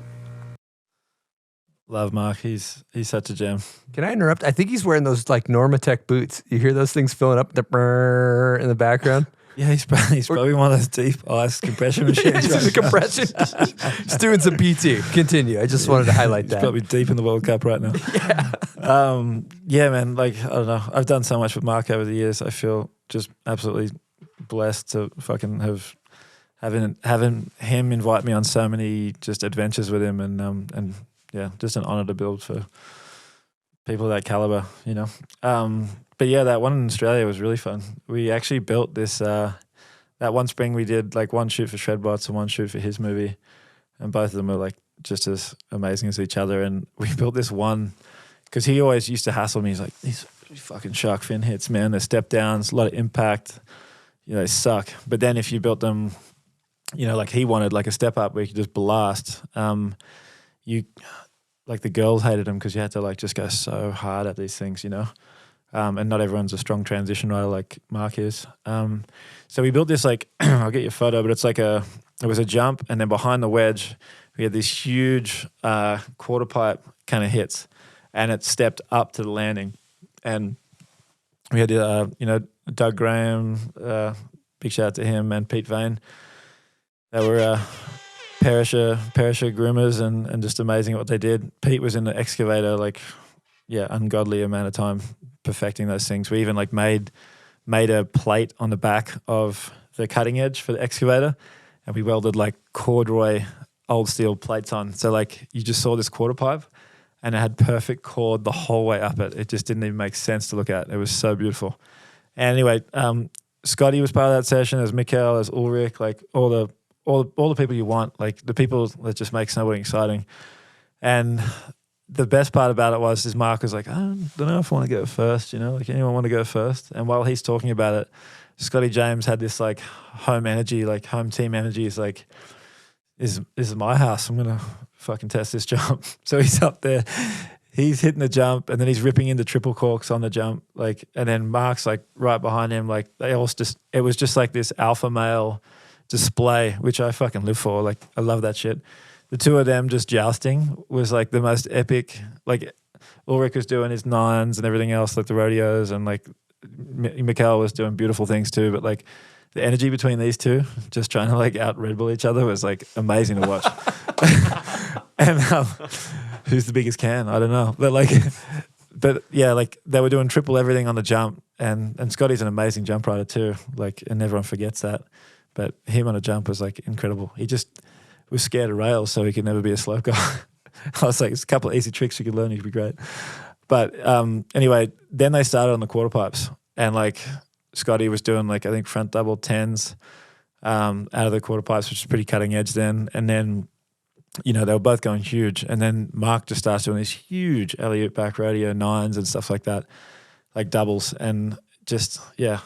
Love Mark. He's such a gem. Can I interrupt? I think he's wearing those like Normatec boots. You hear those things filling up the brrr in the background? Yeah, he's probably one of those deep ice compression machines. It's a compression. He's doing some PT. Continue. I just wanted to highlight He's that. probably deep in the World Cup right now. Yeah, man. Like, I don't know. I've done so much with Mark over the years. I feel just absolutely blessed to fucking having him invite me on so many just adventures with him, and yeah, just an honor to build for people of that caliber, you know. But yeah, that one in Australia was really fun. We actually built this, that one spring we did like one shoot for Shredbots and one shoot for his movie. And both of them were like just as amazing as each other. And we built this one, because he always used to hassle me. He's like, these fucking shark fin hits, man, they're step downs, a lot of impact, you know, they suck. But then if you built them, you know, like he wanted like a step up where you could just blast, like the girls hated him because you had to like just go so hard at these things, you know. And not everyone's a strong transition rider like Mark is. So we built this like, I'll get you a photo, but it's like it was a jump, and then behind the wedge, we had these huge quarter pipe kind of hits, and it stepped up to the landing. And we had, you know, Doug Graham, big shout out to him, and Pete Vain. They were Perisher groomers and just amazing at what they did. Pete was in the excavator, like, yeah, ungodly amount of time perfecting those things. We even like made a plate on the back of the cutting edge for the excavator, and we welded like corduroy old steel plates on. So like you just saw this quarter pipe and it had perfect cord the whole way up it. It just didn't even make sense to look at. It was so beautiful. And anyway, Scotty was part of that session, as Mikkel, as Ulrich, like all the people you want, like the people that just make snowboarding exciting. And the best part about it was Mark was like, I don't know if I want to go first, you know, like anyone want to go first? And while he's talking about it, Scotty James had this like home energy, like home team energy. Is like, this is my house. I'm going to fucking test this jump. So he's up there, he's hitting the jump, and then he's ripping into triple corks on the jump. Like, and then Mark's like right behind him. Like it was just like this alpha male display, which I fucking live for. Like I love that shit. The two of them just jousting was like the most epic. Like Ulrich was doing his nines and everything else, like the rodeos, and like Mikkel was doing beautiful things too. But like the energy between these two, just trying to like out Red Bull each other, was like amazing to watch. And who's the biggest can? I don't know. But yeah, like they were doing triple everything on the jump, and Scotty's an amazing jump rider too. Like, and everyone forgets that. But him on a jump was like incredible. He just was scared of rails, so he could never be a slope guy. I was like, it's a couple of easy tricks you could learn, you could be great. But anyway, then they started on the quarter pipes, and like Scotty was doing like, I think front double 10s out of the quarter pipes, which is pretty cutting edge then. And then, you know, they were both going huge. And then Mark just starts doing these huge alley-oop back rodeo 9s and stuff like that, like doubles. And just, yeah,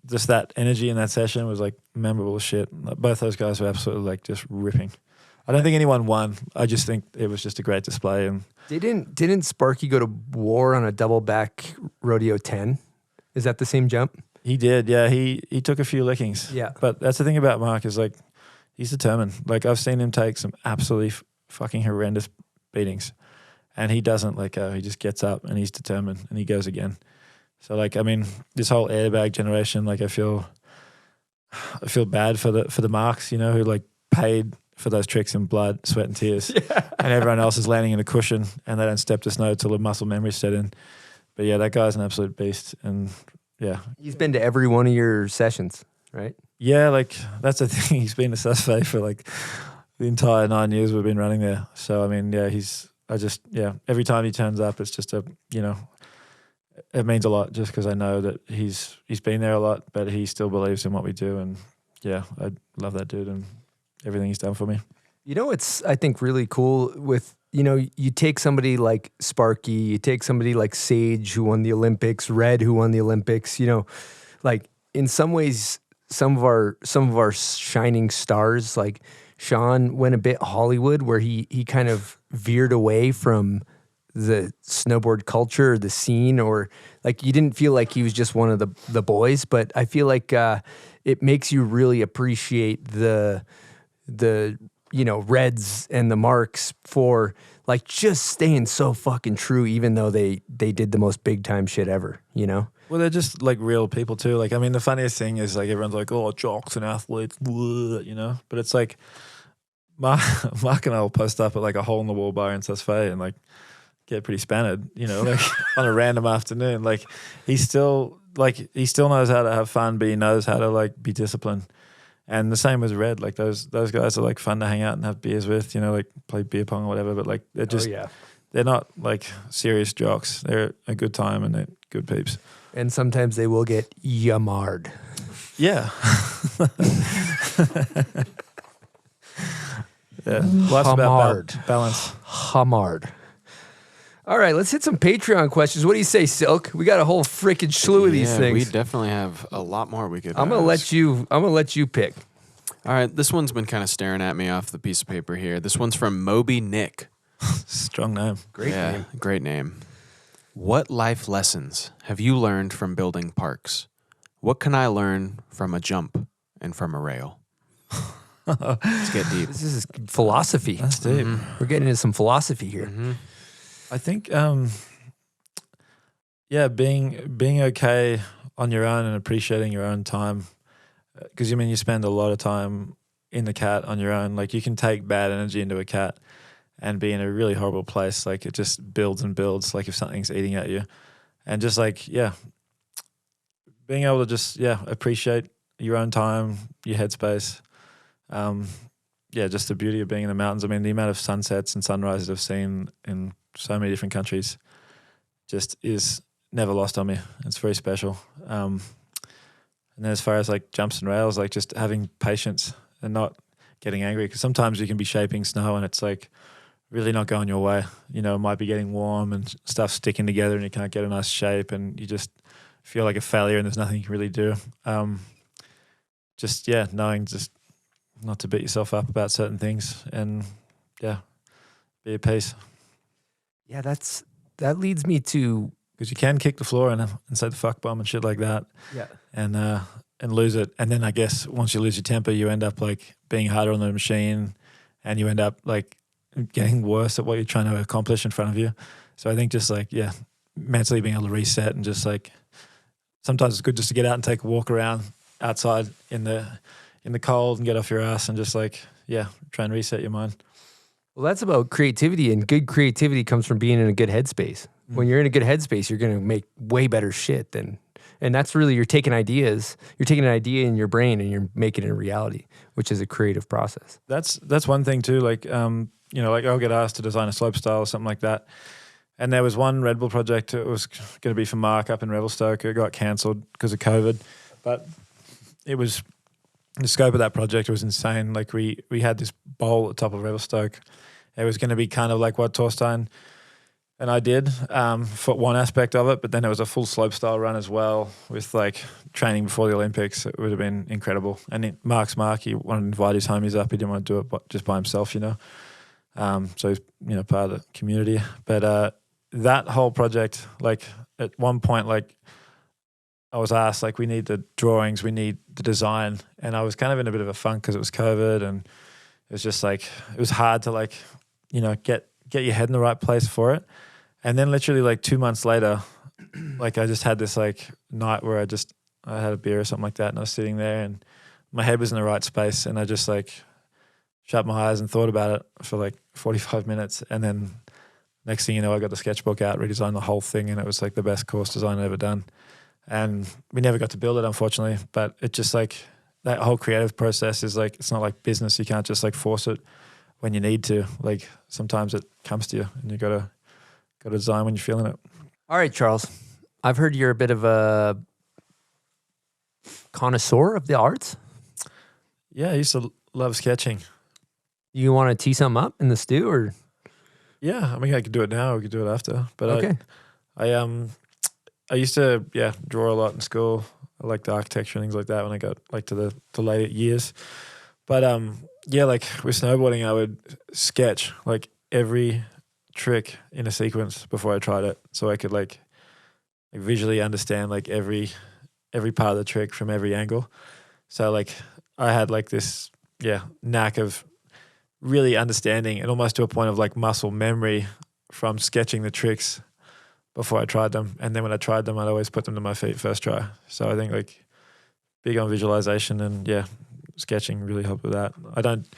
just that energy in that session was like memorable as shit. Both those guys were absolutely like just ripping. I don't think anyone won. I just think it was just a great display. And didn't Sparky go to war on a double back rodeo 10? Is that the same jump? He did, yeah. He took a few lickings. Yeah. But that's the thing about Mark, is like he's determined. Like I've seen him take some absolutely fucking horrendous beatings, and he doesn't let go. He just gets up and he's determined and he goes again. So like, I mean, this whole airbag generation, like I feel bad for the Marks, you know, who like paid for those tricks in blood, sweat and tears. Yeah. And everyone else is landing in a cushion and they don't step to snow till the muscle memory set in. But yeah, that guy's an absolute beast. And yeah. He's been to every one of your sessions, right? Yeah, like that's the thing. He's been a suspect for like the entire 9 years we've been running there. So, I mean, yeah, every time he turns up, it's just it means a lot, just because I know that he's been there a lot, but he still believes in what we do. And yeah, I love that dude and everything he's done for me. You know, it's, I think, really cool with, you know, you take somebody like Sparky, you take somebody like Sage, who won the Olympics, Red, who won the Olympics, you know, like in some ways, some of our shining stars, like Sean went a bit Hollywood, where he kind of veered away from the snowboard culture or the scene, or like you didn't feel like he was just one of the boys. But I feel like it makes you really appreciate the Reds and the Marks for like just staying so fucking true, even though they did the most big time shit ever, Well, they're just like real people too. Like, I mean, the funniest thing is like everyone's like, oh, jocks and athletes, but it's like Mark and I will post up at like a hole in the wall bar in Saas-Fee and like get pretty spannered, like on a random afternoon. Like he still knows how to have fun, but he knows how to like be disciplined. And the same with Red. Like those guys are like fun to hang out and have beers with, like play beer pong or whatever. But like they're just they're not like serious jocks. They're a good time and they're good peeps. And sometimes they will get yammered. Yeah. Yeah. Life's about balance. Hammered. All right, let's hit some Patreon questions. What do you say, Silk? We got a whole freaking slew of these things. We definitely have a lot more we could. I'm gonna let you pick. All right, this one's been kind of staring at me off the piece of paper here. This one's from Moby Nick. Strong name. Great name. What life lessons have you learned from building parks? What can I learn from a jump and from a rail? Let's get deep. This is philosophy. That's deep. Mm-hmm. We're getting into some philosophy here. Mm-hmm. I think, being okay on your own and appreciating your own time, because you spend a lot of time in the cat on your own. Like you can take bad energy into a cat and be in a really horrible place. Like it just builds and builds. Like if something's eating at you, and just like being able to just appreciate your own time, your headspace. Just the beauty of being in the mountains. I mean, the amount of sunsets and sunrises I've seen in so many different countries just is never lost on me. It's very special. And then as far as like jumps and rails, like just having patience and not getting angry, because sometimes you can be shaping snow and it's like really not going your way. It might be getting warm and stuff sticking together and you can't get a nice shape and you just feel like a failure and there's nothing you can really do. Knowing just not to beat yourself up about certain things and be at peace. Yeah, that leads me to, because you can kick the floor and say the fuck bomb and shit like that. Yeah. And lose it. And then I guess once you lose your temper, you end up like being harder on the machine and you end up like getting worse at what you're trying to accomplish in front of you. So I think just like, mentally being able to reset and just like, sometimes it's good just to get out and take a walk around outside in the cold and get off your ass and just like, try and reset your mind. Well, that's about creativity, and good creativity comes from being in a good headspace. When you're in a good headspace, you're going to make way better shit and that's really, you're taking an idea in your brain and you're making it a reality, which is a creative process. That's one thing too. Like, like I'll get asked to design a slopestyle or something like that. And there was one Red Bull project. It was going to be for Mark up in Revelstoke. It got cancelled because of COVID, but it was, the scope of that project was insane. Like we had this bowl at the top of Revelstoke. It was going to be kind of like what Torstein and I did for one aspect of it, but then there was a full slopestyle run as well with like training before the Olympics. It would have been incredible. And Mark's Mark, he wanted to invite his homies up. He didn't want to do it just by himself, So he's, part of the community. But that whole project, like at one point, like I was asked, like, we need the drawings, we need the design. And I was kind of in a bit of a funk because it was COVID and it was just like, it was hard to like, get your head in the right place for it. And then literally like 2 months later, like I just had this like night where I had a beer or something like that and I was sitting there and my head was in the right space and I just like shut my eyes and thought about it for like 45 minutes. And then next thing you know, I got the sketchbook out, redesigned the whole thing and it was like the best course design I've ever done. And we never got to build it, unfortunately, but it just like that whole creative process is like, it's not like business. You can't just like force it when you need to. Like sometimes it comes to you and you gotta design when you're feeling it. All right, Charles, I've heard you're a bit of a connoisseur of the arts. Yeah, I used to love sketching. You want to tee something up in the stew or? Yeah, I mean, I could do it now or we could do it after. But okay. I used to, draw a lot in school. I liked the architecture and things like that when I got like to the later years. But yeah, like with snowboarding, I would sketch like every trick in a sequence before I tried it, so I could like visually understand like every part of the trick from every angle. So like I had like this knack of really understanding and almost to a point of like muscle memory from sketching the tricks before I tried them. And then when I tried them, I'd always put them to my feet first try. So I think like big on visualization and sketching really helped with that. I don't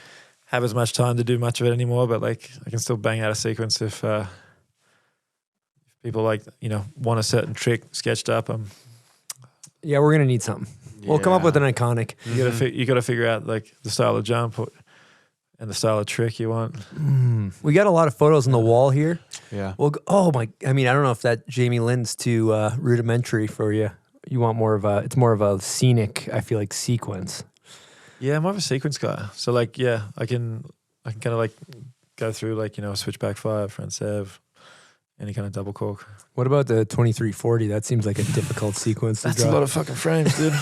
have as much time to do much of it anymore, but like I can still bang out a sequence if people like, want a certain trick sketched up. Yeah, we're gonna need something. We'll come up with an iconic. You got to figure out like the style of jump and the style of trick you want. We got a lot of photos on the wall here. Yeah. Well, I mean, I don't know if that Jamie Lynn's too rudimentary for you. You want it's more of a scenic, I feel like, sequence. Yeah, I'm more of a sequence guy. So like, I can kind of like go through like, switchback 5, front sev, any kind of double cork. What about the 2340? That seems like a difficult sequence to That's draw. a lot of fucking frames, dude.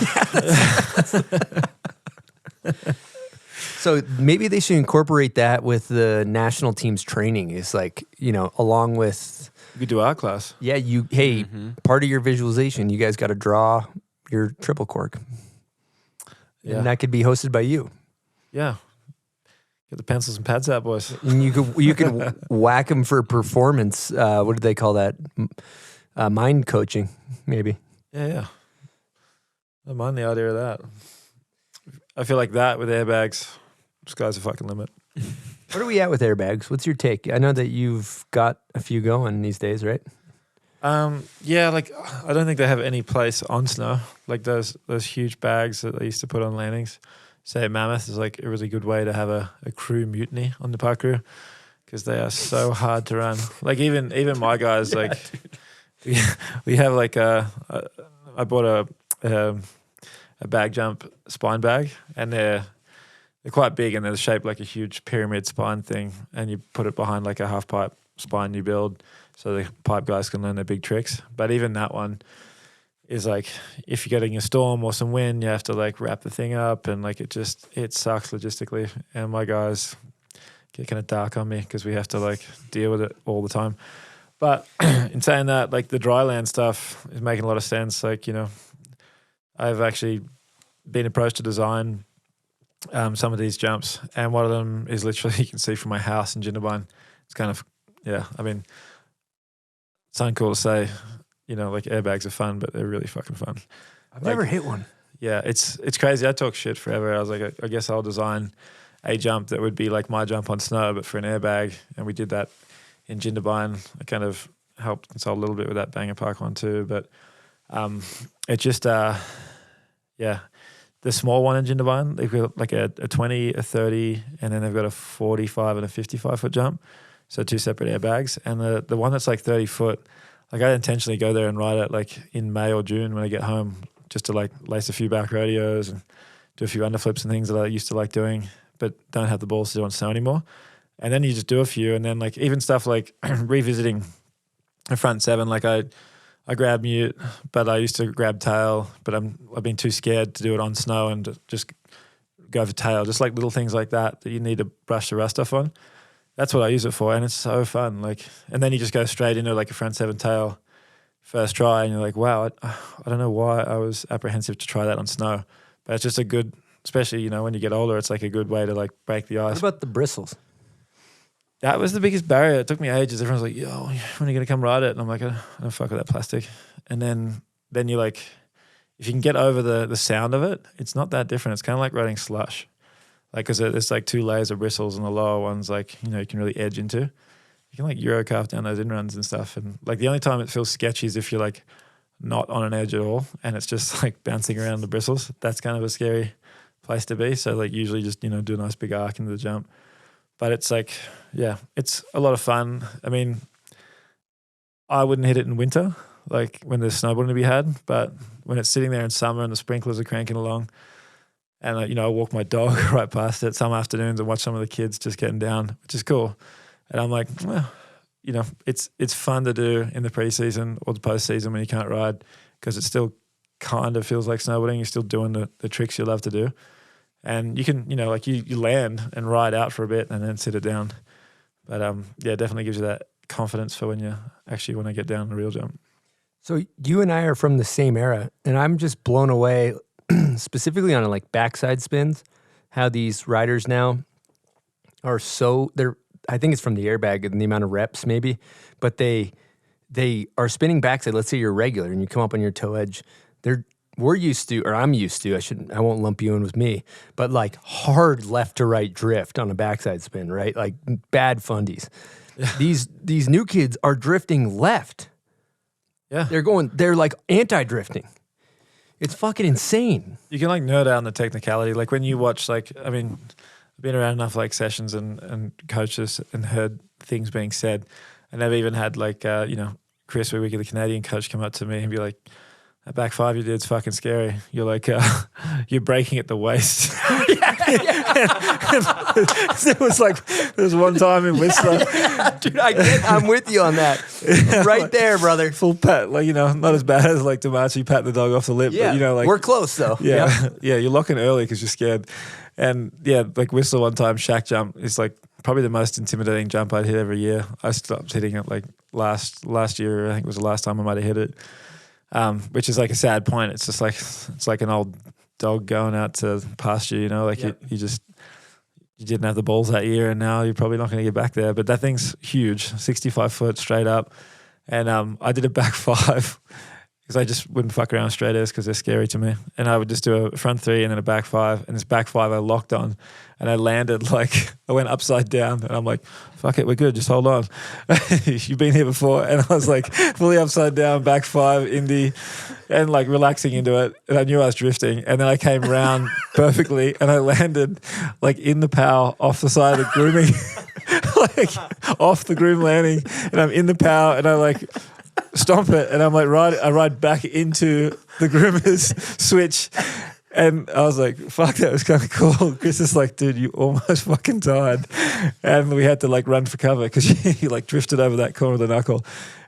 So maybe they should incorporate that with the national team's training. Is like, along with... You could do art class. Yeah, part of your visualization, you guys got to draw your triple cork. Yeah. And that could be hosted by you. Yeah. Get the pencils and pads out, boys. And you could whack them for performance. What do they call that? Mind coaching, maybe. Yeah. I don't mind the idea of that. I feel like that with airbags, sky's the fucking limit. What are we at with airbags? What's your take? I know that you've got a few going these days, right? Yeah, like I don't think they have any place on snow. Like those huge bags that they used to put on landings. Say at Mammoth is like a really good way to have a crew mutiny on the park crew because they are so hard to run. Like even my guys, like we have like I bought a bag jump spine bag and they're quite big and they're shaped like a huge pyramid spine thing and you put it behind like a half pipe spine you build so the pipe guys can learn their big tricks. But even that one is like if you're getting a storm or some wind, you have to like wrap the thing up and like it sucks logistically. And my guys get kind of dark on me because we have to like deal with it all the time. But in saying that, like the dry land stuff is making a lot of sense. Like, I've actually been approached to design some of these jumps, and one of them is literally you can see from my house in Jindabyne. It's kind of I mean, it's uncool to say, like airbags are fun, but they're really fucking fun. I've never hit one. Yeah, it's crazy. I talk shit forever. I was like, I guess I'll design a jump that would be like my jump on snow, but for an airbag, and we did that in Jindabyne. I kind of helped consult a little bit with that Banger Park one too, but it just the small one in Jindabyne, they've got like a 20, a 30, and then they've got a 45 and a 55 foot jump. So 2 separate airbags. And the one that's like 30 foot, like I intentionally go there and ride it like in May or June when I get home just to like lace a few back rodeos and do a few underflips and things that I used to like doing, but don't have the balls to do on snow anymore. And then you just do a few and then like even stuff like revisiting a front seven, like I grab mute, but I used to grab tail, but I've been too scared to do it on snow and just go for tail, just like little things like that you need to brush the rust off on. That's what I use it for, and it's so fun. Like, and then you just go straight into like a front seven tail first try, and you're like, wow, I don't know why I was apprehensive to try that on snow, but it's just a good, especially when you get older, it's like a good way to like break the ice. What about the bristles? That was the biggest barrier. It took me ages. Everyone's like, yo, when are you going to come ride it? And I'm like, I don't fuck with that plastic. And then you like, if you can get over the sound of it, it's not that different. It's kind of like riding slush. Like, because there's like 2 layers of bristles and the lower one's like, you can really edge into. You can like Euro carve down those in-runs and stuff. And like the only time it feels sketchy is if you're like not on an edge at all and it's just like bouncing around the bristles. That's kind of a scary place to be. So like usually just, do a nice big arc into the jump. But it's like, yeah, it's a lot of fun. I mean, I wouldn't hit it in winter, like when there's snowboarding to be had. But when it's sitting there in summer and the sprinklers are cranking along, and I walk my dog right past it some afternoons and watch some of the kids just getting down, which is cool. And I'm like, well, it's fun to do in the preseason or the postseason when you can't ride because it still kind of feels like snowboarding. You're still doing the tricks you love to do. And you can, like you land and ride out for a bit and then sit it down. But yeah, it definitely gives you that confidence for when you actually want to get down the real jump. So you and I are from the same era, and I'm just blown away, specifically on like backside spins, how these riders now are I think it's from the airbag and the amount of reps maybe, but they are spinning backside. Let's say you're regular and you come up on your toe edge. I'm used to, I won't lump you in with me, but like hard left to right drift on a backside spin, right? Like bad fundies. Yeah. These new kids are drifting left. Yeah. They're like anti-drifting. It's fucking insane. You can like nerd out on the technicality. Like when you watch I've been around enough like sessions and coaches and heard things being said. And they've even had Chris Wewick, the Canadian coach, come up to me and be like, that back five you did is fucking scary. You're like, you're breaking at the waist. It was like, there was one time in Whistler. Dude, I'm with you on that. Right there, brother. Full pat, not as bad as like Damachi patting the dog off the lip. Yeah, but, we're close though. Yeah, Yep. Yeah, you're locking early because you're scared. And yeah, like Whistler one time, shack jump is like probably the most intimidating jump I'd hit every year. I stopped hitting it like last year. I think it was the last time I might have hit it. Which is like a sad point. It's just like it's like an old dog going out to pasture, yep. You didn't have the balls that year, and now you're probably not going to get back there. But that thing's huge, 65 foot straight up, and I did a back five because I just wouldn't fuck around with straight airs because they're scary to me. And I would just do a front three and then a back five, and this back five I locked on, and I landed I went upside down, and I'm like, fuck it, we're good, just hold on. You've been here before. And I was like fully upside down, back five, indie, and like relaxing into it. And I knew I was drifting. And then I came round perfectly, and I landed like in the power off the side of the grooming, like off the groom landing. And I'm in the power, and I like stomp it, and I'm like, I ride back into the groomer's switch. And I was like, fuck, that was kind of cool. Chris is like, dude, you almost fucking died. And we had to like run for cover because he like drifted over that corner of the knuckle.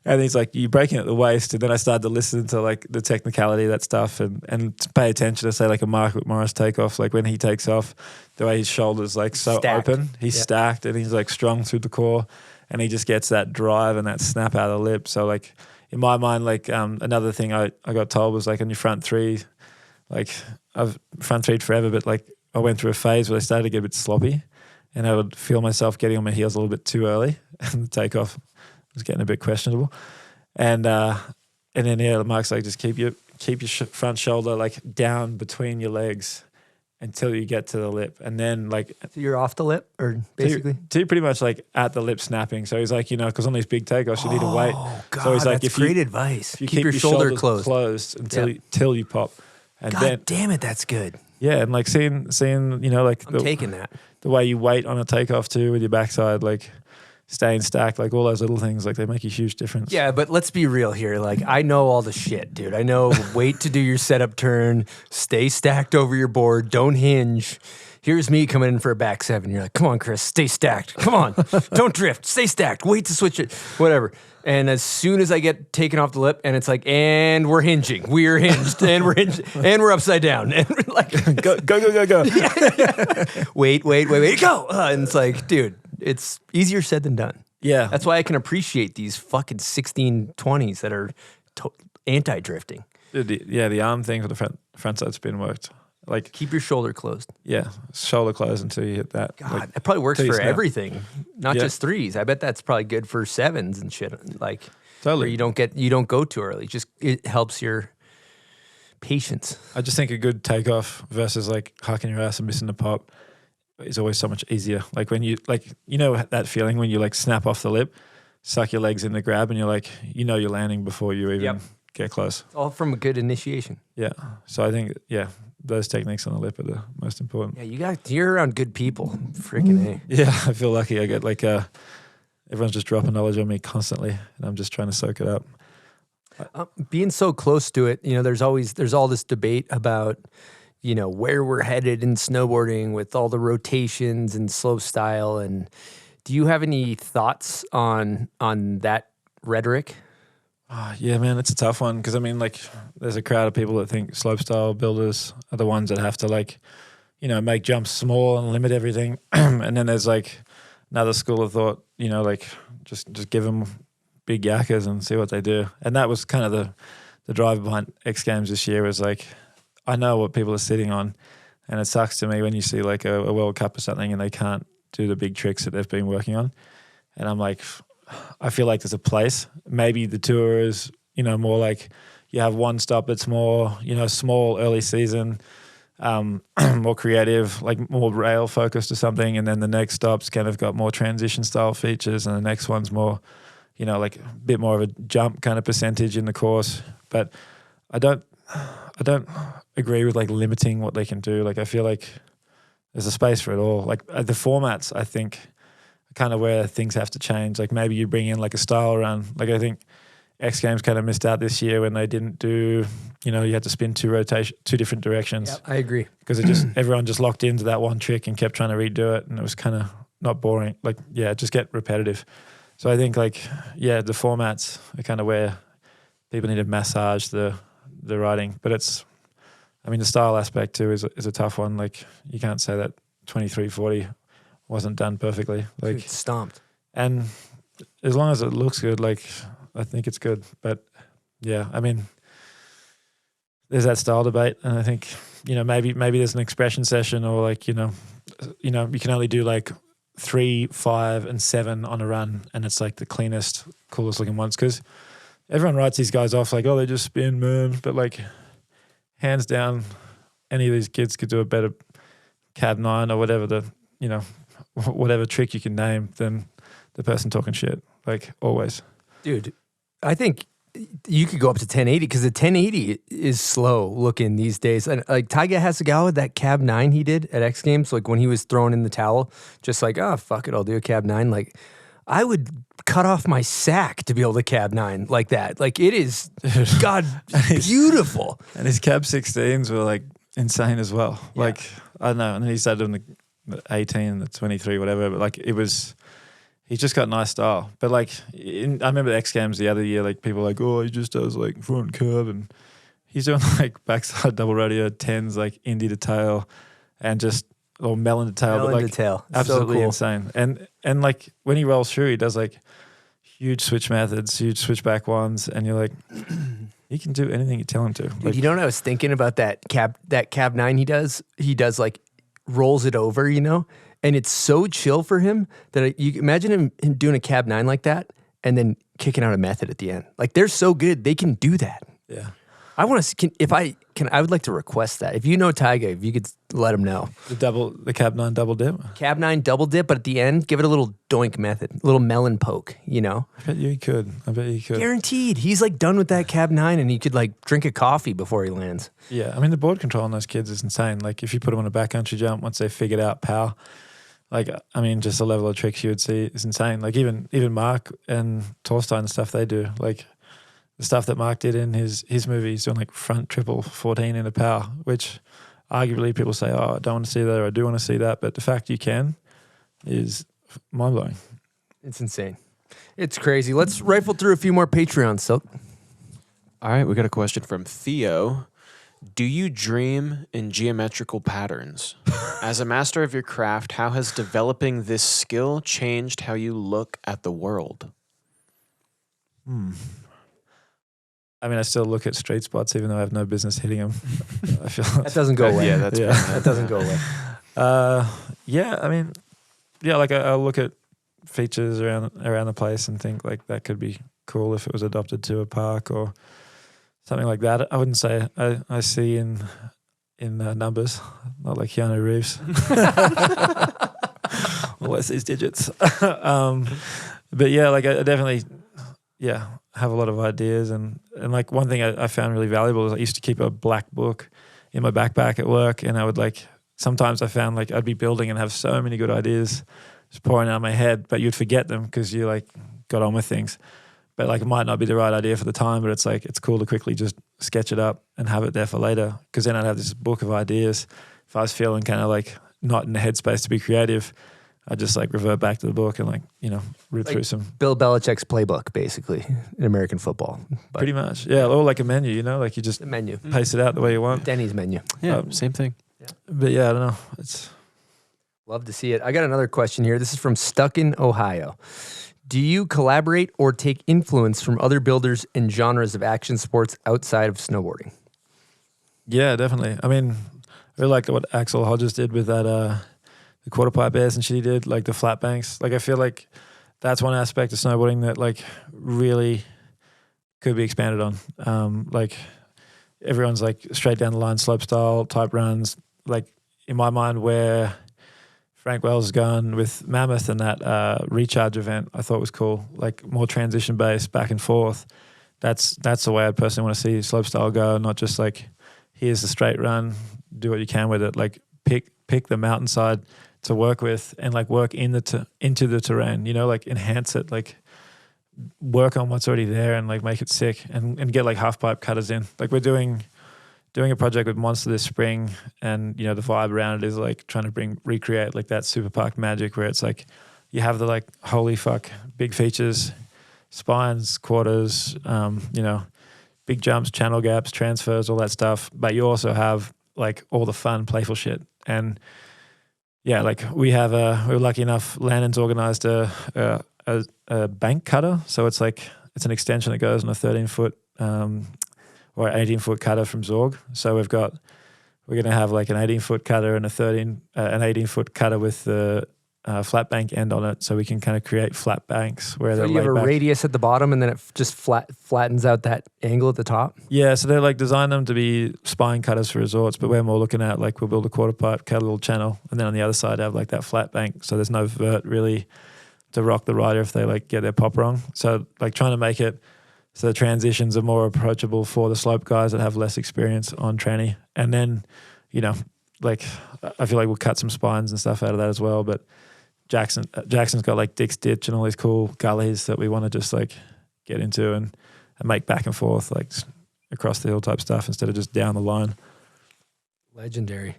And he's like, you're breaking at the waist. And then I started to listen to like the technicality of that stuff and to pay attention to say like a Mark Morris takeoff. Like when he takes off, the way his shoulders like so stacked. Open, he's stacked and he's like strong through the core. And he just gets that drive and that snap out of the lip. So like in my mind, like another thing I got told was like on your front three, like I've front threed forever, but like I went through a phase where I started to get a bit sloppy and I would feel myself getting on my heels a little bit too early and the takeoff was getting a bit questionable. And then Mark's like, just keep your front shoulder like down between your legs until you get to the lip. And then like... So you're off the lip or basically? To pretty much like at the lip snapping. So he's like, because on these big takeoffs you need to wait. Oh, God, so he's like, that's great advice. If you keep your shoulder closed until you pop. And God damn it, that's good. Yeah, and like seeing like I'm taking that. The way you wait on a takeoff too with your backside, like staying stacked, like all those little things, like they make a huge difference. Yeah, but let's be real here. Like I know all the shit, dude. I know wait to do your setup turn, stay stacked over your board, don't hinge. Here's me coming in for a back seven. You're like, come on, Chris, stay stacked. Come on, don't drift, stay stacked. Wait to switch it, whatever. And as soon as I get taken off the lip, and it's like, and we're hinging, we're hinged, and we're hinged, and we're upside down, and we're like, go. Yeah. Wait, go. And it's like, dude, it's easier said than done. Yeah, that's why I can appreciate these fucking 1620s that are anti-drifting. The arm thing for the front side spin worked. Like keep your shoulder closed. Yeah, shoulder closed until you hit that. God, like, that probably works for everything, not just threes. I bet that's probably good for sevens and shit. Like totally, where you don't go too early. Just it helps your patience. I just think a good takeoff versus like hucking your ass and missing the pop is always so much easier. Like when you that feeling when you like snap off the lip, suck your legs in the grab, and you're like you're landing before you even get close. It's all from a good initiation. Yeah. So I think those techniques on the lip are the most important. Yeah, you're around good people. Freaking A. Yeah, I feel lucky. I get like everyone's just dropping knowledge on me constantly, and I'm just trying to soak it up. Being so close to it, there's all this debate about where we're headed in snowboarding with all the rotations and slope style. And do you have any thoughts on that rhetoric? Yeah, man, it's a tough one because I mean, like, there's a crowd of people that think slopestyle builders are the ones that have to like make jumps small and limit everything. And then there's like another school of thought, like just give them big yakkers and see what they do. And that was kind of the drive behind X Games this year, was like, I know what people are sitting on, and it sucks to me when you see like a World Cup or something and they can't do the big tricks that they've been working on. And I'm like, I feel like there's a place. Maybe the tour is, more like you have one stop that's more, small early season, more creative, like more rail focused or something. And then the next stop's kind of got more transition style features, and the next one's more, like a bit more of a jump kind of percentage in the course. But I don't agree with like limiting what they can do. Like I feel like there's a space for it all. Like the formats, I think, are kind of where things have to change. Like maybe you bring in like a style run. Like I think X Games kind of missed out this year when they didn't do, you had to spin two different directions. Yeah, I agree. Because everyone just locked into that one trick and kept trying to redo it, and it was kind of not boring. Like, just get repetitive. So I think the formats are kind of where people need to massage the riding. But the style aspect too is a tough one. Like you can't say that 2340 wasn't done perfectly. Like it's stomped. And as long as it looks good, like I think it's good. But there's that style debate, and I think maybe there's an expression session, or like you can only do like 3, 5, and 7 on a run, and it's like the cleanest, coolest looking ones, because everyone writes these guys off like, oh, they just spin, man. But like, hands down, any of these kids could do a better cab 9 or whatever whatever trick you can name than the person talking shit. Like always, dude. I think you could go up to 1080 because the 1080 is slow looking these days. And like Taiga Hasegawa, that cab 9 he did at X Games, like when he was throwing in the towel, just like, oh, fuck it, I'll do a cab 9. Like I would cut off my sack to be able to cab 9 like that. Like it is, God, beautiful. And his cab 16s were like insane as well. Yeah. Like, I don't know. And then he started doing the 18, the 23, whatever. But like he's just got nice style. But like, I remember the X Games the other year, like people were like, oh, he just does like front curve, and he's doing like backside double rodeo 10s, like Indy to tail, and just, or melon to tail. Melon but like to tail. Absolutely so cool. Insane. And like when he rolls through, he does like huge switch methods, huge switchback ones, and you're like, he can do anything you tell him to. Dude, like, you know what I was thinking about that cab 9 he does? He does like rolls it over, and it's so chill for him that you imagine him doing a cab 9 like that and then kicking out a method at the end. Like they're so good, they can do that. Yeah. I want to, I would like to request that. If you know Taiga, if you could let him know. The cab 9 double dip? Cab 9 double dip, but at the end, give it a little doink method, a little melon poke, I bet you could. Guaranteed. He's like done with that cab 9 and he could like drink a coffee before he lands. Yeah. I mean, the board control on those kids is insane. Like if you put them on a backcountry jump, once they figured out power, like, I mean, just the level of tricks you would see is insane. Like even Mark and Torstein and stuff they do, like the stuff that Mark did in his movie, he's doing like front triple 14 in a power, which arguably people say, oh, I don't want to see that, or I do want to see that. But the fact you can is mind-blowing. It's insane. It's crazy. Let's rifle through a few more Patreons, Silk. All right, we got a question from Theo. Do you dream in geometrical patterns? As a master of your craft, how has developing this skill changed how you look at the world? I mean, I still look at street spots even though I have no business hitting them. I feel that doesn't go away. That doesn't go away. I mean, like I'll look at features around the place and think like that could be cool if it was adopted to a park or something like that. I wouldn't say I see in numbers, not like Keanu Reeves. Unless these digits. But yeah, like I definitely, have a lot of ideas. And like one thing I found really valuable is I used to keep a black book in my backpack at work, and I would sometimes I found like I'd be building and have so many good ideas just pouring out of my head, but you'd forget them because you like got on with things. But like it might not be the right idea for the time, but it's like it's cool to quickly just sketch it up and have it there for later, because then I'd have this book of ideas. If I was feeling kind of like not in the headspace to be creative, I'd just like revert back to the book and read through some. Bill Belichick's playbook, basically, in American football. Pretty much. Yeah, or like a menu, like you just menu. paste it out the way you want. Denny's menu. Yeah, same thing. But yeah, I don't know. It's Love to see it. I got another question here. This is from Stuck in Ohio. Do you collaborate or take influence from other builders and genres of action sports outside of snowboarding? Yeah, definitely. I mean, I really like what Axel Hodges did with that, the quarter pipe airs and shit he did, like the flat banks. Like I feel like that's one aspect of snowboarding that like really could be expanded on. Like everyone's like straight down the line slope style type runs. Like in my mind, where Frank Wells has gone with Mammoth and that recharge event, I thought was cool. Like more transition based, back and forth. That's the way I personally want to see slopestyle go. Not just like here's the straight run, do what you can with it. Like pick the mountainside to work with and like work into the terrain. You know, like enhance it. Like work on what's already there and like make it sick and get like half pipe cutters in. Like we're doing a project with Monster this spring, and you know the vibe around it is like trying to recreate like that super park magic where it's like you have the like holy fuck big features, spines, quarters, you know, big jumps, channel gaps, transfers, all that stuff, but you also have like all the fun playful shit. And yeah, like we were lucky enough, Landon's organized a bank cutter, so it's an extension that goes on a 13-foot or 18-foot cutter from Zorg. So we're going to have like an 18-foot cutter and an 18-foot cutter with the flat bank end on it, so we can kind of create flat banks where So they're you have a laid back. radius at the bottom, and then it just flattens out that angle at the top. Yeah, so they're like design them to be spine cutters for resorts, but we're more looking at like we'll build a quarter pipe, cut a little channel, and then on the other side have like that flat bank, so there's no vert really to rock the rider if they like get their pop wrong. So like trying to make it so the transitions are more approachable for the slope guys that have less experience on tranny. And then, you know, like I feel like we'll cut some spines and stuff out of that as well. But Jackson's got like Dick's Ditch and all these cool gullies that we want to just like get into and make back and forth like across the hill type stuff instead of just down the line. Legendary.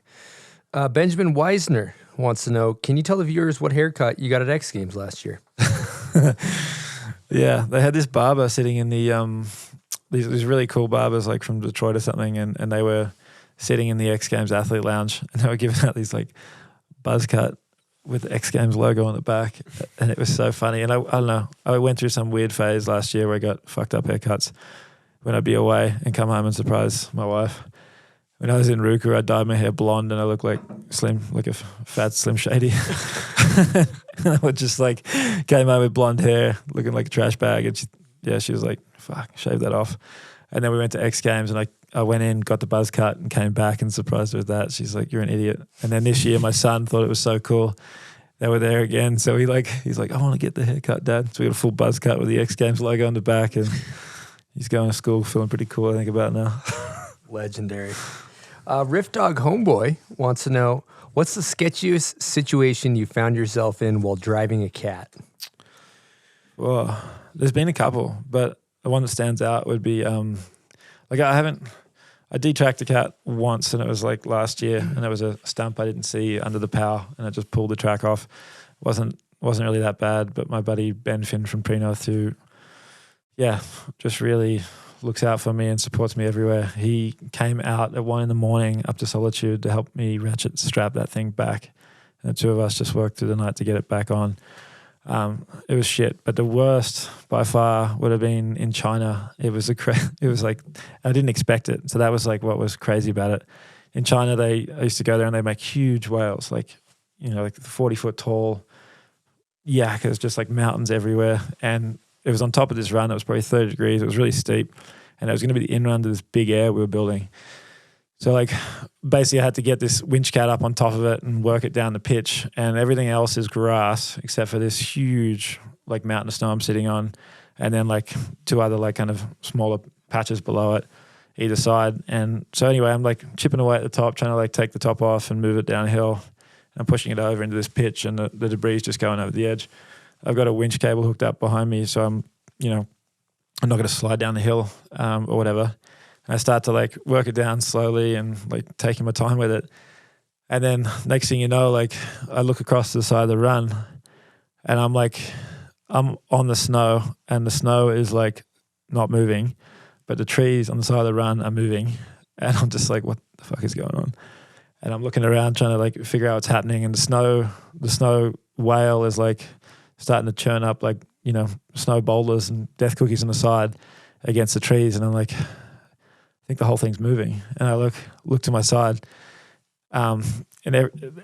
Benjamin Weisner wants to know, can you tell the viewers what haircut you got at X Games last year? Yeah, they had this barber sitting in the these really cool barbers like from Detroit or something, and they were sitting in the X Games athlete lounge, and they were giving out these like buzz cut with the X Games logo on the back, and it was so funny. And I don't know, I went through some weird phase last year where I got fucked up haircuts when I'd be away and come home and surprise my wife. When I was in Ruka, I dyed my hair blonde and I looked like a fat Slim Shady. I would just like came home with blonde hair, looking like a trash bag. And she was like, fuck, shave that off. And then we went to X Games and I went in, got the buzz cut and came back and surprised her with that. She's like, you're an idiot. And then this year my son thought it was so cool. They were there again. So he's like, I want to get the haircut, Dad. So we got a full buzz cut with the X Games logo on the back, and he's going to school feeling pretty cool, I think, about now. Legendary. Rift Dog Homeboy wants to know, what's the sketchiest situation you found yourself in while driving a cat? Well, there's been a couple, but the one that stands out would be I detracked a cat once, and it was like last year, and it was a stump I didn't see under the power, and it just pulled the track off. Wasn't really that bad, but my buddy Ben Finn from Prenorth, who just really looks out for me and supports me everywhere. He came out at 1 a.m. up to Solitude to help me ratchet strap that thing back. And the two of us just worked through the night to get it back on. It was shit, but the worst by far would have been in China. It was like, I didn't expect it. So that was like what was crazy about it. In China, I used to go there and they make huge whales, like 40-foot tall yakkers, just like mountains everywhere. And it was on top of this run. It was probably 30 degrees. It was really steep. And it was going to be the in-run to this big air we were building. So like basically I had to get this winch cat up on top of it and work it down the pitch. And everything else is grass except for this huge like mountain of snow I'm sitting on. And then like two other like kind of smaller patches below it either side. And so anyway, I'm like chipping away at the top, trying to like take the top off and move it downhill. And I'm pushing it over into this pitch, and the debris is just going over the edge. I've got a winch cable hooked up behind me, so I'm not going to slide down the hill or whatever. And I start to like work it down slowly and like taking my time with it. And then next thing you know, like I look across to the side of the run, and I'm on the snow, and the snow is like not moving, but the trees on the side of the run are moving. And I'm just like, what the fuck is going on? and I'm looking around trying to like figure out what's happening. And the snow whale is like starting to churn up like, you know, snow boulders and death cookies on the side against the trees. And I'm like, I think the whole thing's moving. And I look to my side, and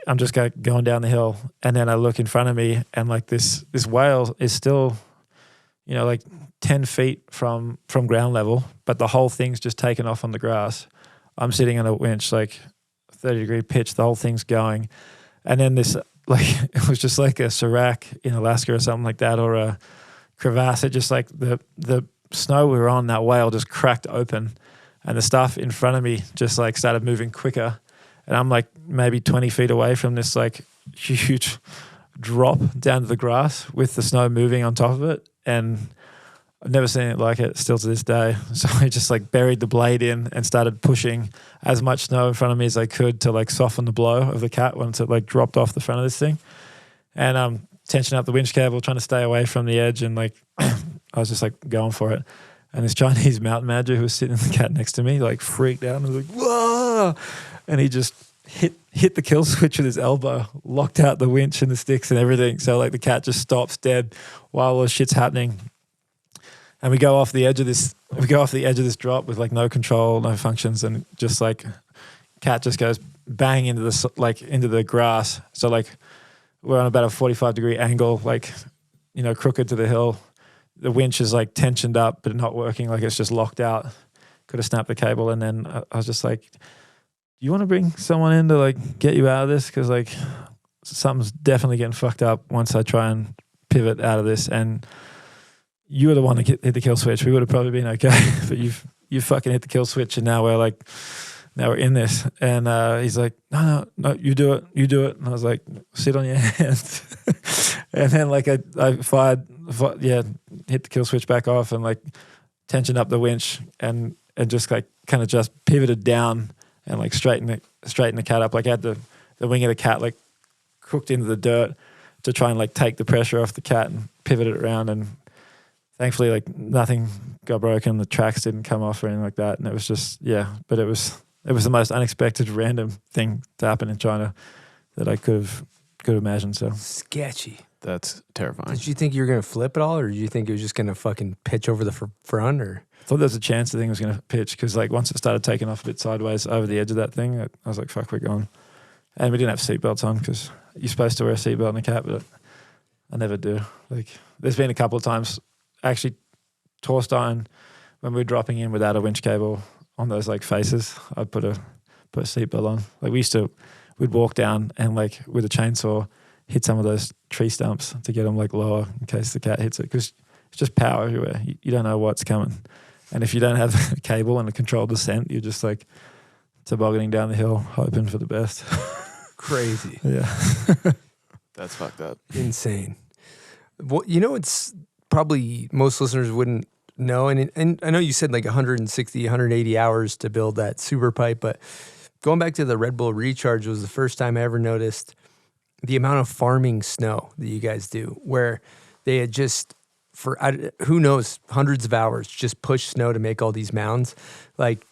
I'm just going down the hill. And then I look in front of me, and like this whale is still, you know, like 10 feet from ground level, but the whole thing's just taken off on the grass. I'm sitting on a winch, like 30-degree pitch, the whole thing's going. And then this, like, it was just like a serac in Alaska or something like that, or a crevasse. It just like the snow we were on, that whale just cracked open, and the stuff in front of me just like started moving quicker. And I'm like maybe 20 feet away from this like huge drop down to the grass with the snow moving on top of it. And I've never seen it like it still to this day. So I just like buried the blade in and started pushing as much snow in front of me as I could to like soften the blow of the cat once it like dropped off the front of this thing. And tensioning up the winch cable, trying to stay away from the edge, and like I was just like going for it. And this Chinese mountain manager who was sitting in the cat next to me like freaked out and was like, whoa! And he just hit the kill switch with his elbow, locked out the winch and the sticks and everything. So like the cat just stops dead while all this shit's happening. And we go off the edge of this drop with like no control, no functions, and just like cat just goes bang into the grass. So like we're on about a 45-degree angle, like, you know, crooked to the hill. The winch is like tensioned up, but not working. Like it's just locked out. Could have snapped the cable. And then I was just like, you want to bring someone in to like get you out of this? Because like something's definitely getting fucked up once I try and pivot out of this. And you were the one that hit the kill switch. We would have probably been okay, but you fucking hit the kill switch, and now we're in this. And he's like, no, you do it. And I was like, sit on your hands. And then like I fired, hit the kill switch back off and like tensioned up the winch and just like kind of just pivoted down and like straighten the cat up. Like I had the wing of the cat like cooked into the dirt to try and like take the pressure off the cat and pivot it around. And thankfully like nothing got broken. The tracks didn't come off or anything like that. And it was just, but it was the most unexpected random thing to happen in China that I could imagine. So sketchy. That's terrifying. Did you think you were going to flip it all, or did you think it was just going to fucking pitch over the front? Or I thought there was a chance the thing was going to pitch, because like once it started taking off a bit sideways over the edge of that thing, I was like, fuck, we're gone. And we didn't have seatbelts on, because you're supposed to wear a seatbelt in a cat, but I never do. Like there's been a couple of times, actually, Torstein, when we were dropping in without a winch cable on those like faces, I'd put a seatbelt on. Like we'd walk down and like with a chainsaw hit some of those tree stumps to get them like lower in case the cat hits it, because it's just power everywhere. You don't know what's coming. And if you don't have a cable and a controlled descent, you're just like tobogganing down the hill hoping for the best. Crazy. Yeah. That's fucked up. Insane. Well, you know, it's probably most listeners wouldn't know. And I know you said like 160, 180 hours to build that super pipe, but going back to the Red Bull Recharge was the first time I ever noticed the amount of farming snow that you guys do, where they had just, for who knows, hundreds of hours, just push snow to make all these mounds. Like,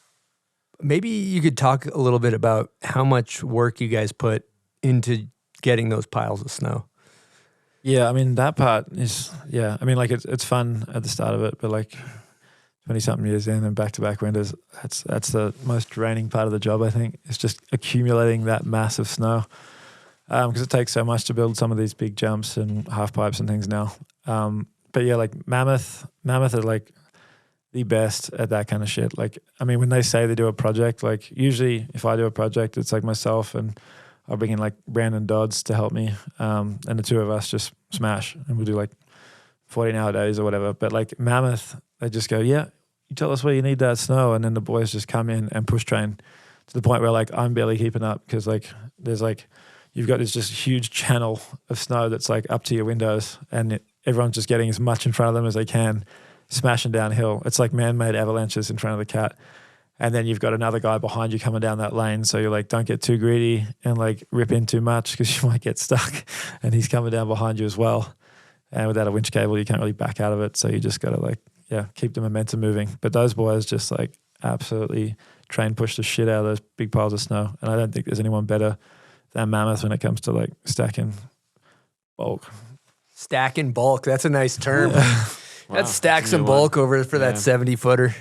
maybe you could talk a little bit about how much work you guys put into getting those piles of snow. Yeah, I mean, that part is, I mean, like it's fun at the start of it, but like 20-something years in and back-to-back winters, that's the most draining part of the job, I think. It's just accumulating that mass of snow. Because it takes so much to build some of these big jumps and half pipes and things now. But yeah, like Mammoth are like the best at that kind of shit. Like, I mean, when they say they do a project, like usually if I do a project, it's like myself and I'll bring in like Brandon Dodds to help me. And the two of us just smash and we do like 14-hour days or whatever. But like Mammoth, they just go, yeah, you tell us where you need that snow. And then the boys just come in and push train to the point where like I'm barely keeping up, because like there's like, you've got this just huge channel of snow that's like up to your windows, and everyone's just getting as much in front of them as they can, smashing downhill. It's like man-made avalanches in front of the cat. And then you've got another guy behind you coming down that lane. So you're like, don't get too greedy and like rip in too much, because you might get stuck. And he's coming down behind you as well. And without a winch cable, you can't really back out of it. So you just got to like, keep the momentum moving. But those boys just like absolutely train push the shit out of those big piles of snow. And I don't think there's anyone better than Mammoth when it comes to like stacking bulk. Stacking bulk. That's a nice term. Wow, Let's stack that's a some new bulk one. over for that Yeah. 70-footer.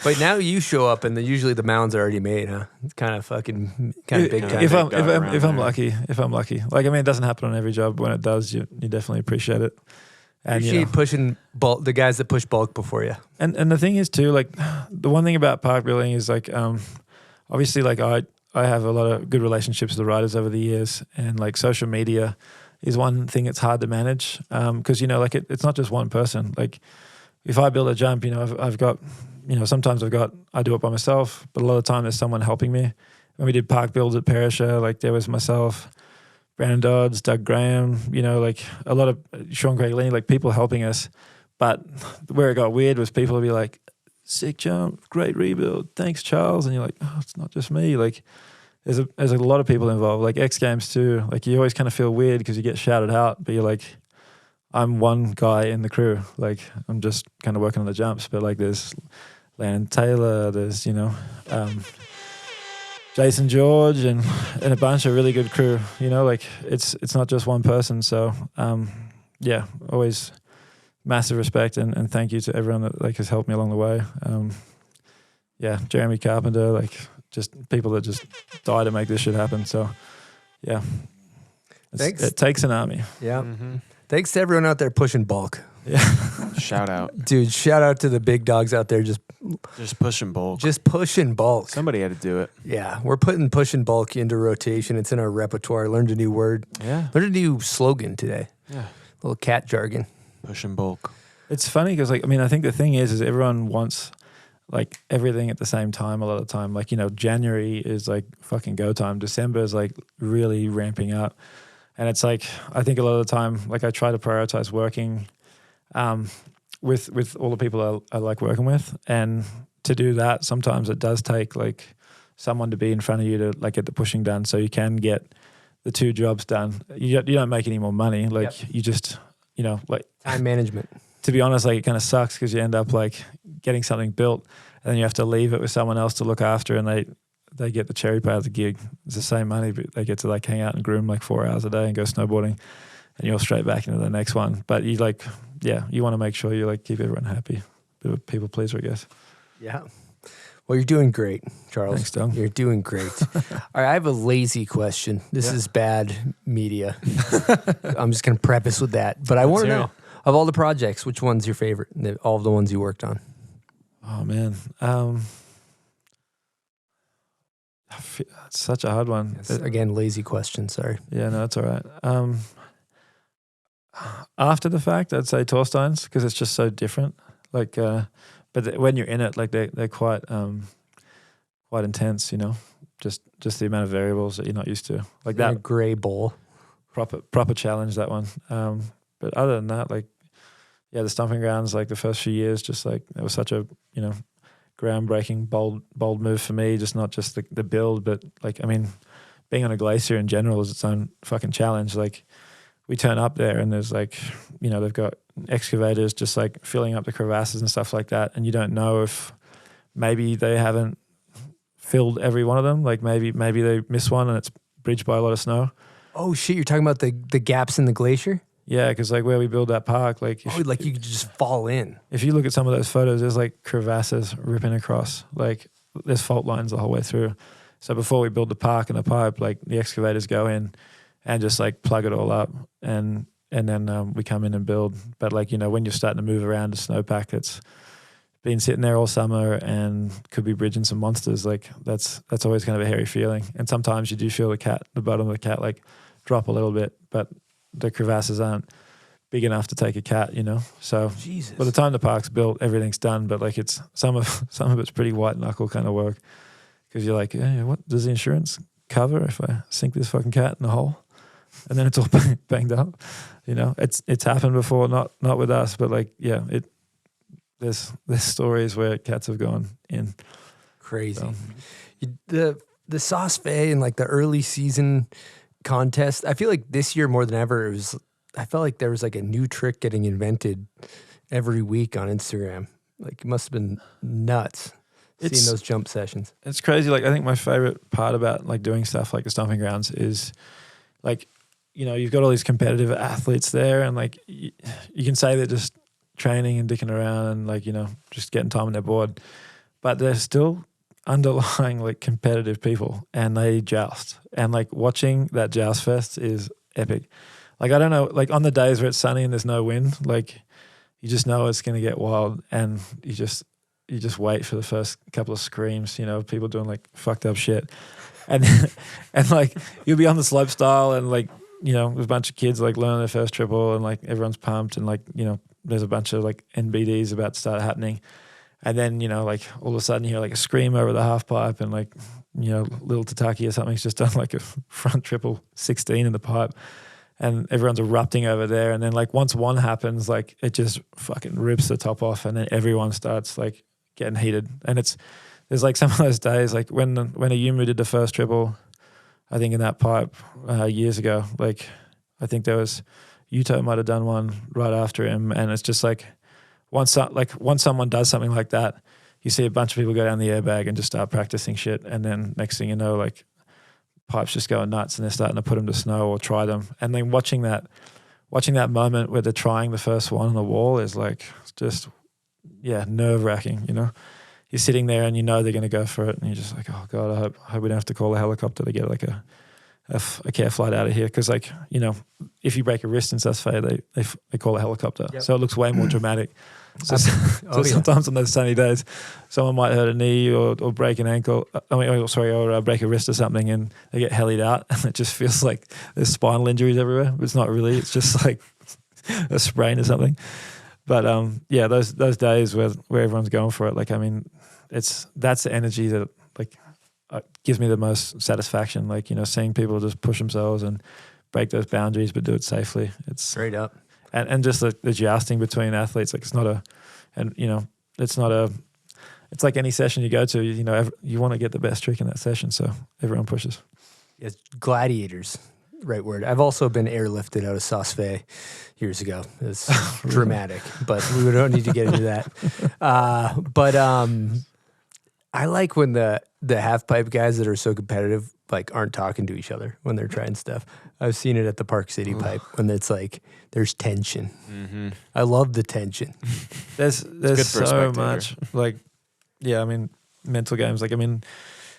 But now you show up and usually the mounds are already made, huh? It's kind of big time. If I'm around lucky. Like, I mean, it doesn't happen on every job. But when it does, you definitely appreciate it. And Appreciate pushing bulk, the guys that push bulk before you. And the thing is too, like the one thing about park building is like, obviously like I have a lot of good relationships with the riders over the years, and like social media is one thing that's hard to manage. Cause like it's not just one person. Like if I build a jump, I've got, sometimes I do it by myself, but a lot of the time there's someone helping me. When we did park builds at Perisher, like there was myself, Brandon Dodds, Doug Graham, like a lot of Sean Craig Lee, like people helping us. But where it got weird was people would be like, sick jump, great rebuild, thanks Charles. And you're like, oh, it's not just me. Like there's a lot of people involved, like X Games too. Like you always kind of feel weird because you get shouted out, but you're like, I'm one guy in the crew. Like I'm just kind of working on the jumps, but like there's Landon Taylor, there's, Jason George and a bunch of really good crew, like it's not just one person. So always massive respect and thank you to everyone that like has helped me along the way. Jeremy Carpenter, like just people that just die to make this shit happen. So yeah, Thanks. It takes an army. Yeah. Thanks to everyone out there pushing bulk. Yeah. Shout out. Dude, shout out to the big dogs out there just pushing bulk. Just pushing bulk. Somebody had to do it. Yeah, we're putting pushing bulk into rotation. It's in our repertoire. Learned a new word. Yeah. Learned a new slogan today. Yeah. A little cat jargon. Pushing bulk. It's funny because I think the thing is everyone wants like everything at the same time a lot of the time. Like, January is like fucking go time. December is like really ramping up. And it's like, I think a lot of the time, like I try to prioritize working with all the people I like working with. And to do that, sometimes it does take like someone to be in front of you to like get the pushing done so you can get the two jobs done. You don't make any more money. Like you just, like time management. To be honest, like it kind of sucks because you end up like getting something built and then you have to leave it with someone else to look after, and they get the cherry pie of the gig. It's the same money, but they get to like hang out and groom like 4 hours a day and go snowboarding, and you're straight back into the next one. But you like, you want to make sure you like keep everyone happy. Bit of a people pleaser, I guess. Yeah. Well, you're doing great, Charles. Thanks, Tom. You're doing great. All right, I have a lazy question. This is bad media. I'm just going to preface with that. But I want to know, of all the projects, which one's your favorite? All of the ones you worked on. Oh, man. It's such a hard one. Again, lazy question. Sorry. Yeah, no, it's all right. After the fact, I'd say Torstein's because it's just so different. Like, but when you're in it, like they're quite intense. Just the amount of variables that you're not used to. Like that gray bowl. Proper challenge, that one. But other than that, like, the Stomping Grounds, like the first few years, just like it was such a groundbreaking, bold move for me. Just not just the build, but like, I mean, being on a glacier in general is its own fucking challenge. Like, we turn up there and there's like, they've got excavators just like filling up the crevasses and stuff like that, and you don't know if maybe they haven't filled every one of them. Like maybe they miss one and it's bridged by a lot of snow. Oh shit! You're talking about the gaps in the glacier? Yeah, because like where we build that park, like you could just fall in. If you look at some of those photos, there's like crevasses ripping across. Like there's fault lines the whole way through. So before we build the park and the pipe, like the excavators go in and just like plug it all up, and then we come in and build. But like when you're starting to move around a snowpack that's been sitting there all summer and could be bridging some monsters, like that's always kind of a hairy feeling. And sometimes you do feel the bottom of the cat like drop a little bit, but the crevasses aren't big enough to take a cat, So Jesus. By the time the park's built, everything's done. But like it's some of it's pretty white knuckle kind of work, because you're like, what does the insurance cover if I sink this fucking cat in a hole? And then it's all banged up. It's happened before, not with us, but like there's stories where cats have gone in. Crazy. So. The Sauce Vaer and like the early season contest, I feel like this year more than ever I felt like there was like a new trick getting invented every week on Instagram. Like it must have been nuts. seeing those jump sessions. It's crazy. Like, I think my favorite part about like doing stuff like the stomping grounds is like, you've got all these competitive athletes there, and like you can say they're just training and dicking around and like, just getting time on their board, but they're still underlying like competitive people, and they joust, and like watching that joust fest is epic. Like, I don't know, like on the days where it's sunny and there's no wind, like you just know it's going to get wild, and you just wait for the first couple of screams, people doing like fucked up shit. And like you'll be on the slope style, and like, there's a bunch of kids like learning their first triple, and like everyone's pumped, and like, there's a bunch of like NBDs about to start happening. And then, like all of a sudden you hear like a scream over the half pipe, and like, little Tataki or something's just done like a front triple 16 in the pipe, and everyone's erupting over there. And then like once one happens, like it just fucking rips the top off, and then everyone starts like getting heated. And there's like some of those days, like when a Yumu did the first triple, I think in that pipe years ago, like I think there was, Yuto might have done one right after him. And it's just like, once someone does something like that, you see a bunch of people go down the airbag and just start practicing shit. And then next thing you know, like pipes just going nuts, and they're starting to put them to snow or try them. And then watching that moment where they're trying the first one on the wall is like just, nerve wracking, You're sitting there and they're going to go for it, and you're just like, oh God, I hope we don't have to call a helicopter to get like a care flight out of here. Because like, if you break a wrist in Sassafay, they call a helicopter. Yep. So it looks way more dramatic. So sometimes on those sunny days, someone might hurt a knee or break an ankle, or break a wrist or something, and they get helied out, and it just feels like there's spinal injuries everywhere. But it's not really. It's just like a sprain or something. But those days where everyone's going for it, like, I mean, that's the energy that like gives me the most satisfaction. Like, seeing people just push themselves and break those boundaries, but do it safely. It's straight up. And just the jousting between athletes, like it's like any session you go to, you want to get the best trick in that session, so everyone pushes. It's gladiators, right word. I've also been airlifted out of Sassafay years ago. It's dramatic, but we don't need to get into that. I like when the half pipe guys that are so competitive like aren't talking to each other when they're trying stuff. I've seen it at the Park City pipe when it's like there's tension. Mm-hmm. I love the tension. There's so much like, I mean, mental games. Like, I mean,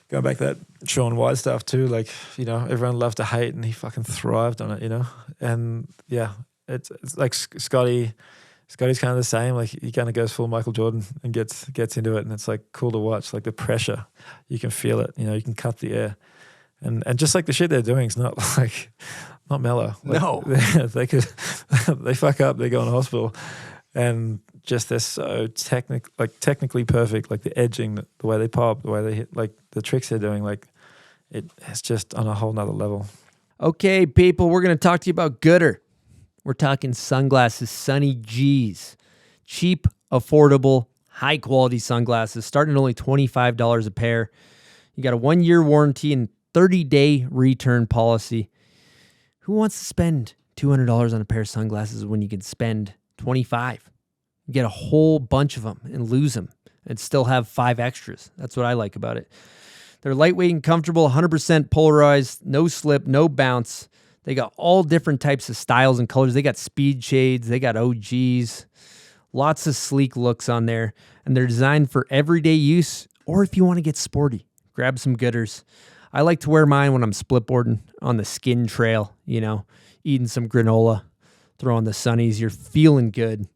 going back to that Sean White stuff too. Like, everyone loved to hate, and he fucking thrived on it. And it's like Scotty's kind of the same. Like, he kind of goes full Michael Jordan and gets into it, and it's like cool to watch. Like the pressure, you can feel it. You can cut the air. And just like the shit they're doing is not mellow. Like, no, they fuck up, they go in hospital, and just they're so technically perfect. Like the edging, the way they pop, the way they hit, like the tricks they're doing, like it's just on a whole nother level. Okay, people, we're gonna talk to you about Goodr. We're talking sunglasses, Sunny G's, cheap, affordable, high quality sunglasses, starting at only $25 a pair. You got a 1-year warranty and 30-day return policy. Who wants to spend $200 on a pair of sunglasses when you can spend $25? You get a whole bunch of them and lose them and still have 5 extras. That's what I like about it. They're lightweight and comfortable, 100% polarized, no slip, no bounce. They got all different types of styles and colors. They got speed shades. They got OGs. Lots of sleek looks on there. And they're designed for everyday use, or if you want to get sporty, grab some Goodrs. I like to wear mine when I'm splitboarding on the skin trail, eating some granola, throwing the sunnies. You're feeling good.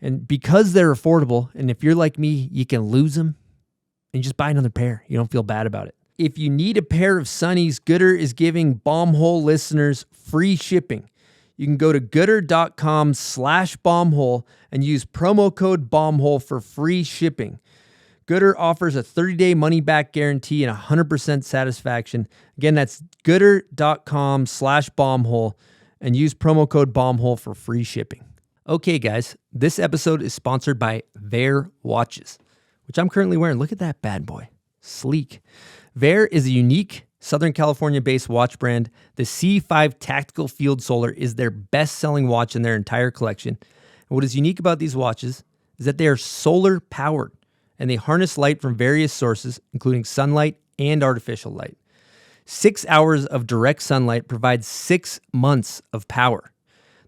And because they're affordable, and if you're like me, you can lose them and just buy another pair. You don't feel bad about it. If you need a pair of sunnies, Goodr is giving Bombhole listeners free shipping. You can go to goodr.com/bombhole and use promo code bombhole for free shipping. Goodr offers a 30-day money-back guarantee and 100% satisfaction. Again, that's goodr.com/bombhole and use promo code bombhole for free shipping. Okay, guys, this episode is sponsored by Vaer watches, which I'm currently wearing. Look at that bad boy. Sleek. Vaer is a unique Southern California-based watch brand. The C5 Tactical Field Solar is their best-selling watch in their entire collection. And what is unique about these watches is that they are solar-powered and they harness light from various sources, including sunlight and artificial light. 6 hours of direct sunlight provides 6 months of power.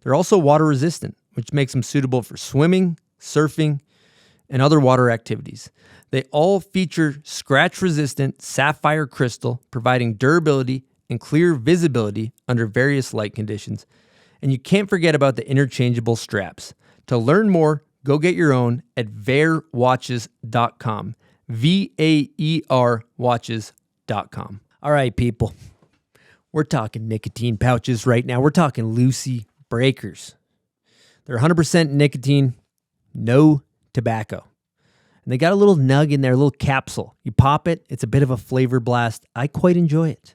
They're also water resistant, which makes them suitable for swimming, surfing, and other water activities. They all feature scratch-resistant sapphire crystal, providing durability and clear visibility under various light conditions. And you can't forget about the interchangeable straps. To learn more, go get your own at vaerwatches.com. VAER watches.com. All right, people. We're talking nicotine pouches right now. We're talking Lucy Breakers. They're 100% nicotine, no tobacco. And they got a little nug in there, a little capsule. You pop it, it's a bit of a flavor blast. I quite enjoy it.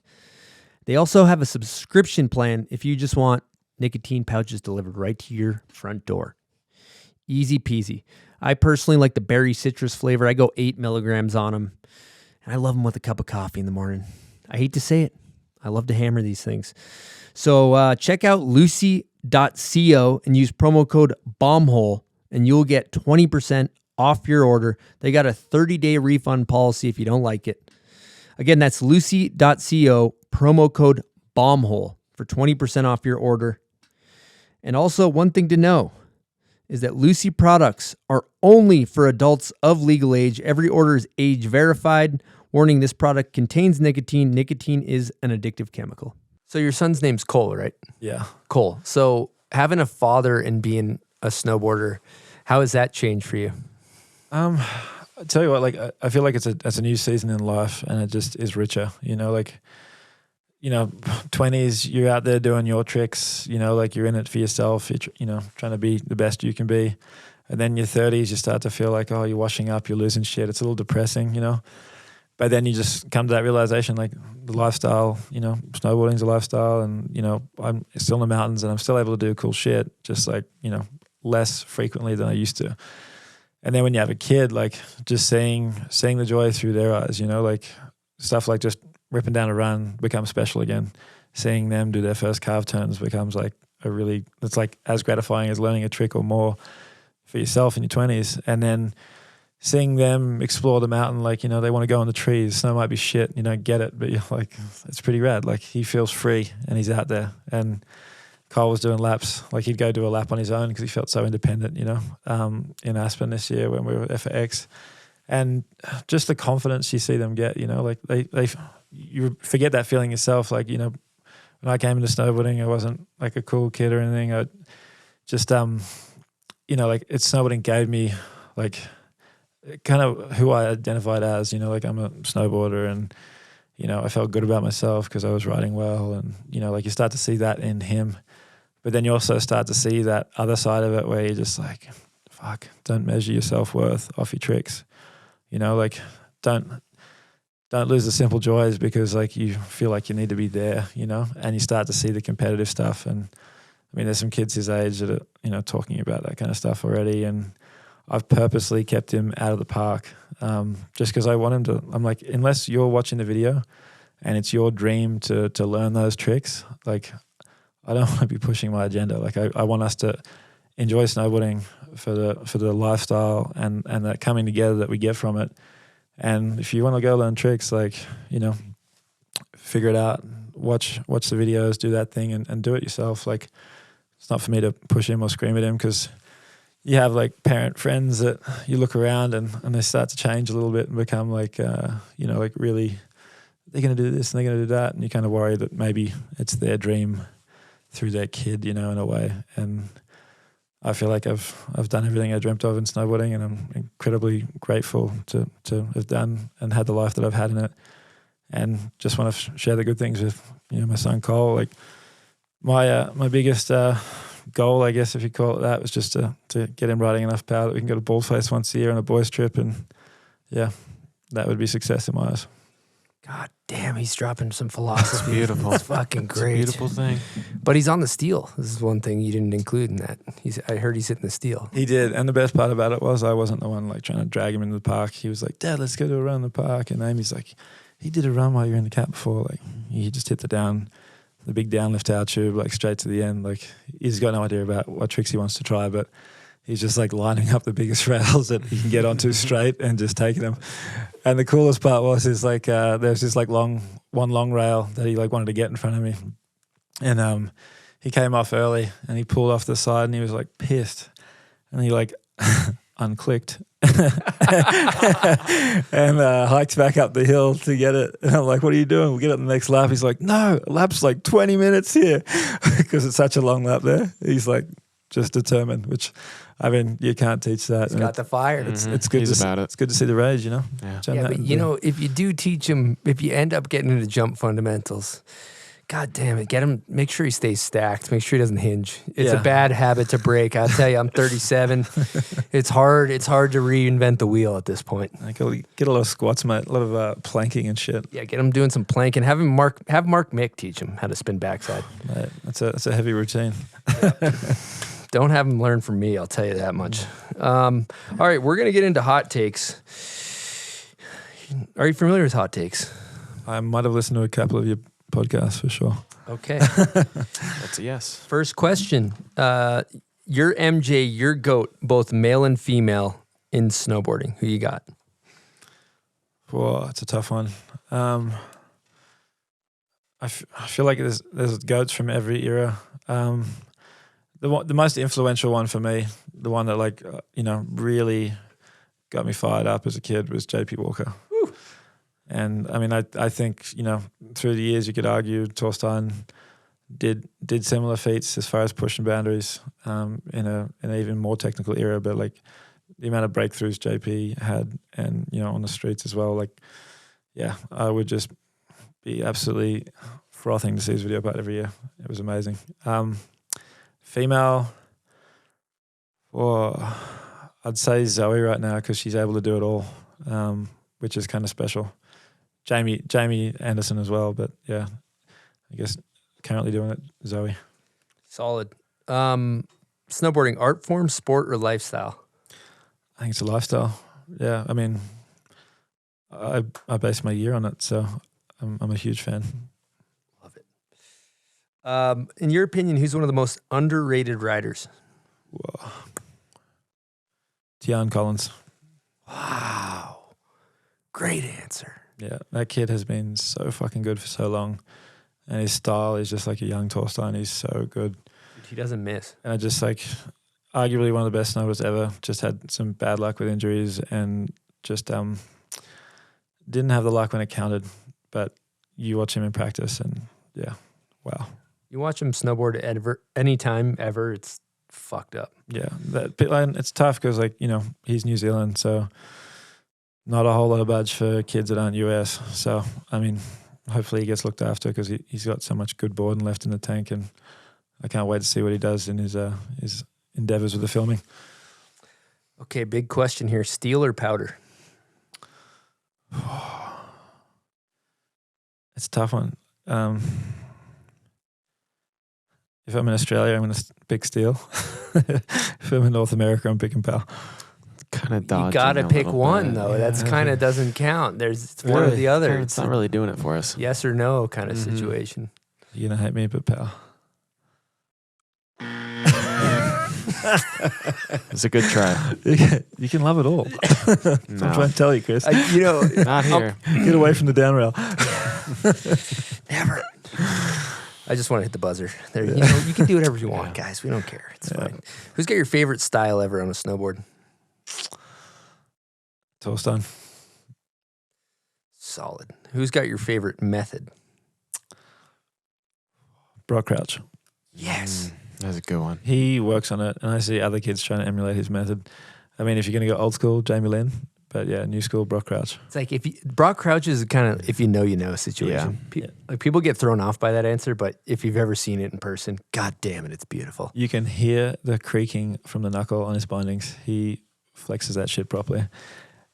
They also have a subscription plan if you just want nicotine pouches delivered right to your front door. Easy peasy. I personally like the berry citrus flavor. I go 8 milligrams on them. And I love them with a cup of coffee in the morning. I hate to say it. I love to hammer these things. So check out lucy.co and use promo code BOMBHOLE and you'll get 20% off your order. They got a 30-day refund policy if you don't like it. Again, that's lucy.co, promo code BOMBHOLE for 20% off your order. And also, one thing to know is that Lucy products are only for adults of legal age. Every order is age verified. Warning, this product contains nicotine. Nicotine is an addictive chemical. So your son's name's Cole, right? Yeah. Cole. So having a father and being a snowboarder, how has that changed for you? I tell you what, like I feel like it's a new season in life, and it just is richer. You know, like 20s, you're out there doing your tricks. You know, like you're in it for yourself. You're trying to be the best you can be, and then your 30s, you start to feel like, oh, you're washing up, you're losing shit. It's a little depressing, you know. But then you just come to that realization, like the lifestyle. You know, snowboarding's a lifestyle, and I'm still in the mountains, and I'm still able to do cool shit, just like less frequently than I used to. And then when you have a kid, like just seeing the joy through their eyes, like stuff like just ripping down a run becomes special again. Seeing them do their first carve turns becomes like it's like as gratifying as learning a trick or more for yourself in your 20s. And then seeing them explore the mountain, like, they want to go in the trees. Snow might be shit, you don't get it, but you're like, it's pretty rad. Like he feels free and he's out there. And Kyle was doing laps, like he'd go do a lap on his own because he felt so independent, in Aspen this year when we were there for X. And just the confidence you see them get, like you forget that feeling yourself. Like, when I came into snowboarding, I wasn't like a cool kid or anything. I just, like snowboarding gave me like kind of who I identified as, like I'm a snowboarder and, I felt good about myself because I was riding well. And, like you start to see that in him. But then you also start to see that other side of it where you're just like, fuck, don't measure your self-worth off your tricks. Like don't lose the simple joys because like you feel like you need to be there, and you start to see the competitive stuff. And I mean, there's some kids his age that are, talking about that kind of stuff already. And I've purposely kept him out of the park just because I want him to. I'm like, unless you're watching the video and it's your dream to learn those tricks, like I don't want to be pushing my agenda. Like I want us to enjoy snowboarding for the lifestyle and that coming together that we get from it. And if you want to go learn tricks, like, figure it out, watch the videos, do that thing and do it yourself. Like it's not for me to push him or scream at him because you have like parent friends that you look around and they start to change a little bit and become like, like really they're going to do this and they're going to do that. And you kind of worry that maybe it's their dream through their kid, in a way. And I feel like I've done everything I dreamt of in snowboarding, and I'm incredibly grateful to have done and had the life that I've had in it. And just want to share the good things with my son Cole. Like my biggest goal, I guess if you call it that, was just to get him riding enough power that we can go to Baldface once a year on a boys trip, and yeah, that would be success in my eyes. God damn, he's dropping some philosophy. Beautiful. It's fucking great. It's a beautiful thing. But he's on the steel. This is one thing you didn't include in that. I heard he's hitting the steel. He did, and the best part about it was I wasn't the one like trying to drag him into the park. He was like, "Dad, let's go do a run in the park." And Amy's like, "He did a run while you were in the cap before. Like he just hit the big downlift tower tube like straight to the end. Like he's got no idea about what tricks he wants to try, but he's just like lining up the biggest rails that he can get onto straight and just taking them. And the coolest part was like there's this like one long rail that he like wanted to get in front of me, and he came off early and he pulled off the side and he was like pissed, and he like unclicked and hiked back up the hill to get it. And I'm like, what are you doing? We'll get it on the next lap. He's like, no, lap's like 20 minutes here because it's such a long lap there. He's like just determined, which I mean, you can't teach that. He's got the fire. It's good It's good to see the rage, you know? Yeah, but you know, if you do teach him, if you end up getting into jump fundamentals, God damn it, get him, make sure he stays stacked. Make sure he doesn't hinge. It's a bad habit to break. I'll tell you, I'm 37. It's hard to reinvent the wheel at this point. Get a lot of squats, mate. A lot of planking and shit. Yeah, get him doing some planking. Have Mark Mick teach him how to spin backside. Mate, that's a heavy routine. Don't have him learn from me, I'll tell you that much. All right, we're going to get into hot takes. Are you familiar with hot takes? I might have listened to a couple of your podcasts for sure. Okay. That's a yes. First question. Your MJ, your GOAT, both male and female in snowboarding. Who you got? Whoa, it's a tough one. I feel like there's GOATs from every era. The most influential one for me, the one that like really got me fired up as a kid, was JP Walker. Woo. And I mean, I think through the years you could argue Torstein did similar feats as far as pushing boundaries in an even more technical era, but like the amount of breakthroughs JP had, and on the streets as well. Like, yeah, I would just be absolutely frothing to see his video part every year. It was amazing. Female, I'd say Zoe right now because she's able to do it all, which is kind of special. Jamie Anderson as well, but yeah, I guess currently doing it, Zoe. Solid. Snowboarding, art form, sport, or lifestyle? I think it's a lifestyle. Yeah, I mean, I base my year on it, so I'm a huge fan. In your opinion, who's one of the most underrated riders? Whoa. Tian Collins. Wow. Great answer. Yeah, that kid has been so fucking good for so long. And his style is just like a young Torstein. He's so good. He doesn't miss. And I just like, arguably one of the best snowboarders ever. Just had some bad luck with injuries and just didn't have the luck when it counted. But you watch him in practice and yeah, wow. You watch him snowboard anytime ever, it's fucked up. Yeah, it's tough because he's New Zealand, so not a whole lot of budge for kids that aren't US. So I mean, hopefully he gets looked after because he's got so much good boarding left in the tank, and I can't wait to see what he does in his endeavors with the filming. Okay, big question here: steel or powder? It's a tough one. If I'm in Australia, I'm going to pick steel. If I'm in North America, I'm picking PAL. Kind of dodging. You got to pick one, bit. though. Yeah. That's kind of doesn't count. It's one or the other. It's not really doing it for us. Yes or no kind of situation. You're going to hate me, but PAL. It's a good try. You can love it all. No. I'm trying to tell you, Chris. Not here. Get away from the down rail. Never. I just want to hit the buzzer. There, you can do whatever you want, guys. We don't care. It's fine. Who's got your favorite style ever on a snowboard? Torstein. Solid. Who's got your favorite method? Brock Crouch. Yes. That's a good one. He works on it, and I see other kids trying to emulate his method. I mean, if you're going to go old school, Jamie Lynn. But yeah, new school, Brock Crouch. It's like Brock Crouch is kind of if you know situation. Yeah. Like people get thrown off by that answer, but if you've ever seen it in person, god damn it, it's beautiful. You can hear the creaking from the knuckle on his bindings. He flexes that shit properly.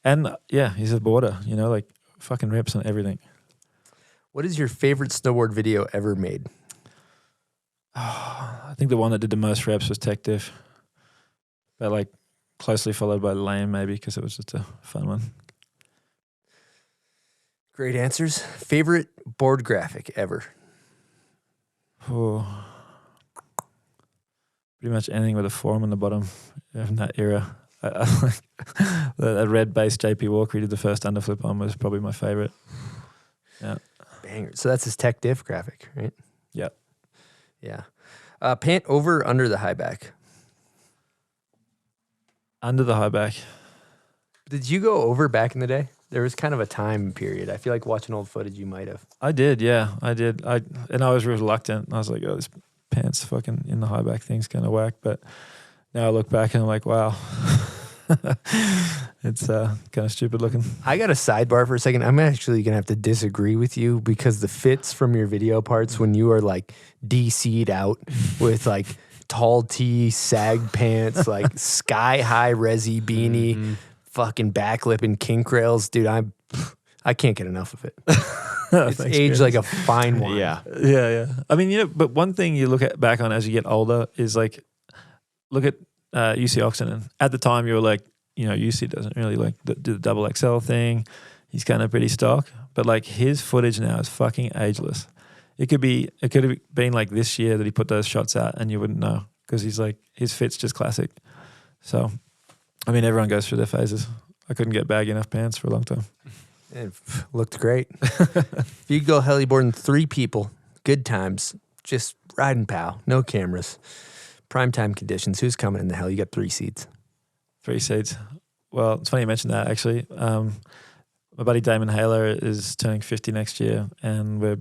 And yeah, he's a boarder, like fucking rips on everything. What is your favorite snowboard video ever made? Oh, I think the one that did the most reps was Tech Diff. But like closely followed by Lame maybe because it was just a fun one. Great answers. Favorite board graphic ever? Oh, pretty much anything with a form on the bottom in that era. Like the red base JP Walker he did the first underflip on was probably my favorite. Yeah. Banger. So that's his tech diff graphic, right? Yep. Yeah. Pant over or under the high back? Under the high back. Did you go over back in the day? There was kind of a time period. I feel like watching old footage, you might have. I did, yeah. I did. I was reluctant. I was like, oh, this pants fucking in the high back thing's kind of whack. But now I look back and I'm like, wow. It's kind of stupid looking. I got a sidebar for a second. I'm actually going to have to disagree with you because the fits from your video parts when you are like DC'd out with like tall tee, sag pants, like sky high resi beanie, fucking backlip and kink rails. Dude, I can't get enough of it. It's aged like a fine wine. Yeah. I mean, but one thing you look at back on as you get older is like, look at UC Oxenden. At the time, you were like, UC doesn't really like do the double XL thing. He's kind of pretty stock, but like his footage now is fucking ageless. It could have been like this year that he put those shots out, and you wouldn't know because he's like his fit's just classic. So, I mean, everyone goes through their phases. I couldn't get baggy enough pants for a long time. It looked great. If you could go heliboarding 3 people, good times, just riding pow, no cameras. Primetime conditions. Who's coming in the hell? You got 3 seats. 3 seats. Well, it's funny you mentioned that, actually. My buddy Damon Haler is turning 50 next year, and we're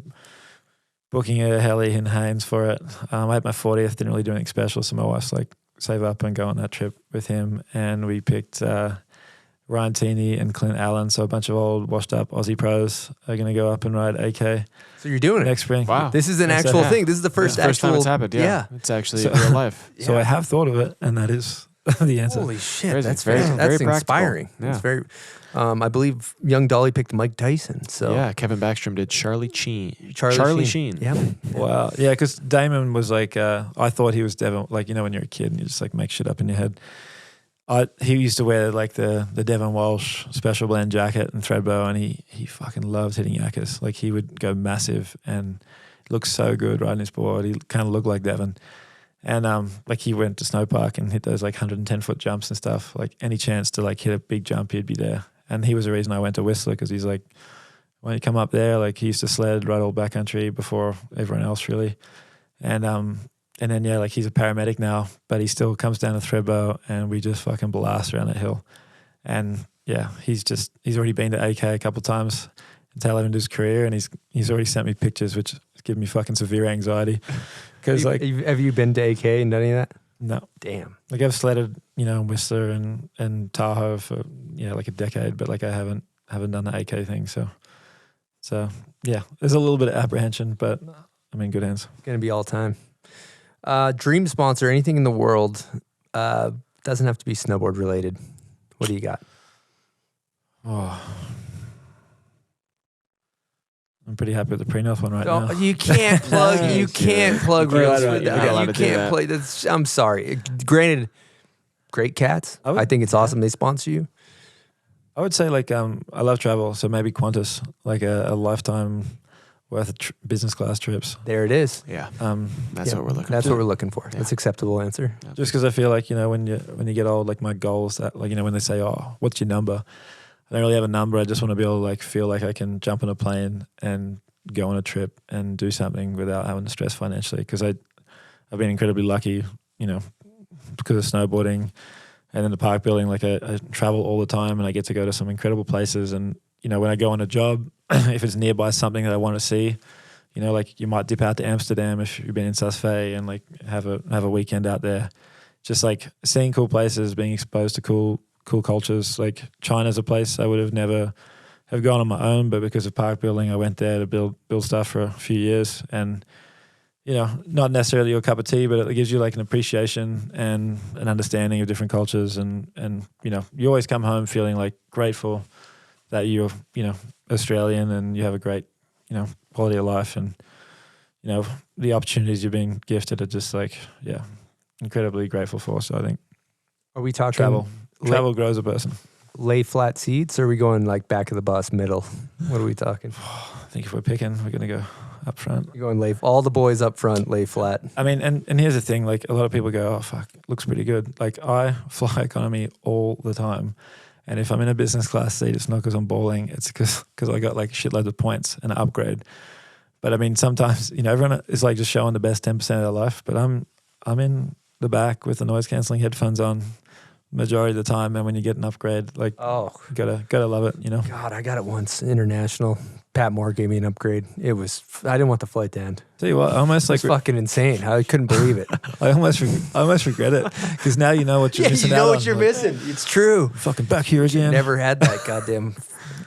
booking a heli in Haynes for it. I had my 40th, didn't really do anything special, so my wife's like, save up and go on that trip with him. And we picked Ryan Teeney and Clint Allen, so a bunch of old washed-up Aussie pros are going to go up and ride AK. So you're doing it next spring. Wow. This is an actual thing. This is the first time it's happened. Yeah. It's actually real life. So I have thought of it, and that is the answer. Holy shit, Crazy. that's very inspiring. Yeah. It's very. I believe Young Dolly picked Mike Tyson. So yeah, Kevin Backstrom did Charlie Sheen. Charlie Sheen. Yeah. Wow. Yeah, because Damon was like, I thought he was Devon. Like, when you're a kid and you just like make shit up in your head. He used to wear like the Devon Walsh special blend jacket and threadbow, and he fucking loved hitting yakas. Like he would go massive and looked so good riding his board. He kind of looked like Devon. And like he went to Snow Park and hit those like 110-foot jumps and stuff. Like any chance to like hit a big jump, he'd be there. And he was the reason I went to Whistler, because he's like, when you come up there, like he used to sled, ride all backcountry before everyone else really. And then yeah, like he's a paramedic now, but he still comes down to Threadbow and we just fucking blast around that hill. And yeah, he's already been to AK a couple of times in tail end of his career, and he's already sent me pictures, which is giving me fucking severe anxiety. Because like, have you been to AK and done any of that? No. Damn. Like I've sledded, in Whistler and Tahoe for like a decade, but like I haven't done the AK thing. So yeah, there's a little bit of apprehension, but I'm in good hands. It's gonna be all time. Dream sponsor, anything in the world, doesn't have to be snowboard related. What do you got? Oh, I'm pretty happy with the Pre-North one right now. You can't plug. You can't plug reels with that. You can't play. I'm sorry. Granted, great cats. I think it's awesome they sponsor you. I would say like I love travel, so maybe Qantas, like a lifetime worth of business class trips. There it is. Yeah, that's what we're looking. That's what we're looking for. Yeah. That's an acceptable answer. Yeah. Just because I feel like when you get old, like my goals that like when they say, oh, what's your number? I don't really have a number. I just want to be able to like feel like I can jump on a plane and go on a trip and do something without having to stress financially. Because I've been incredibly lucky, because of snowboarding and then the park building. Like I travel all the time and I get to go to some incredible places. And when I go on a job, if it's nearby something that I want to see, like you might dip out to Amsterdam if you've been in Saas-Fee and like have a weekend out there. Just like seeing cool places, being exposed to cool cultures. Like China's a place I would have never have gone on my own, but because of park building, I went there to build stuff for a few years. And not necessarily your cup of tea, but it gives you like an appreciation and an understanding of different cultures. And you always come home feeling like grateful that you're Australian and you have a great quality of life, and the opportunities you're being gifted are just like incredibly grateful for. So I think are we talking travel grows a person. lay flat seats, or are we going like back of the bus, middle? What are we talking? I think if we're picking, we're going to go up front. You're going lay, all the boys up front, lay flat. I mean, and here's the thing, like a lot of people go, oh, fuck, looks pretty good. Like I fly economy all the time. And if I'm in a business class seat, it's not because I'm bowling. It's because I got like shitloads of points and an upgrade. But I mean, sometimes, you know, everyone is like just showing the best 10% of their life. But I'm in the back with the noise cancelling headphones on majority of the time. And when you get an upgrade, like, you gotta love it, you know? God, I got it once, international. Pat Moore gave me an upgrade. I didn't want the flight to end. Tell you what, I almost like... It's fucking insane. I couldn't believe it. I almost regret it because now you know what you're missing out on. You know what you're missing. It's true. Fucking back here again. Never had that goddamn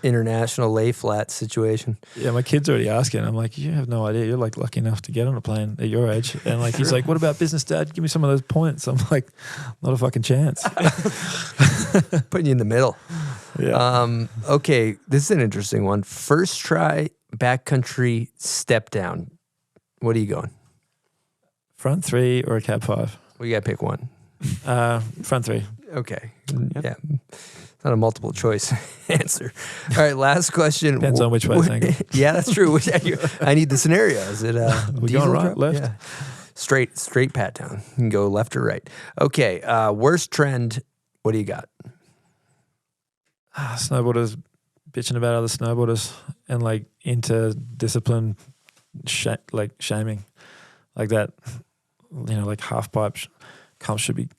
international lay flat situation. Yeah, my kid's already asking. I'm like, you have no idea. You're like lucky enough to get on a plane at your age. And like, he's like, what about business, Dad? Give me some of those points. I'm like, not a fucking chance. Putting you in the middle. Yeah. Okay, this is an interesting one. First try backcountry step down. What are you going? Front three or a cab five? Well, you got to pick one. Front three. Okay. Yep. Yeah. It's not a multiple choice answer. All right, last question. Depends on which way it's angled. Yeah, that's true. I need the scenario. Is it we going right, drop? left? Yeah. Straight pat down. You can go left or right. Okay, worst trend. What do you got? Snowboarders bitching about other snowboarders and like into discipline, like shaming, like that. You know, like halfpipe comp should be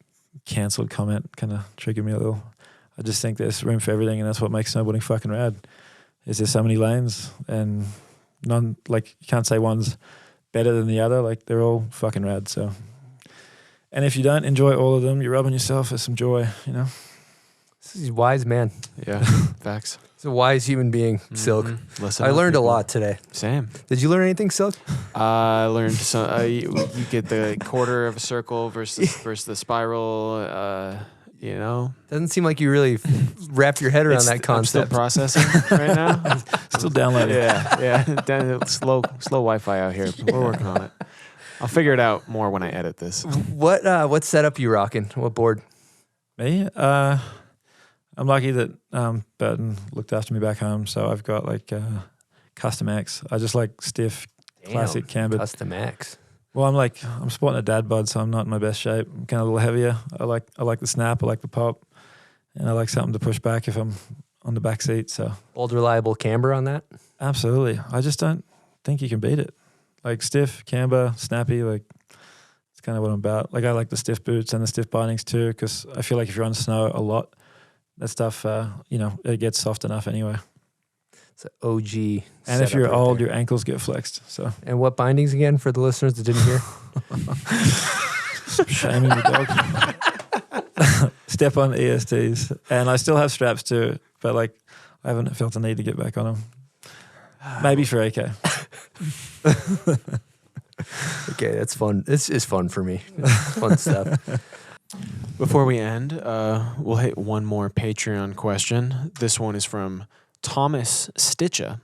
cancelled comment kind of triggered me a little. I just think there's room for everything, and that's what makes snowboarding fucking rad. Is there's so many lanes, and none, like you can't say one's better than the other. Like they're all fucking rad. So, and if you don't enjoy all of them, you're robbing yourself of some joy. You know. This is a wise man. Yeah, facts. He's a wise human being, Silk. Listen I up, learned people. a lot today. Same. Did you learn anything, Silk? I learned some. You get the quarter of a circle versus the spiral. You know, doesn't seem like you really wrapped your head around that concept. I'm still processing right now. Still downloading. Yeah. Slow Wi-Fi out here. We're working on it. I'll figure it out more when I edit this. What setup you rocking? What board? Me? I'm lucky that Burton looked after me back home, so I've got like Custom X. I just like stiff, classic cambered. Custom X. Well, I'm sporting a dad bod, so I'm not in my best shape. I'm kind of a little heavier. I like the snap, I like the pop, and I like something to push back if I'm on the back seat. So old reliable camber on that. Absolutely. I just don't think you can beat it. Like stiff, camber, snappy, like it's kind of what I'm about. Like I like the stiff boots and the stiff bindings too, because I feel like if you're on snow a lot, that stuff, it gets soft enough anyway. It's an OG. And if you're old, your ankles get flexed. So. And what bindings again for the listeners that didn't hear? Shaming the dog. Step on ESTs. And I still have straps too, but like I haven't felt the need to get back on them. Maybe for AK. Okay, that's fun. This is fun for me. Fun stuff. Before we end, we'll hit one more Patreon question. This one is from Thomas Stitcha.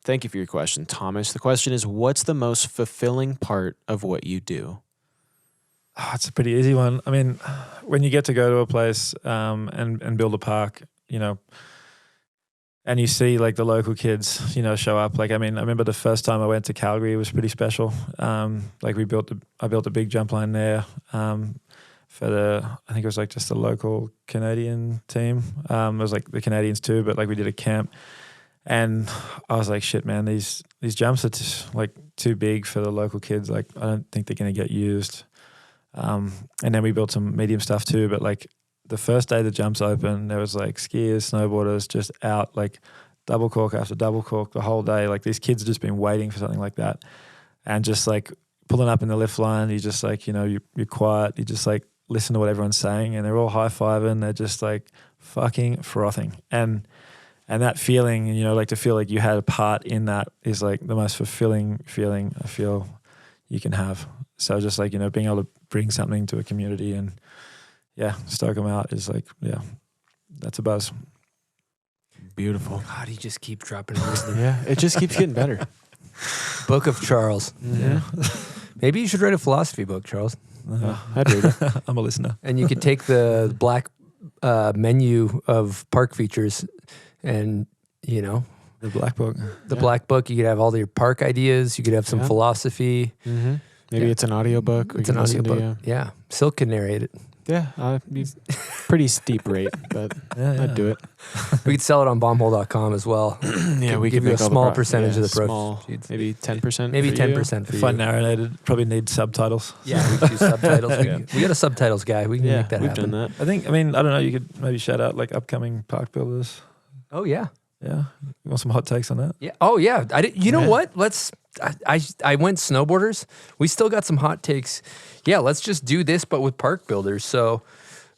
Thank you for your question, Thomas. The question is, what's the most fulfilling part of what you do? Oh, it's a pretty easy one. I mean, when you get to go to a place and build a park, and you see like the local kids, show up. Like, I mean, I remember the first time I went to Calgary, it was pretty special. Like I built a big jump line there for I think it was like just a local Canadian team. It was like the Canadians too, but like we did a camp. And I was like, shit, man, these jumps are too big for the local kids. Like, I don't think they're going to get used. And then we built some medium stuff too. But like the first day the jumps opened, there was like skiers, snowboarders just out like double cork after double cork the whole day. Like these kids have just been waiting for something like that. And just like pulling up in the lift line, you just like, you're quiet. You just like listen to what everyone's saying and they're all high-fiving. They're just like fucking frothing. And that feeling, like to feel like you had a part in that is like the most fulfilling feeling I feel you can have. So just like, being able to bring something to a community and stoke them out is like, that's a buzz. Beautiful. God, you just keep dropping wisdom. Yeah, it just keeps getting better. Book of Charles. Yeah. Maybe you should write a philosophy book, Charles. I'd read it. I'm a listener. And you could take the black menu of park features, and you know, The black book. the black book. You could have all your park ideas. You could have some philosophy. Maybe it's an audiobook. It's an audiobook. Yeah, Silk can narrate it. Yeah, pretty steep rate, but I'd do it. We could sell it on bombhole.com as well. Yeah, we give could you a make all the small percentage of the small, proceeds. maybe 10%. Maybe for you. 10% for If I you. narrated, probably need subtitles. Yeah, we could do subtitles. We got a subtitles guy. We can make that we've happen. done that. I don't know, you could maybe shout out like upcoming park builders. Oh yeah. Yeah. You want some hot takes on that? Yeah. Oh yeah. You know what? I went snowboarders. We still got some hot takes. Yeah. Let's just do this, but with park builders. So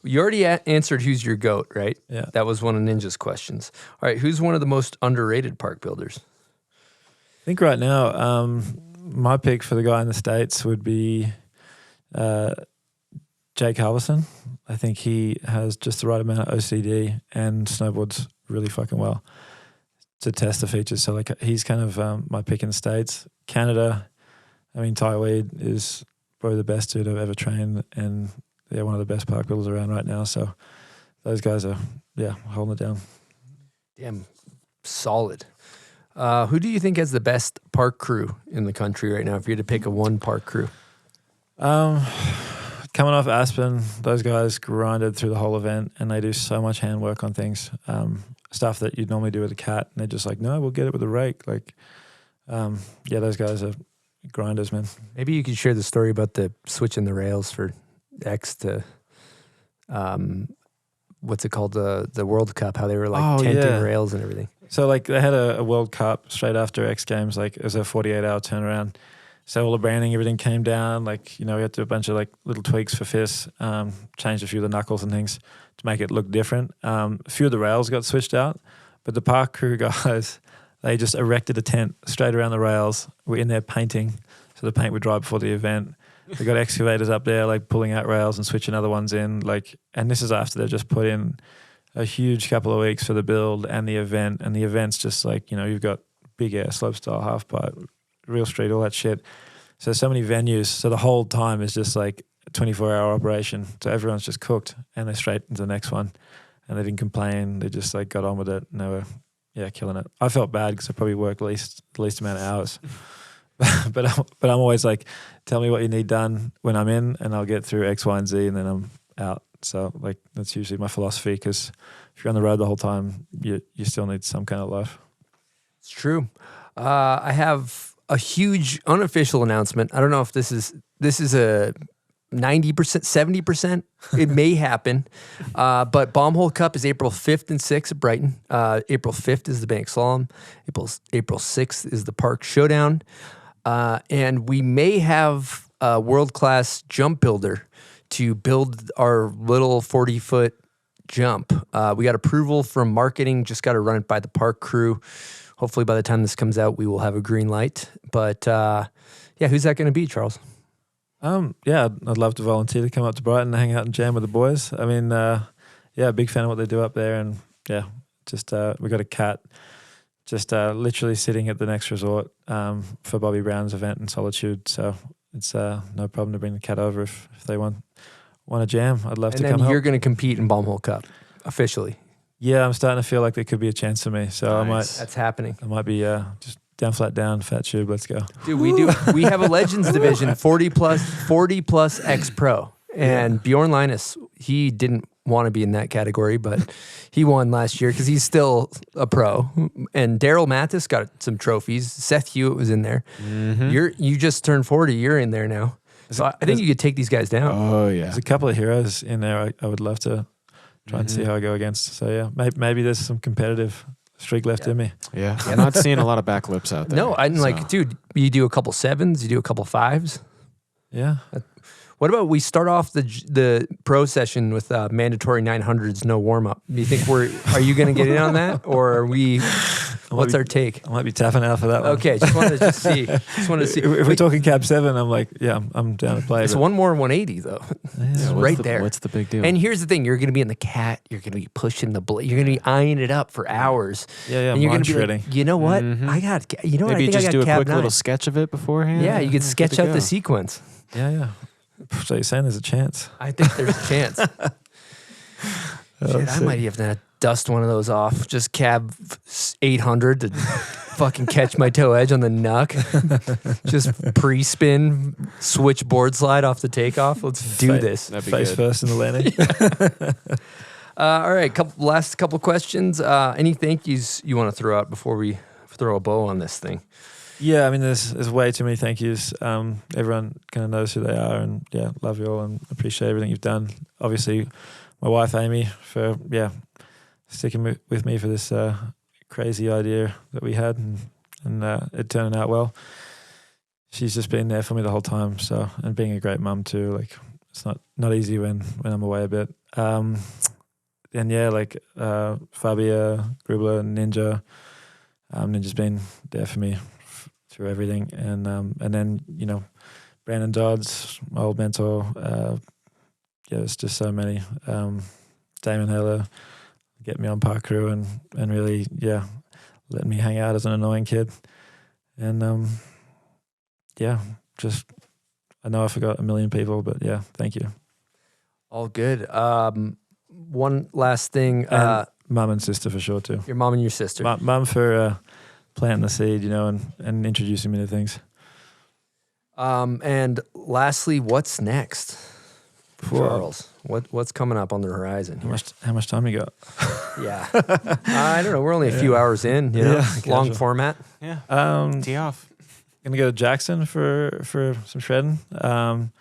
you already answered who's your GOAT, right? Yeah. That was one of Ninja's questions. All right. Who's one of the most underrated park builders? I think right now, my pick for the guy in the States would be Jake Halverson. I think he has just the right amount of OCD and snowboards really fucking well to test the features. So like he's kind of my pick in the States. Canada, I mean, Ty Weed is probably the best dude I've ever trained, and they're one of the best park builders around right now. So those guys are, holding it down. Damn, solid. Who do you think has the best park crew in the country right now? If you had to pick one park crew, coming off Aspen, those guys grinded through the whole event, and they do so much handwork on things, stuff that you'd normally do with a cat, and they're just like, no, we'll get it with a rake. Like, those guys are grinders, man. maybe you could share the story about the switching the rails for X to, what's it called, the World Cup? How they were like tenting rails and everything. So like they had a World Cup straight after X Games, like it was a 48-hour turnaround. So all the branding, everything came down. Like, we had to do a bunch of like little tweaks for FIS, changed a few of the knuckles and things to make it look different. A few of the rails got switched out, but the park crew guys, they just erected a tent straight around the rails. We're in there painting, so the paint would dry before the event. They got excavators up there, like pulling out rails and switching other ones in. Like, and this is after they've just put in a huge couple of weeks for the build and the event. And the event's just like, you've got big air, slope style, half pipe, real street, all that shit. So many venues. So the whole time is just like a 24-hour operation. So everyone's just cooked, and they're straight into the next one. And they didn't complain. They just like got on with it, and they were, killing it. I felt bad because I probably worked the least amount of hours. but I'm always like, tell me what you need done when I'm in, and I'll get through X, Y, and Z, and then I'm out. So like that's usually my philosophy, because if you're on the road the whole time, you still need some kind of life. It's true. I have a huge unofficial announcement. I don't know if this is a 90%, 70%. It may happen. But Bombhole Cup is April 5th and 6th at Brighton. April 5th is the Bank Slalom. April 6th is the Park Showdown. And we may have a world-class jump builder to build our little 40-foot jump. We got approval from marketing, just got to run it by the park crew. Hopefully by the time this comes out, we will have a green light. But who's that going to be, Charles? I'd love to volunteer to come up to Brighton and hang out and jam with the boys. I mean, big fan of what they do up there. And just we got a cat just literally sitting at the next resort for Bobby Brown's event in Solitude. So it's no problem to bring the cat over if they want a jam. I'd love to come. And then you're help. going to compete in Bombhole Cup officially. Yeah, I'm starting to feel like there could be a chance for me. So Nice. That's happening. I might be just down, flat down, fat tube. Let's go. Dude, we have a Legends division, 40 plus X Pro. And Bjorn Linus, he didn't want to be in that category, but he won last year because he's still a pro. And Daryl Mathis got some trophies. Seth Hewitt was in there. Mm-hmm. You just turned 40. You're in there now. So I think you could take these guys down. Oh, yeah. There's a couple of heroes in there I would love to try and see how I go against. So, maybe there's some competitive streak left in me. Yeah. I'm not seeing a lot of backlips out there. No, dude, you do a couple 7s, you do a couple 5s. Yeah. What about we start off the pro session with mandatory 900s, no warm up? Do you think are you going to get in on that, or are we? What's our take? I might be tapping out for that one. Okay, just wanted to see. If we're talking Cab 7, I'm like, I'm down to play. It's one more 180 though. It's right there. What's the big deal? And here's the thing: you're going to be in the cat. You're going to be pushing the blade. You're going to be eyeing it up for hours. Yeah. And you're going to be like, you know what? I got. You know what? Maybe I think just I got do a Cab quick 9. little sketch of it beforehand. Yeah, you could sketch good to out go. the sequence. Yeah. So you're saying there's a chance? I think there's a chance. Shit, I might even have to dust one of those off. Just cab 800 to fucking catch my toe edge on the nuck. Just pre-spin, switch board slide off the takeoff. Let's do this. Face first in the landing. All right, last couple questions. Any thank yous you want to throw out before we throw a bow on this thing? Yeah, I mean, there's way too many thank yous. Everyone kind of knows who they are, and yeah, love you all and appreciate everything you've done. Obviously, my wife Amy for sticking with me for this crazy idea that we had, and it turned out well. She's just been there for me the whole time. So, and being a great mum too. Like, it's not easy when I'm away a bit. And yeah, like Fabia, Grubler, Ninja. Ninja's been there for me through everything, and then Brandon Dodds, my old mentor. There's just so many. Damon Heller, get me on park crew and really letting me hang out as an annoying kid, and just I know I forgot a million people, but yeah, thank you. All good. One last thing. Mum and sister for sure too. Your mom and your sister. Mum for planting the seed, and introducing me to things. And lastly, what's next, Charles? What's coming up on the horizon? How much time you got? Yeah, I don't know. We're only a few hours in. Long format. Yeah. Tee off. Gonna go to Jackson for some shredding. Then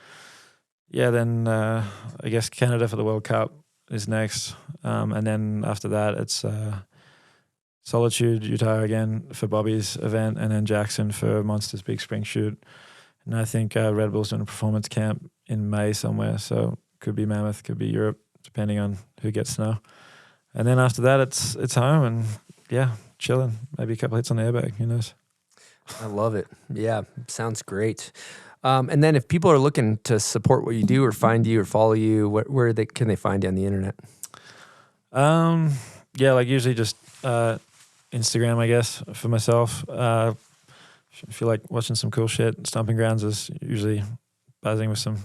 I guess Canada for the World Cup is next, and then after that it's Solitude, Utah again for Bobby's event, and then Jackson for Monster's big spring shoot. And I think Red Bull's doing a performance camp in May somewhere, so could be Mammoth, could be Europe, depending on who gets snow. And then after that it's home and chilling. Maybe a couple hits on the airbag, who knows. I love it. Yeah, sounds great. And then if people are looking to support what you do or find you or follow you, where can they find you on the internet? Usually just Instagram, I guess, for myself. If you like watching some cool shit, Stomping Grounds is usually buzzing with some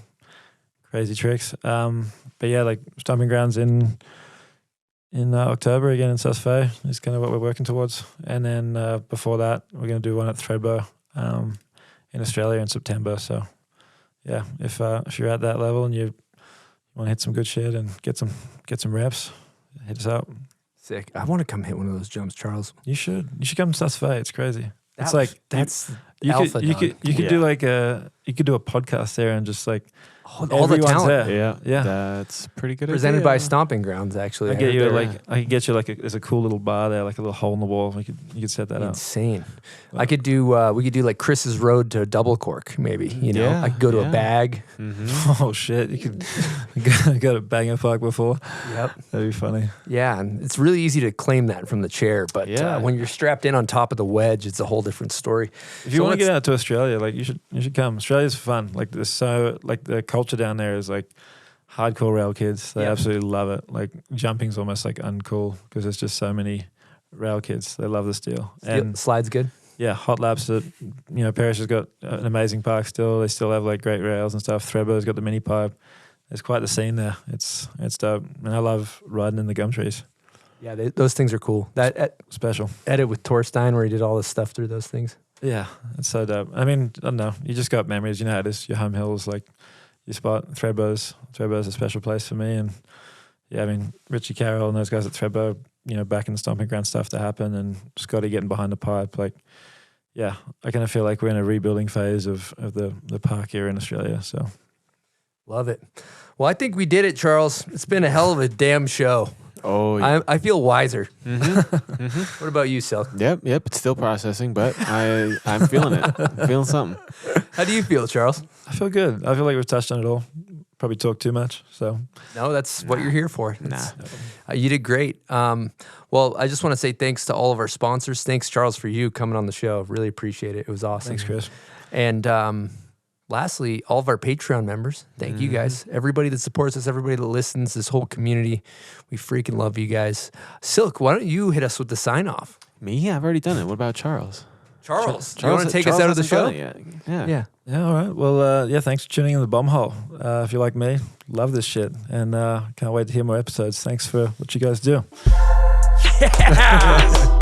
crazy tricks. Like Stomping Grounds in October again in South Bay is kind of what we're working towards. And then before that, we're going to do one at Threadbow in Australia in September. So, yeah, if you're at that level and you want to hit some good shit and get some reps, hit us up. Sick. I want to come hit one of those jumps, Charles. You should come to South Bay. It's crazy. It's like that's you alpha. You could do you could do a podcast there and just like all the talent. There. Yeah, that's pretty good. Presented idea. by Stomping Grounds, actually. I could get you there's a cool little bar there, like a little hole in the wall. You could set that up. Insane. I could do. We could do like Chris's Road to Double Cork, maybe. I could go to a bag. Mm-hmm. Oh shit! You could go to Banger Park before. Yep, that'd be funny. Yeah, and it's really easy to claim that from the chair, but when you're strapped in on top of the wedge, it's a whole different story. If you want to get out to Australia, you should come. Australia's fun. The culture down there is like hardcore rail kids. They absolutely love it. Like jumping's almost like uncool because there's just so many rail kids. They love this deal. And slides good. Yeah, hot laps. Parrish has got an amazing park still. They still have like great rails and stuff. Threadbow's got the mini pipe. There's quite the scene there. It's dope, and I love riding in the gum trees. Yeah, those things are cool. That special edit with Torstein where he did all this stuff through those things. Yeah, it's so dope. I mean, I don't know. You just got memories. You know how it is. Your home hills, like your spot. Threadbow's a special place for me. And yeah, I mean, Richie Carroll and those guys at Threadbow, back in the Stomping Ground stuff to happen, and Scotty getting behind the pipe. Like, yeah, I kind of feel like we're in a rebuilding phase of the park here in Australia. So, love it. Well, I think we did it, Charles. It's been a hell of a damn show. Oh, yeah. I feel wiser. What about you, Silk? Yep. It's still processing, but I'm feeling it. I'm feeling something. How do you feel, Charles? I feel good. I feel like we've touched on it all. Probably talked too much. So no, that's what you're here for. You did great. Well, I just want to say thanks to all of our sponsors. Thanks, Charles, for you coming on the show. Really appreciate it. It was awesome. Thanks, Chris. And lastly, all of our Patreon members, thank you guys. Everybody that supports us, everybody that listens, this whole community. We freaking love you guys. Silk, why don't you hit us with the sign off? Me? I've already done it. What about Charles? Charles, do you want to take us out of the show? Yeah. All right. Well, thanks for tuning in to the Bumhole. If you're like me, love this shit. And can't wait to hear more episodes. Thanks for what you guys do. Yeah.